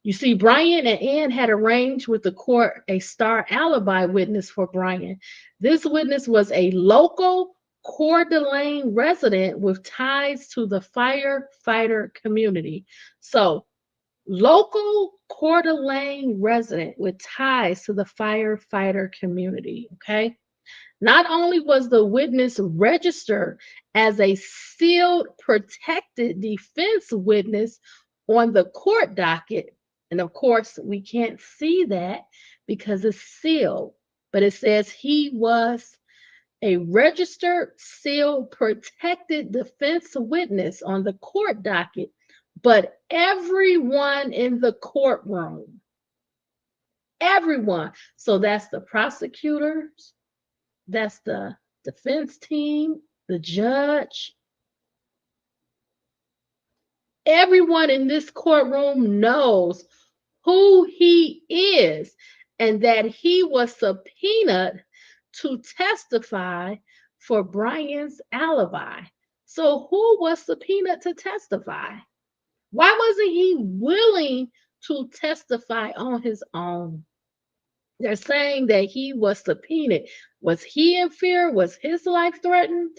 You see, Bryan and Ann had arranged with the court a star alibi witness for Bryan. This witness was a local Coeur d'Alene resident with ties to the firefighter community. So local Coeur d'Alene resident with ties to the firefighter community. Okay. Not only was the witness registered as a sealed, protected defense witness on the court docket, and of course, we can't see that because it's sealed, but it says he was a registered, sealed, protected defense witness on the court docket, but everyone in the courtroom, everyone, so that's the prosecutors, that's the defense team, the judge. Everyone in this courtroom knows who he is and that he was subpoenaed to testify for Bryan's alibi. So who was subpoenaed to testify? Why wasn't he willing to testify on his own? They're saying that he was subpoenaed. Was he in fear? Was his life threatened?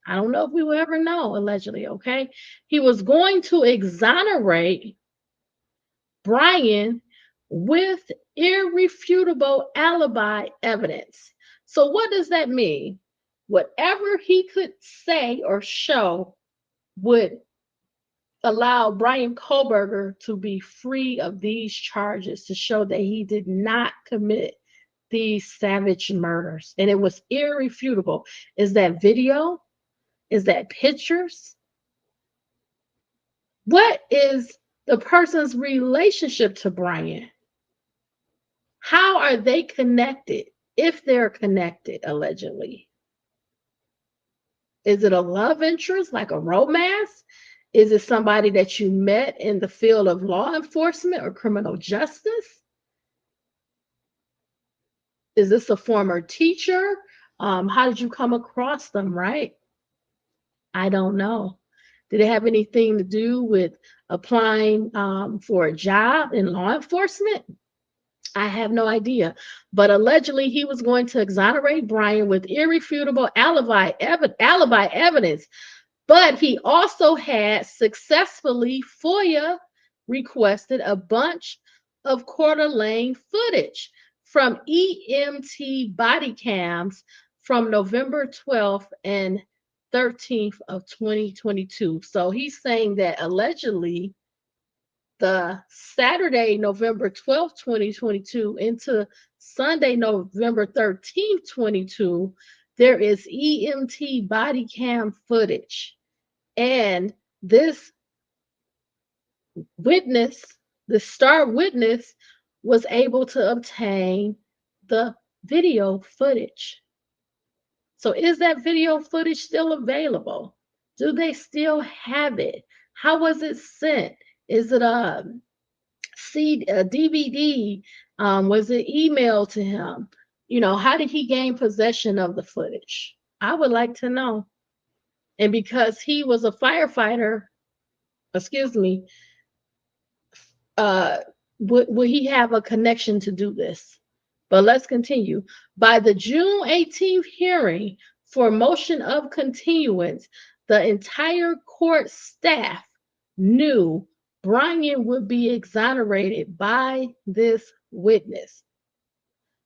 I don't know if we will ever know, allegedly, okay? He was going to exonerate Bryan with irrefutable alibi evidence. So what does that mean? Whatever he could say or show would allow Bryan Kohberger to be free of these charges, to show that he did not commit these savage murders. And it was irrefutable. Is that video? Is that pictures? What is the person's relationship to Bryan? How are they connected, if they're connected, allegedly? Is it a love interest, like a romance? Is it somebody that you met in the field of law enforcement or criminal justice? Is this a former teacher? How did you come across them, right? I don't know. Did it have anything to do with applying for a job in law enforcement? I have no idea. But allegedly, he was going to exonerate Bryan with irrefutable alibi evidence. But he also had successfully FOIA requested a bunch of Coeur d'Alene footage from EMT body cams from November 12th and 13th of 2022. So he's saying that allegedly the Saturday, November 12th, 2022 into Sunday, November 13th, 22, there is EMT body cam footage. And this witness, the star witness, was able to obtain the video footage. So is that video footage still available? Do they still have it? How was it sent? Is it a DVD? Was it emailed to him? You know, how did he gain possession of the footage? I would like to know. And because he was a firefighter, would he have a connection to do this? But let's continue. By the June 18th hearing for motion of continuance, the entire court staff knew Bryan would be exonerated by this witness.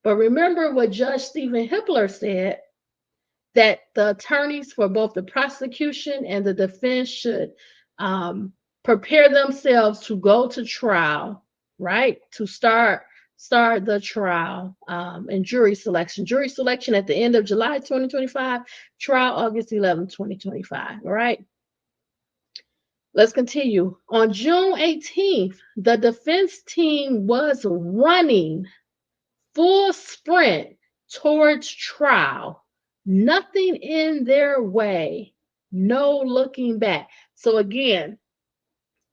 But remember what Judge Stephen Hippler said, that the attorneys for both the prosecution and the defense should prepare themselves to go to trial, right? To start the trial and jury selection. Jury selection at the end of July 2025, trial August 11, 2025, all right? Let's continue. On June 18th, the defense team was running full sprint towards trial. Nothing in their way, no looking back. So again,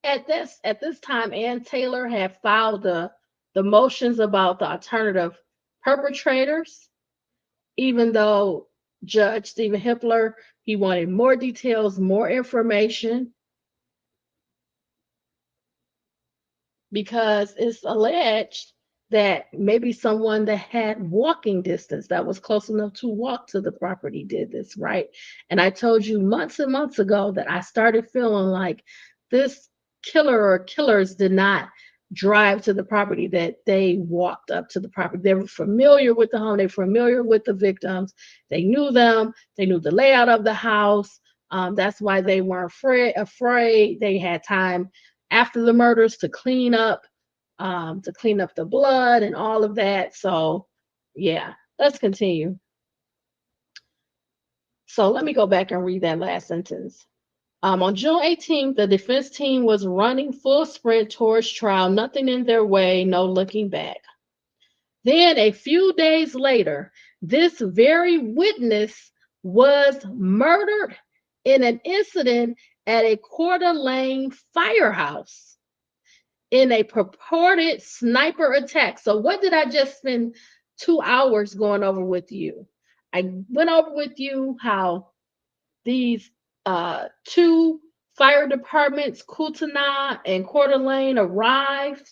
at this time, Ann Taylor had filed the motions about the alternative perpetrators, even though Judge Stephen Hippler, he wanted more details, more information, because it's alleged that maybe someone that had walking distance, that was close enough to walk to the property, did this, right? And I told you months and months ago that I started feeling like this killer or killers did not drive to the property, that they walked up to the property. They were familiar with the home. They were familiar with the victims. They knew them. They knew the layout of the house. That's why they weren't afraid. They had time after the murders to clean up the blood and all of that. So yeah, let's continue. So let me go back and read that last sentence. On June 18th, the defense team was running full sprint towards trial, nothing in their way, no looking back. Then a few days later, this very witness was murdered in an incident at a Coeur d'Alene firehouse in a purported sniper attack. So what did I just spend 2 hours going over with you? I went over with you how these two fire departments, Kootenai and Coeur d'Alene, arrived,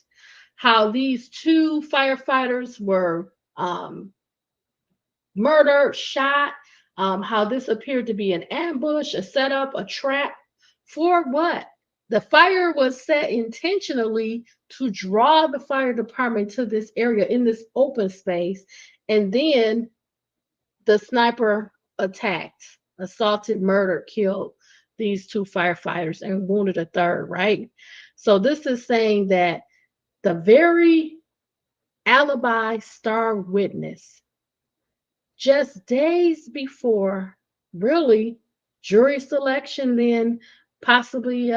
how these two firefighters were murdered, shot, how this appeared to be an ambush, a setup, a trap. For what? The fire was set intentionally to draw the fire department to this area in this open space, and then the sniper attacked, assaulted, murdered, killed these two firefighters and wounded a third, right? So this is saying that the very alibi star witness, just days before, really, jury selection, then possibly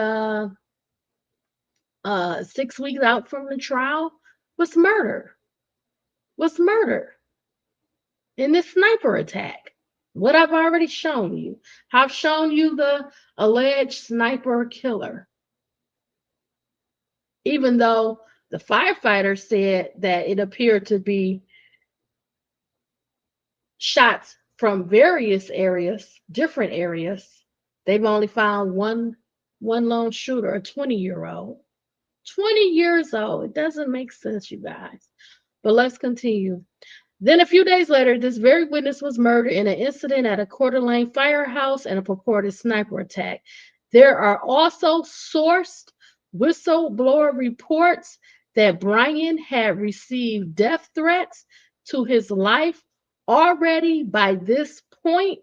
6 weeks out from the trial, was murdered in this sniper attack. What I've already shown you. I've shown you the alleged sniper killer. Even though the firefighter said that it appeared to be shots from various areas, different areas, they've only found one lone shooter, a 20-year-old. 20 years old. It doesn't make sense, you guys. But let's continue. Then a few days later, this very witness was murdered in an incident at a Coeur d'Alene firehouse and a purported sniper attack. There are also sourced whistleblower reports that Bryan had received death threats to his life already by this point,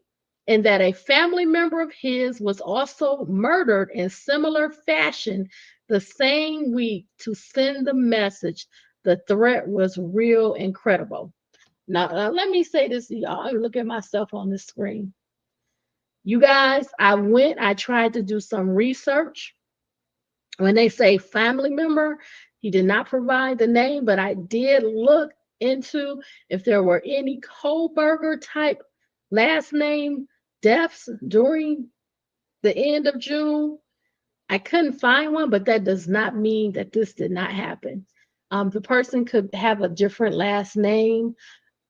and that a family member of his was also murdered in similar fashion the same week to send the message the threat was real and credible. Now, let me say this to y'all. Look at myself on the screen. You guys, I tried to do some research. When they say family member, he did not provide the name, but I did look into if there were any Kohberger type last name deaths during the end of June. I couldn't find one, but that does not mean that this did not happen. The person could have a different last name.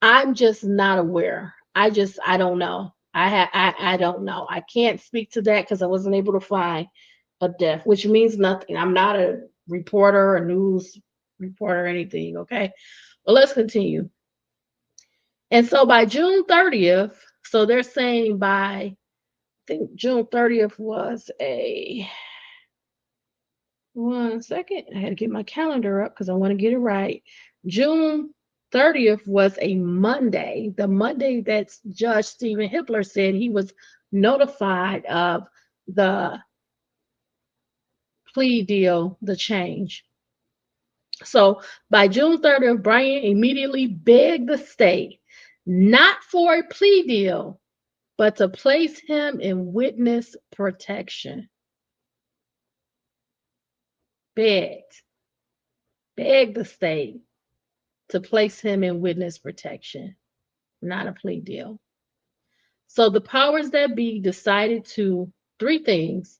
I'm just not aware. I don't know. I don't know. I can't speak to that because I wasn't able to find a death, which means nothing. I'm not a reporter, a news reporter, or anything. Okay. Well, let's continue. And so by June 30th, so they're saying I think June 30th was one second. I had to get my calendar up because I want to get it right. June 30th was a Monday, the Monday that Judge Stephen Hippler said he was notified of the plea deal, the change. So by June 30th, Bryan immediately begged the state not for a plea deal, but to place him in witness protection. Begged the state to place him in witness protection, not a plea deal. So the powers that be decided to, 3 things: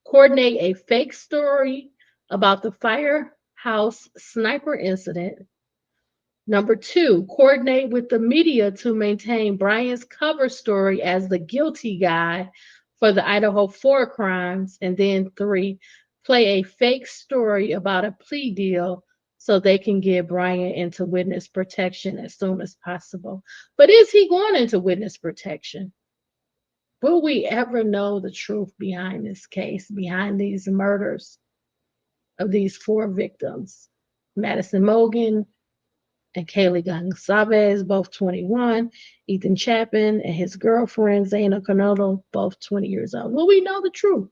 coordinate a fake story about the firehouse sniper incident. Number 2, coordinate with the media to maintain Bryan's cover story as the guilty guy for the Idaho 4 crimes. And then 3, play a fake story about a plea deal so they can get Bryan into witness protection as soon as possible. But is he going into witness protection? Will we ever know the truth behind this case, behind these murders? of these 4 victims: Madison Mogan and Kaylee Gonzalez, both 21, Ethan Chapin and his girlfriend, Zaina Canolo, both 20 years old. Well, we know the truth.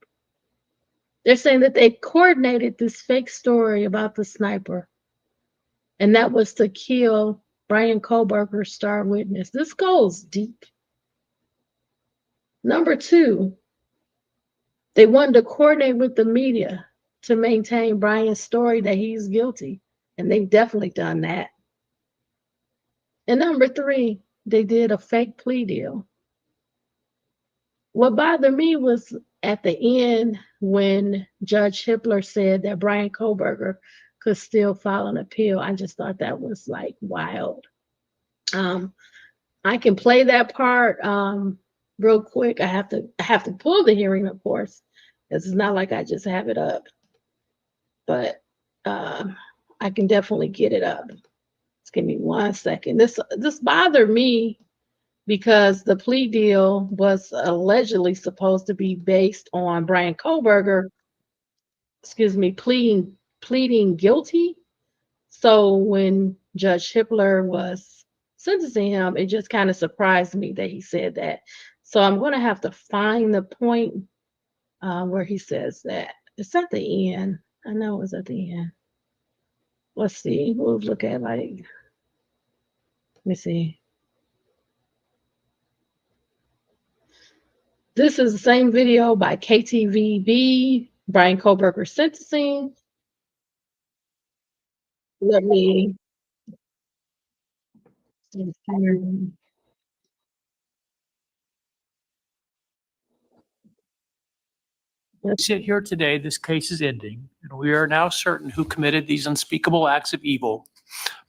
They're saying that they coordinated this fake story about the sniper, and that was to kill Bryan Kohberger, star witness. This goes deep. Number 2, they wanted to coordinate with the media to maintain Bryan's story that he's guilty, and they've definitely done that. And number 3, they did a fake plea deal. What bothered me was at the end when Judge Hippler said that Bryan Kohberger could still file an appeal. I just thought that was like wild. I can play that part real quick. I have to pull the hearing, of course. It's not like I just have it up, but I can definitely get it up. Just give me 1 second. This bothered me because the plea deal was allegedly supposed to be based on Bryan Kohberger, pleading guilty. So when Judge Hippler was sentencing him, it just kind of surprised me that he said that. So I'm going to have to find the point where he says that. It's at the end. I know it was at the end. Let's see. We'll look at let me see. This is the same video by KTVB, Bryan Kohberger sentencing. Let me sit here today, this case is ending, and we are now certain who committed these unspeakable acts of evil,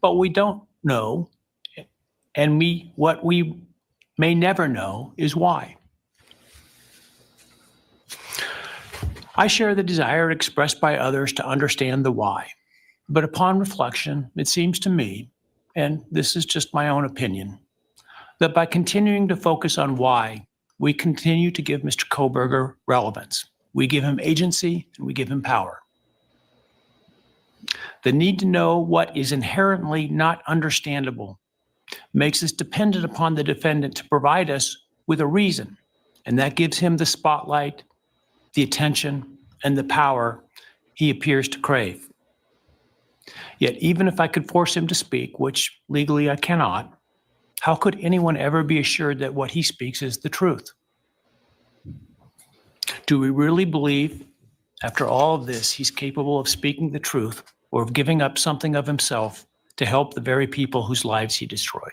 but we don't know, and what we may never know is why. I share the desire expressed by others to understand the why, but upon reflection, it seems to me, and this is just my own opinion, that by continuing to focus on why, we continue to give Mr. Kohberger relevance. We give him agency and we give him power. The need to know what is inherently not understandable makes us dependent upon the defendant to provide us with a reason, and that gives him the spotlight, the attention, and the power he appears to crave. Yet even if I could force him to speak, which legally I cannot, how could anyone ever be assured that what he speaks is the truth? Do we really believe, after all of this, he's capable of speaking the truth or of giving up something of himself to help the very people whose lives he destroyed?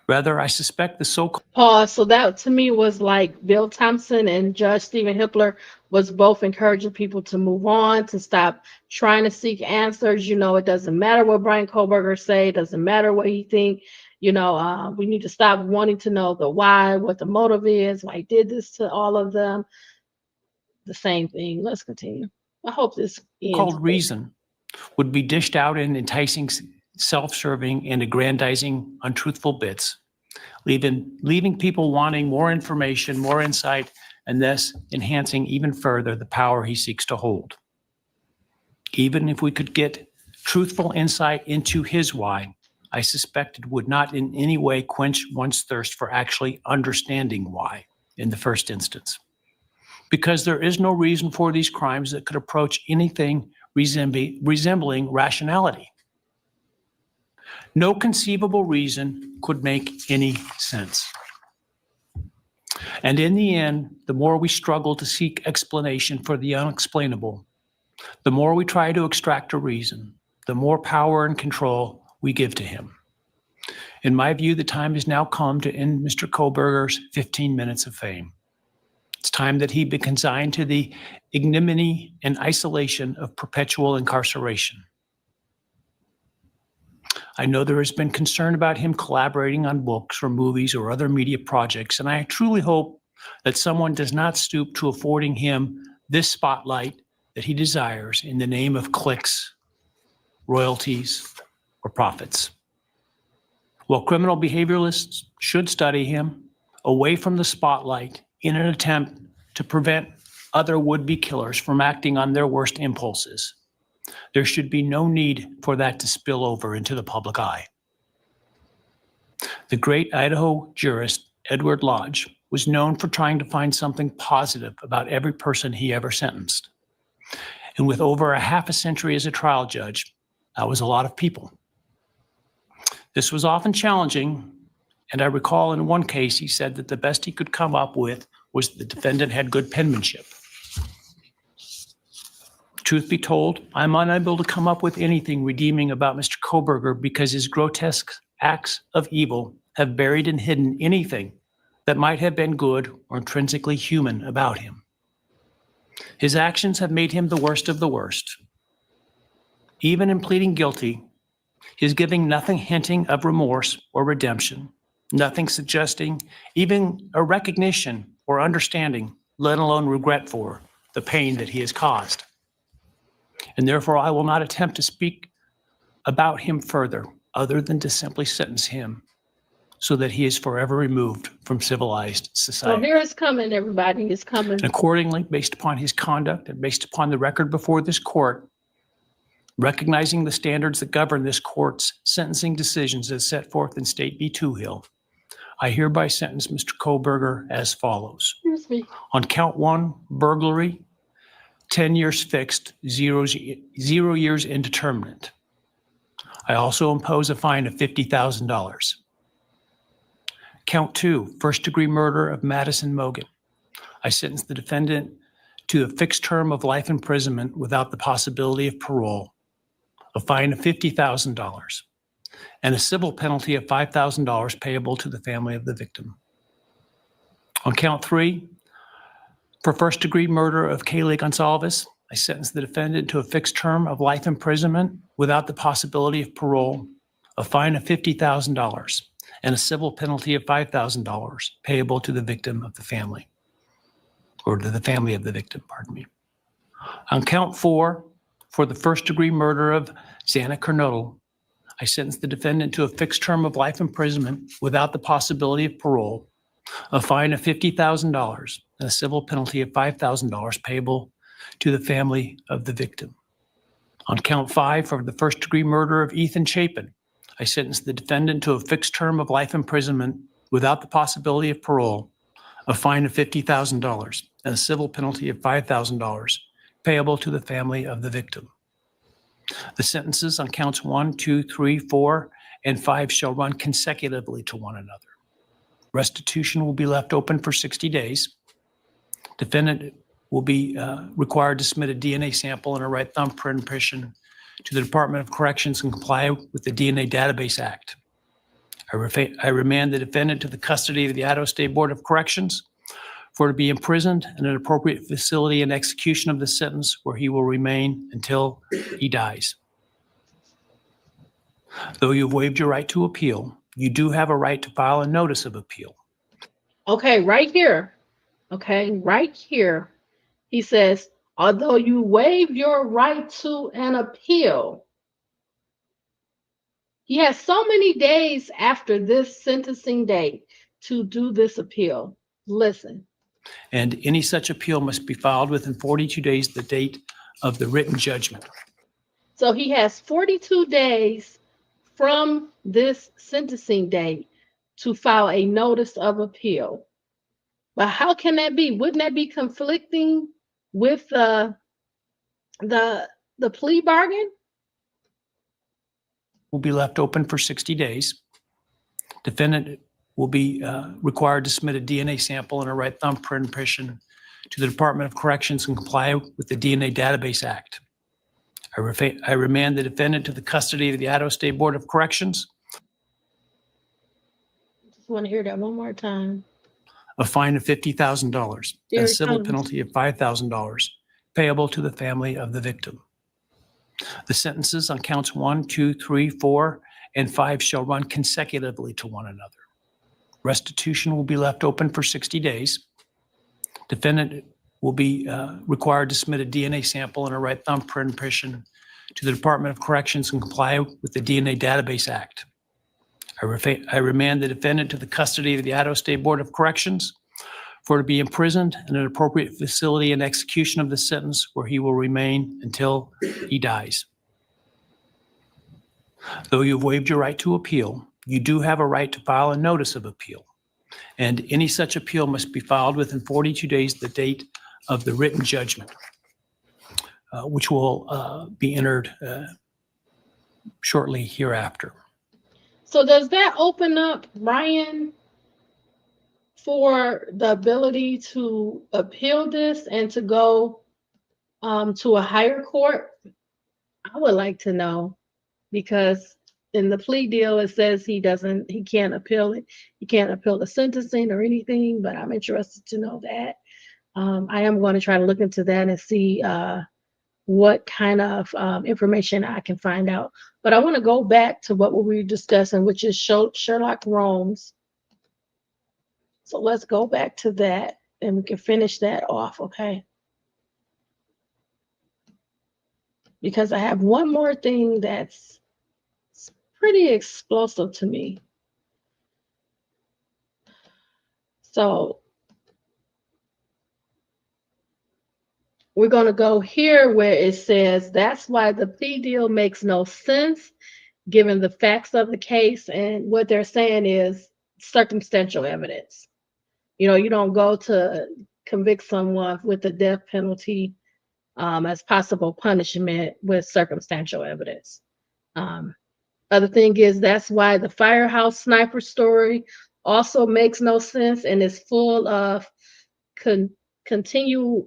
Rather, I suspect the so-called pause. So that to me was like Bill Thompson and Judge Stephen Hippler was both encouraging people to move on, to stop trying to seek answers. You know, it doesn't matter what Bryan Kohberger say, it doesn't matter what he think. You know, we need to stop wanting to know the why, what the motive is, why he did this to all of them. The same thing. Let's continue. I hope this ends. called reason would be dished out in enticing, self-serving, and aggrandizing untruthful bits, leaving people wanting more information, more insight, and thus enhancing even further the power he seeks to hold. Even if we could get truthful insight into his why, I suspect it would not in any way quench one's thirst for actually understanding why in the first instance. Because there is no reason for these crimes that could approach anything resembling rationality. No conceivable reason could make any sense. And in the end, the more we struggle to seek explanation for the unexplainable, the more we try to extract a reason, the more power and control we give to him. In my view, the time has now come to end Mr. Kohberger's 15 minutes of fame. It's time that he be consigned to the ignominy and isolation of perpetual incarceration. I know there has been concern about him collaborating on books or movies or other media projects, and I truly hope that someone does not stoop to affording him this spotlight that he desires in the name of clicks, royalties, or profits. While criminal behavioralists should study him away from the spotlight in an attempt to prevent other would-be killers from acting on their worst impulses. There should be no need for that to spill over into the public eye. The great Idaho jurist Edward Lodge was known for trying to find something positive about every person he ever sentenced. And with over a half a century as a trial judge, that was a lot of people. This was often challenging, and I recall in one case he said that the best he could come up with was the defendant had good penmanship. Truth be told, I'm unable to come up with anything redeeming about Mr. Kohberger because his grotesque acts of evil have buried and hidden anything that might have been good or intrinsically human about him. His actions have made him the worst of the worst. Even in pleading guilty, he is giving nothing hinting of remorse or redemption, nothing suggesting even a recognition or understanding, let alone regret for the pain that he has caused. And therefore, I will not attempt to speak about him further, other than to simply sentence him so that he is forever removed from civilized So society. here it's coming, everybody. It's coming. And accordingly, based upon his conduct and based upon the record before this court, recognizing the standards that govern this court's sentencing decisions as set forth in State v. Hill, I hereby sentence Mr. Kohberger as follows. Excuse me. On count 1, burglary, 10 years fixed, 0 years indeterminate. I also impose a fine of $50,000. Count 2, first-degree murder of Madison Mogan. I sentence the defendant to a fixed term of life imprisonment without the possibility of parole, a fine of $50,000, and a civil penalty of $5,000 payable to the family of the victim. On count 3, for first-degree murder of Kaylee Gonsalves, I sentence the defendant to a fixed term of life imprisonment without the possibility of parole, a fine of $50,000, and a civil penalty of $5,000 payable to the victim of the family, or to the family of the victim, pardon me. On count 4, for the first-degree murder of Xana Kernodle, I sentence the defendant to a fixed term of life imprisonment without the possibility of parole, a fine of $50,000, and a civil penalty of $5,000 payable to the family of the victim. On count 5, for the first-degree murder of Ethan Chapin, I sentence the defendant to a fixed term of life imprisonment without the possibility of parole, a fine of $50,000, and a civil penalty of $5,000 payable to the family of the victim. The sentences on counts 1, 2, 3, 4, and 5 shall run consecutively to one another. Restitution will be left open for 60 days. Defendant will be required to submit a DNA sample and a right thumbprint impression to the Department of Corrections and comply with the DNA Database Act. I remand the defendant to the custody of the Idaho State Board of Corrections for to be imprisoned in an appropriate facility and execution of the sentence where he will remain until he dies. Though you've waived your right to appeal, you do have a right to file a notice of appeal. Okay, right here. Okay, right here. He says, although you waive your right to an appeal, he has so many days after this sentencing date to do this appeal. Listen. And any such appeal must be filed within 42 days of the date of the written judgment. So he has 42 days from this sentencing date to file a notice of appeal. But how can that be? Wouldn't that be conflicting with the plea bargain? Will be left open for 60 days. Defendant will be required to submit a DNA sample and a right thumbprint impression to the Department of Corrections and comply with the DNA Database Act. I remand the defendant to the custody of the Idaho State Board of Corrections. Just want to hear that one more time. A fine of $50,000 and a civil penalty of $5,000 payable to the family of the victim. The sentences on counts 1, 2, 3, 4, and 5 shall run consecutively to one another. Restitution will be left open for 60 days. Defendant will be required to submit a DNA sample and a right thumbprint impression to the Department of Corrections and comply with the DNA Database Act. I remand the defendant to the custody of the Idaho State Board of Corrections for to be imprisoned in an appropriate facility and execution of the sentence where he will remain until he dies. Though you've waived your right to appeal, you do have a right to file a notice of appeal. And any such appeal must be filed within 42 days of the date of the written judgment, which will be entered shortly hereafter. So does that open up, Bryan, for the ability to appeal this and to go to a higher court? I would like to know, because in the plea deal it says he can't appeal it. He can't appeal the sentencing or anything, but I'm interested to know that. I am going to try to look into that and see what kind of information I can find out. But I want to go back to what we were discussing, which is Sherlock Holmes. So let's go back to that and we can finish that off, okay? Because I have one more thing that's pretty explosive to me. So we're going to go here where it says, that's why the plea deal makes no sense given the facts of the case. And what they're saying is circumstantial evidence. You know, you don't go to convict someone with the death penalty as possible punishment with circumstantial evidence. Other thing is, that's why the firehouse sniper story also makes no sense and is full of continuity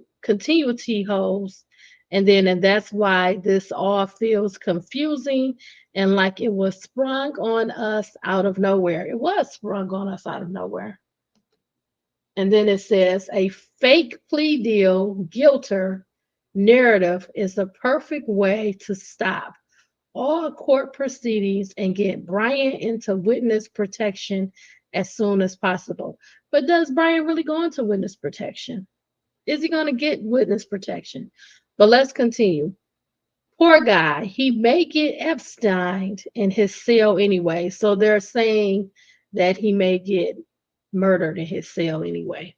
holes. And that's why this all feels confusing and like it was sprung on us out of nowhere. It was sprung on us out of nowhere. And then it says, a fake plea deal guilter narrative is the perfect way to stop all court proceedings and get Bryan into witness protection as soon as possible. But does Bryan really go into witness protection? Is he going to get witness protection? But let's continue. Poor guy, he may get Epsteined in his cell anyway. So they're saying that he may get murdered in his cell anyway.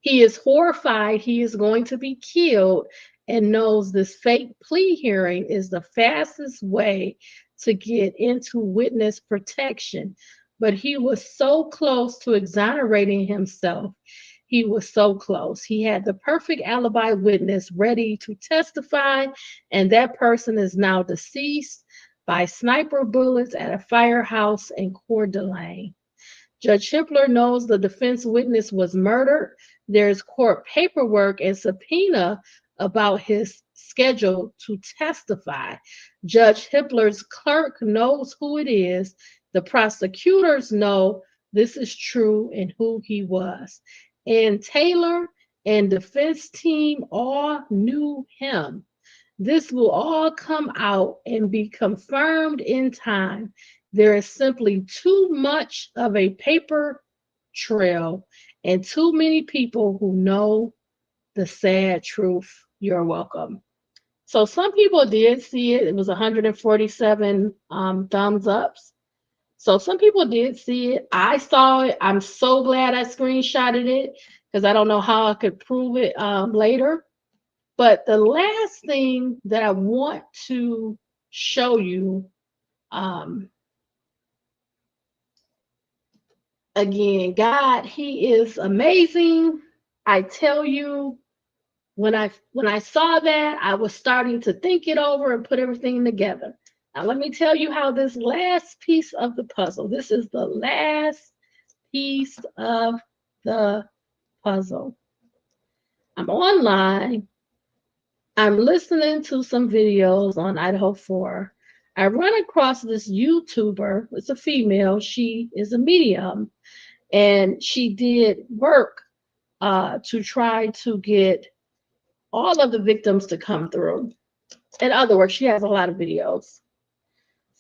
He is horrified he is going to be killed and knows this fake plea hearing is the fastest way to get into witness protection. But he was so close to exonerating himself. He was so close. He had the perfect alibi witness ready to testify, and that person is now deceased by sniper bullets at a firehouse in Coeur d'Alene. Judge Hippler knows the defense witness was murdered. There's court paperwork and subpoena about his schedule to testify. Judge Hippler's clerk knows who it is. The prosecutors know this is true and who he was. And Taylor and defense team all knew him. This will all come out and be confirmed in time. There is simply too much of a paper trail and too many people who know the sad truth. You're welcome. So some people did see it. It was 147 thumbs ups. So some people did see it. I saw it. I'm so glad I screenshotted it because I don't know how I could prove it later. But the last thing that I want to show you, again, God, he is amazing. I tell you, when I saw that, I was starting to think it over and put everything together. Now, let me tell you how this last piece of the puzzle, this is the last piece of the puzzle. I'm online. I'm listening to some videos on Idaho 4. I run across this YouTuber. It's a female. She is a medium. And she did work to try to get all of the victims to come through. In other words, she has a lot of videos.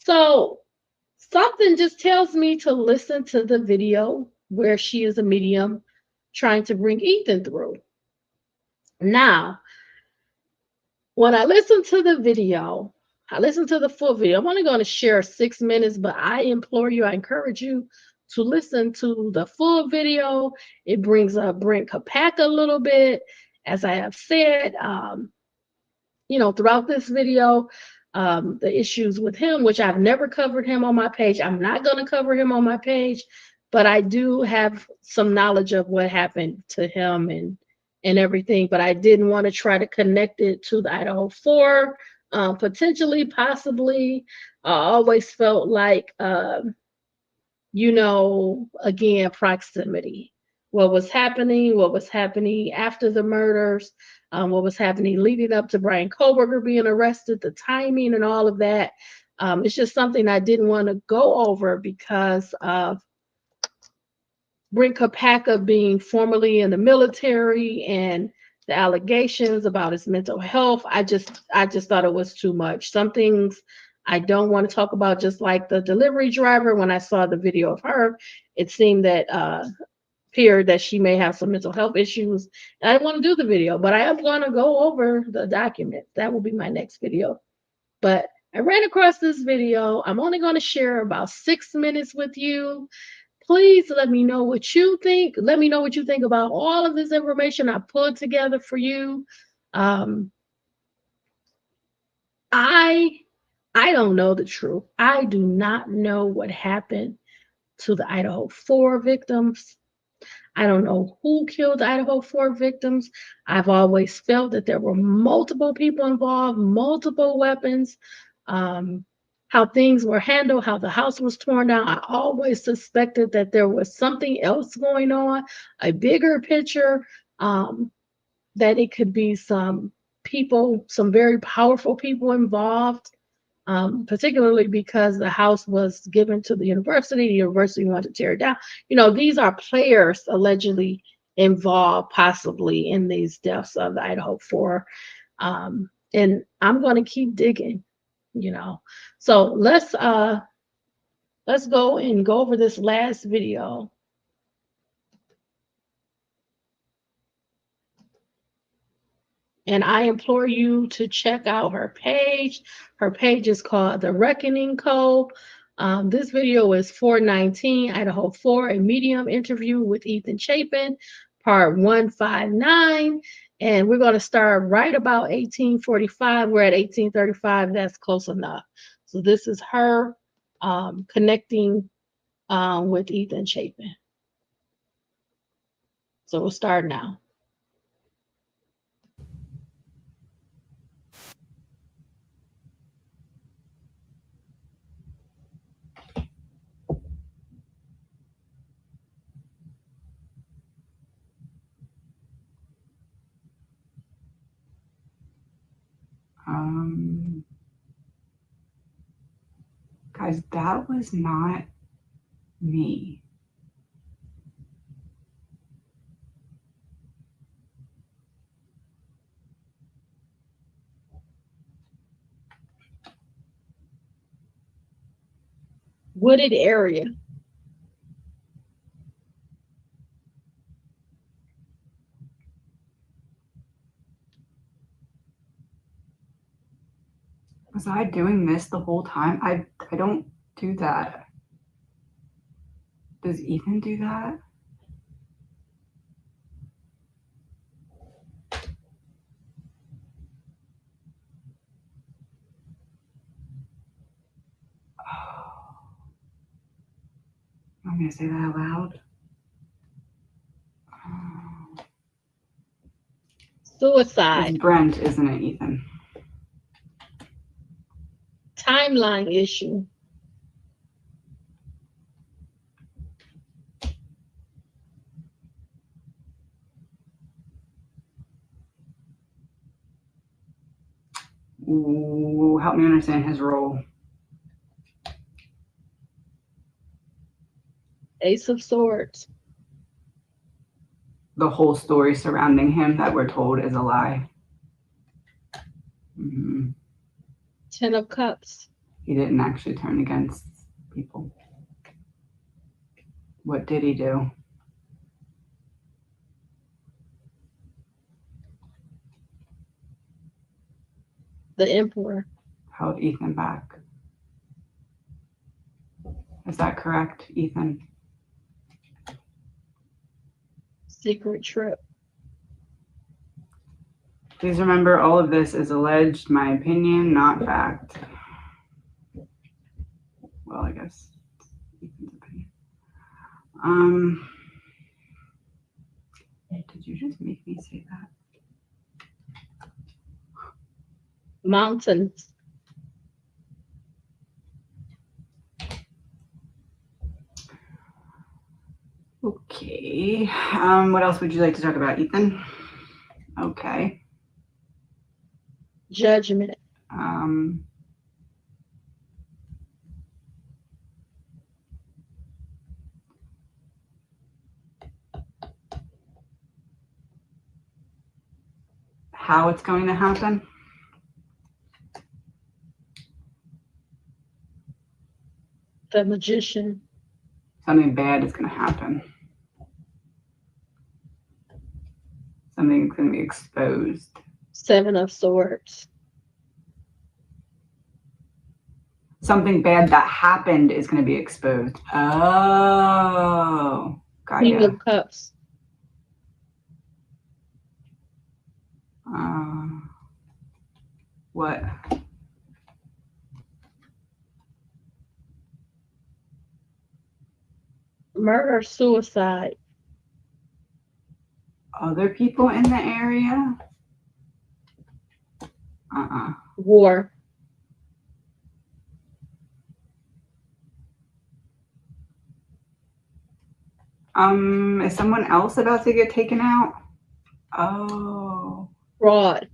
So something just tells me to listen to the video where she is a medium trying to bring Ethan through. Now, when I listen to the video, I listen to the full video. I'm only going to share 6 minutes, but I implore you, I encourage you to listen to the full video. It brings up Bryan Kohberger a little bit, as I have said, throughout this video, the issues with him, which I've never covered him on my page. I'm not going to cover him on my page, but I do have some knowledge of what happened to him and everything. But I didn't want to try to connect it to the Idaho 4, potentially, possibly. I always felt like, again, proximity. What was happening after the murders, what was happening leading up to Bryan Kohberger being arrested, the timing and all of that. It's just something I didn't want to go over because of Bryan Kohberger being formerly in the military and the allegations about his mental health. I just thought it was too much. Some things I don't want to talk about, just like the delivery driver. When I saw the video of her, it seemed that appeared that she may have some mental health issues. And I didn't want to do the video, but I am going to go over the document. That will be my next video. But I ran across this video. I'm only going to share about 6 minutes with you. Please let me know what you think. Let me know what you think about all of this information I put together for you. I don't know the truth. I do not know what happened to the Idaho 4 victims. I don't know who killed the Idaho 4 victims. I've always felt that there were multiple people involved, multiple weapons. How things were handled, how the house was torn down. I always suspected that there was something else going on, a bigger picture, that it could be some people, some very powerful people involved, particularly because the house was given to the university wanted to tear it down. These are players allegedly involved possibly in these deaths of the Idaho 4. And I'm going to keep digging. So let's go and go over this last video. And I implore you to check out her page. Her page is called The Reckoning Code. This video is 419, Idaho 4, a medium interview with Ethan Chapin, part 159. And we're going to start right about 1845. We're at 1835. That's close enough. So this is her connecting with Ethan Chapin. So we'll start now. Guys, that was not me. Wooded area. Was I doing this the whole time? I don't do that. Does Ethan do that? I'm gonna say that out loud. Suicide. It's Brent, isn't it, Ethan? Timeline issue. Ooh, help me understand his role. Ace of Swords. The whole story surrounding him that we're told is a lie. Mm-hmm. 10 of Cups. He didn't actually turn against people. What did he do? The Emperor. Held Ethan back. Is that correct, Ethan? Secret trip. Please remember, all of this is alleged, my opinion, not fact. Well, I guess Ethan's opinion. Did you just make me say that? Mountains. Okay. What else would you like to talk about, Ethan? Okay. Judgment. How it's going to happen? The magician. Something bad is going to happen. Something's going to be exposed. Seven of Swords. Something bad that happened is going to be exposed. Oh, got King ya. of Cups. What? Murder, suicide. Other people in the area? War. Is someone else about to get taken out? Oh. Fraud.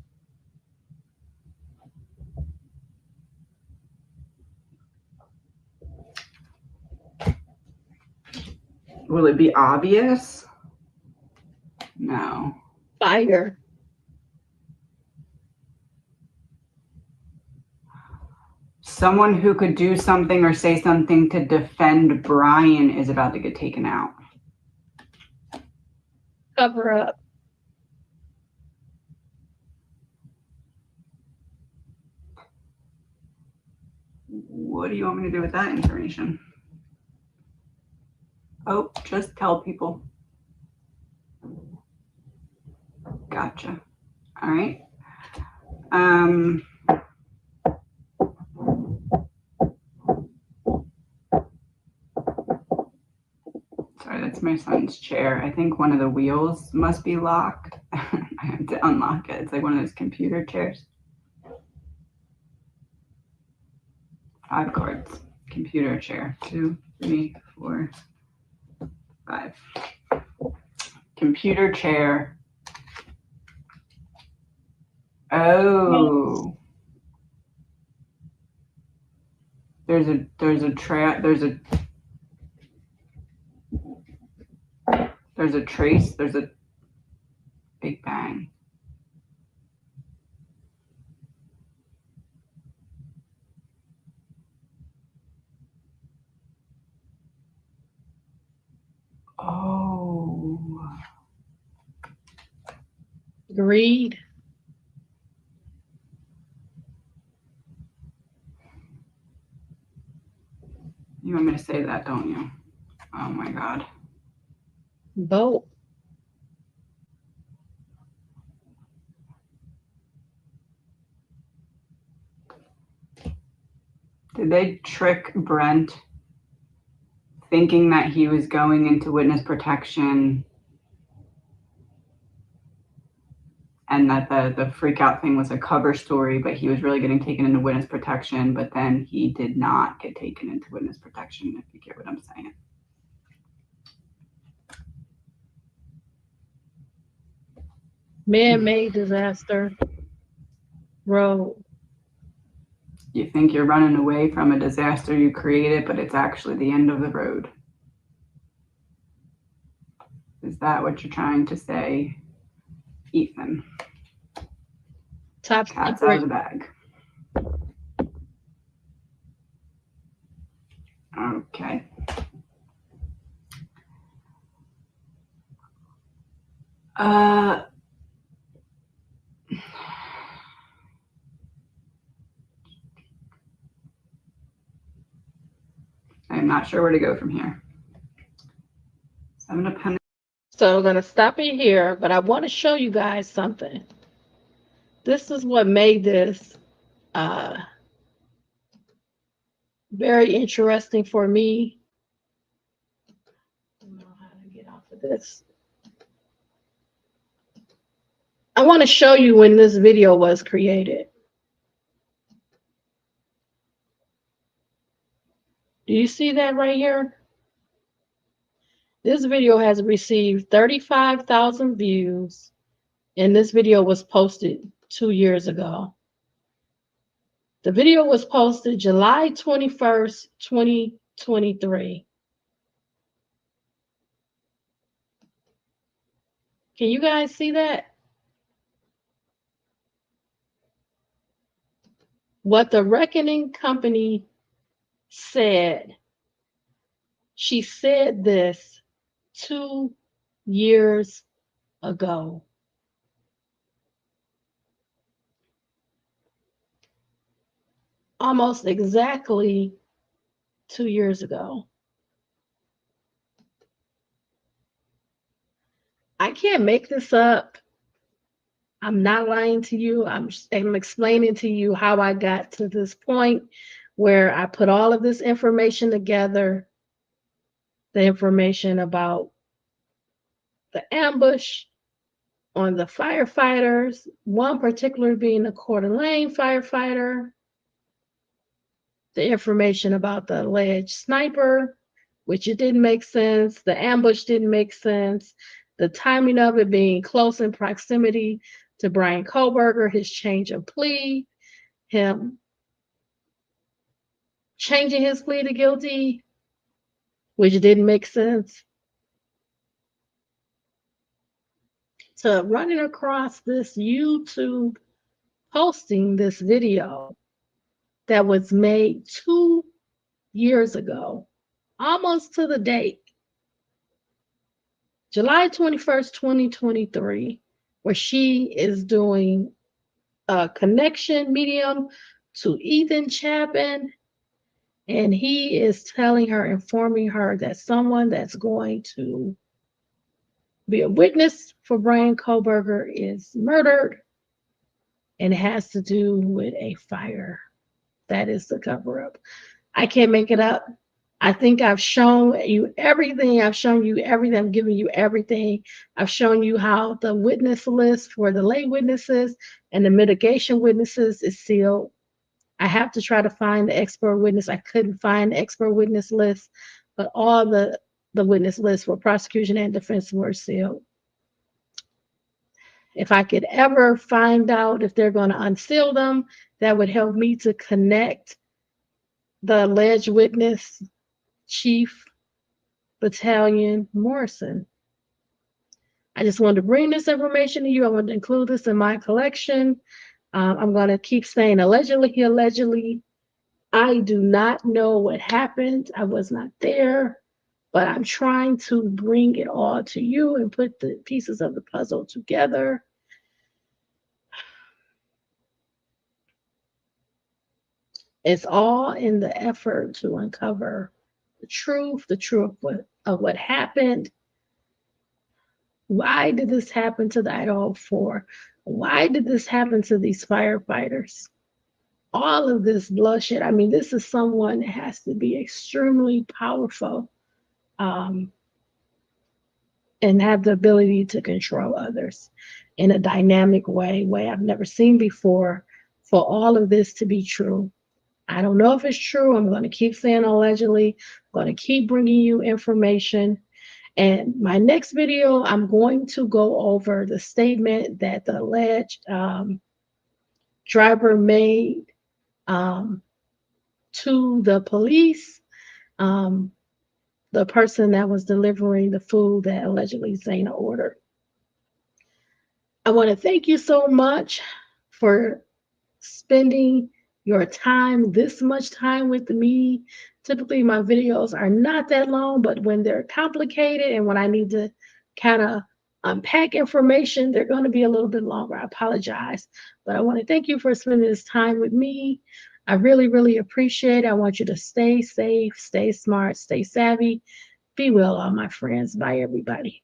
Will it be obvious? No. Fire. Someone who could do something or say something to defend Bryan is about to get taken out. Cover up. What do you want me to do with that information? Oh, just tell people. Gotcha. All right. Sorry, that's my son's chair. I think one of the wheels must be locked. I have to unlock it. It's like one of those computer chairs. 5 cards. Computer chair. 2, 3, 4, 5. Computer chair. Oh. There's a trace. There's a Big Bang. Oh. Greed. You want me to say that, don't you? Oh my God. Both. Did they trick Brent thinking that he was going into witness protection and that the freak out thing was a cover story, but he was really getting taken into witness protection, but then he did not get taken into witness protection, if you get what I'm saying? Man-made disaster. Road. You think you're running away from a disaster you created, but it's actually the end of the road. Is that what you're trying to say, Ethan? Top Cat's secret. out of the bag. Okay. I'm not sure where to go from here. 7 of Pentacles. So I'm going to stop it here, but I want to show you guys something. This is what made this very interesting for me. I don't know how to get off of this. I want to show you when this video was created. Do you see that right here? This video has received 35,000 views, and this video was posted 2 years ago. The video was posted July 21st, 2023. Can you guys see that? What the Reckoning Company said, she said this 2 years ago. Almost exactly 2 years ago. I can't make this up. I'm not lying to you. I'm explaining to you how I got to this point where I put all of this information together, the information about the ambush on the firefighters, one particular being the Coeur d'Alene firefighter, the information about the alleged sniper, which it didn't make sense, the ambush didn't make sense, the timing of it being close in proximity to Bryan Kohberger, his change of plea, him changing his plea to guilty, which didn't make sense, to running across this YouTube posting this video that was made 2 years ago, almost to the date, July 21st, 2023, where she is doing a connection medium to Ethan Chapin, and he is telling her, informing her that someone that's going to be a witness for Bryan Kohberger is murdered, and it has to do with a fire. That is the cover-up. I can't make it up. I think I've shown you everything. I've shown you everything. I'm giving you everything. I've shown you how the witness list for the lay witnesses and the mitigation witnesses is sealed. I have to try to find the expert witness. I couldn't find the expert witness list, but all the witness lists for prosecution and defense were sealed. If I could ever find out if they're going to unseal them, that would help me to connect the alleged witness, Chief Battalion Morrison. I just wanted to bring this information to you. I wanted to include this in my collection. I'm going to keep saying allegedly, allegedly. I do not know what happened. I was not there, but I'm trying to bring it all to you and put the pieces of the puzzle together. It's all in the effort to uncover the truth of what happened. Why did this happen to the Idaho 4? Why did this happen to these firefighters? All of this bloodshed. I mean, this is someone that has to be extremely powerful and have the ability to control others in a dynamic way I've never seen before, for all of this to be true. I don't know if it's true. I'm going to keep saying allegedly. I'm going to keep bringing you information. And my next video, I'm going to go over the statement that the alleged driver made to the police, the person that was delivering the food that allegedly Zana ordered. I want to thank you so much for spending your time, this much time with me. Typically, my videos are not that long, but when they're complicated and when I need to kind of unpack information, they're going to be a little bit longer. I apologize, but I want to thank you for spending this time with me. I really, really appreciate it. I want you to stay safe, stay smart, stay savvy. Be well, all my friends. Bye, everybody.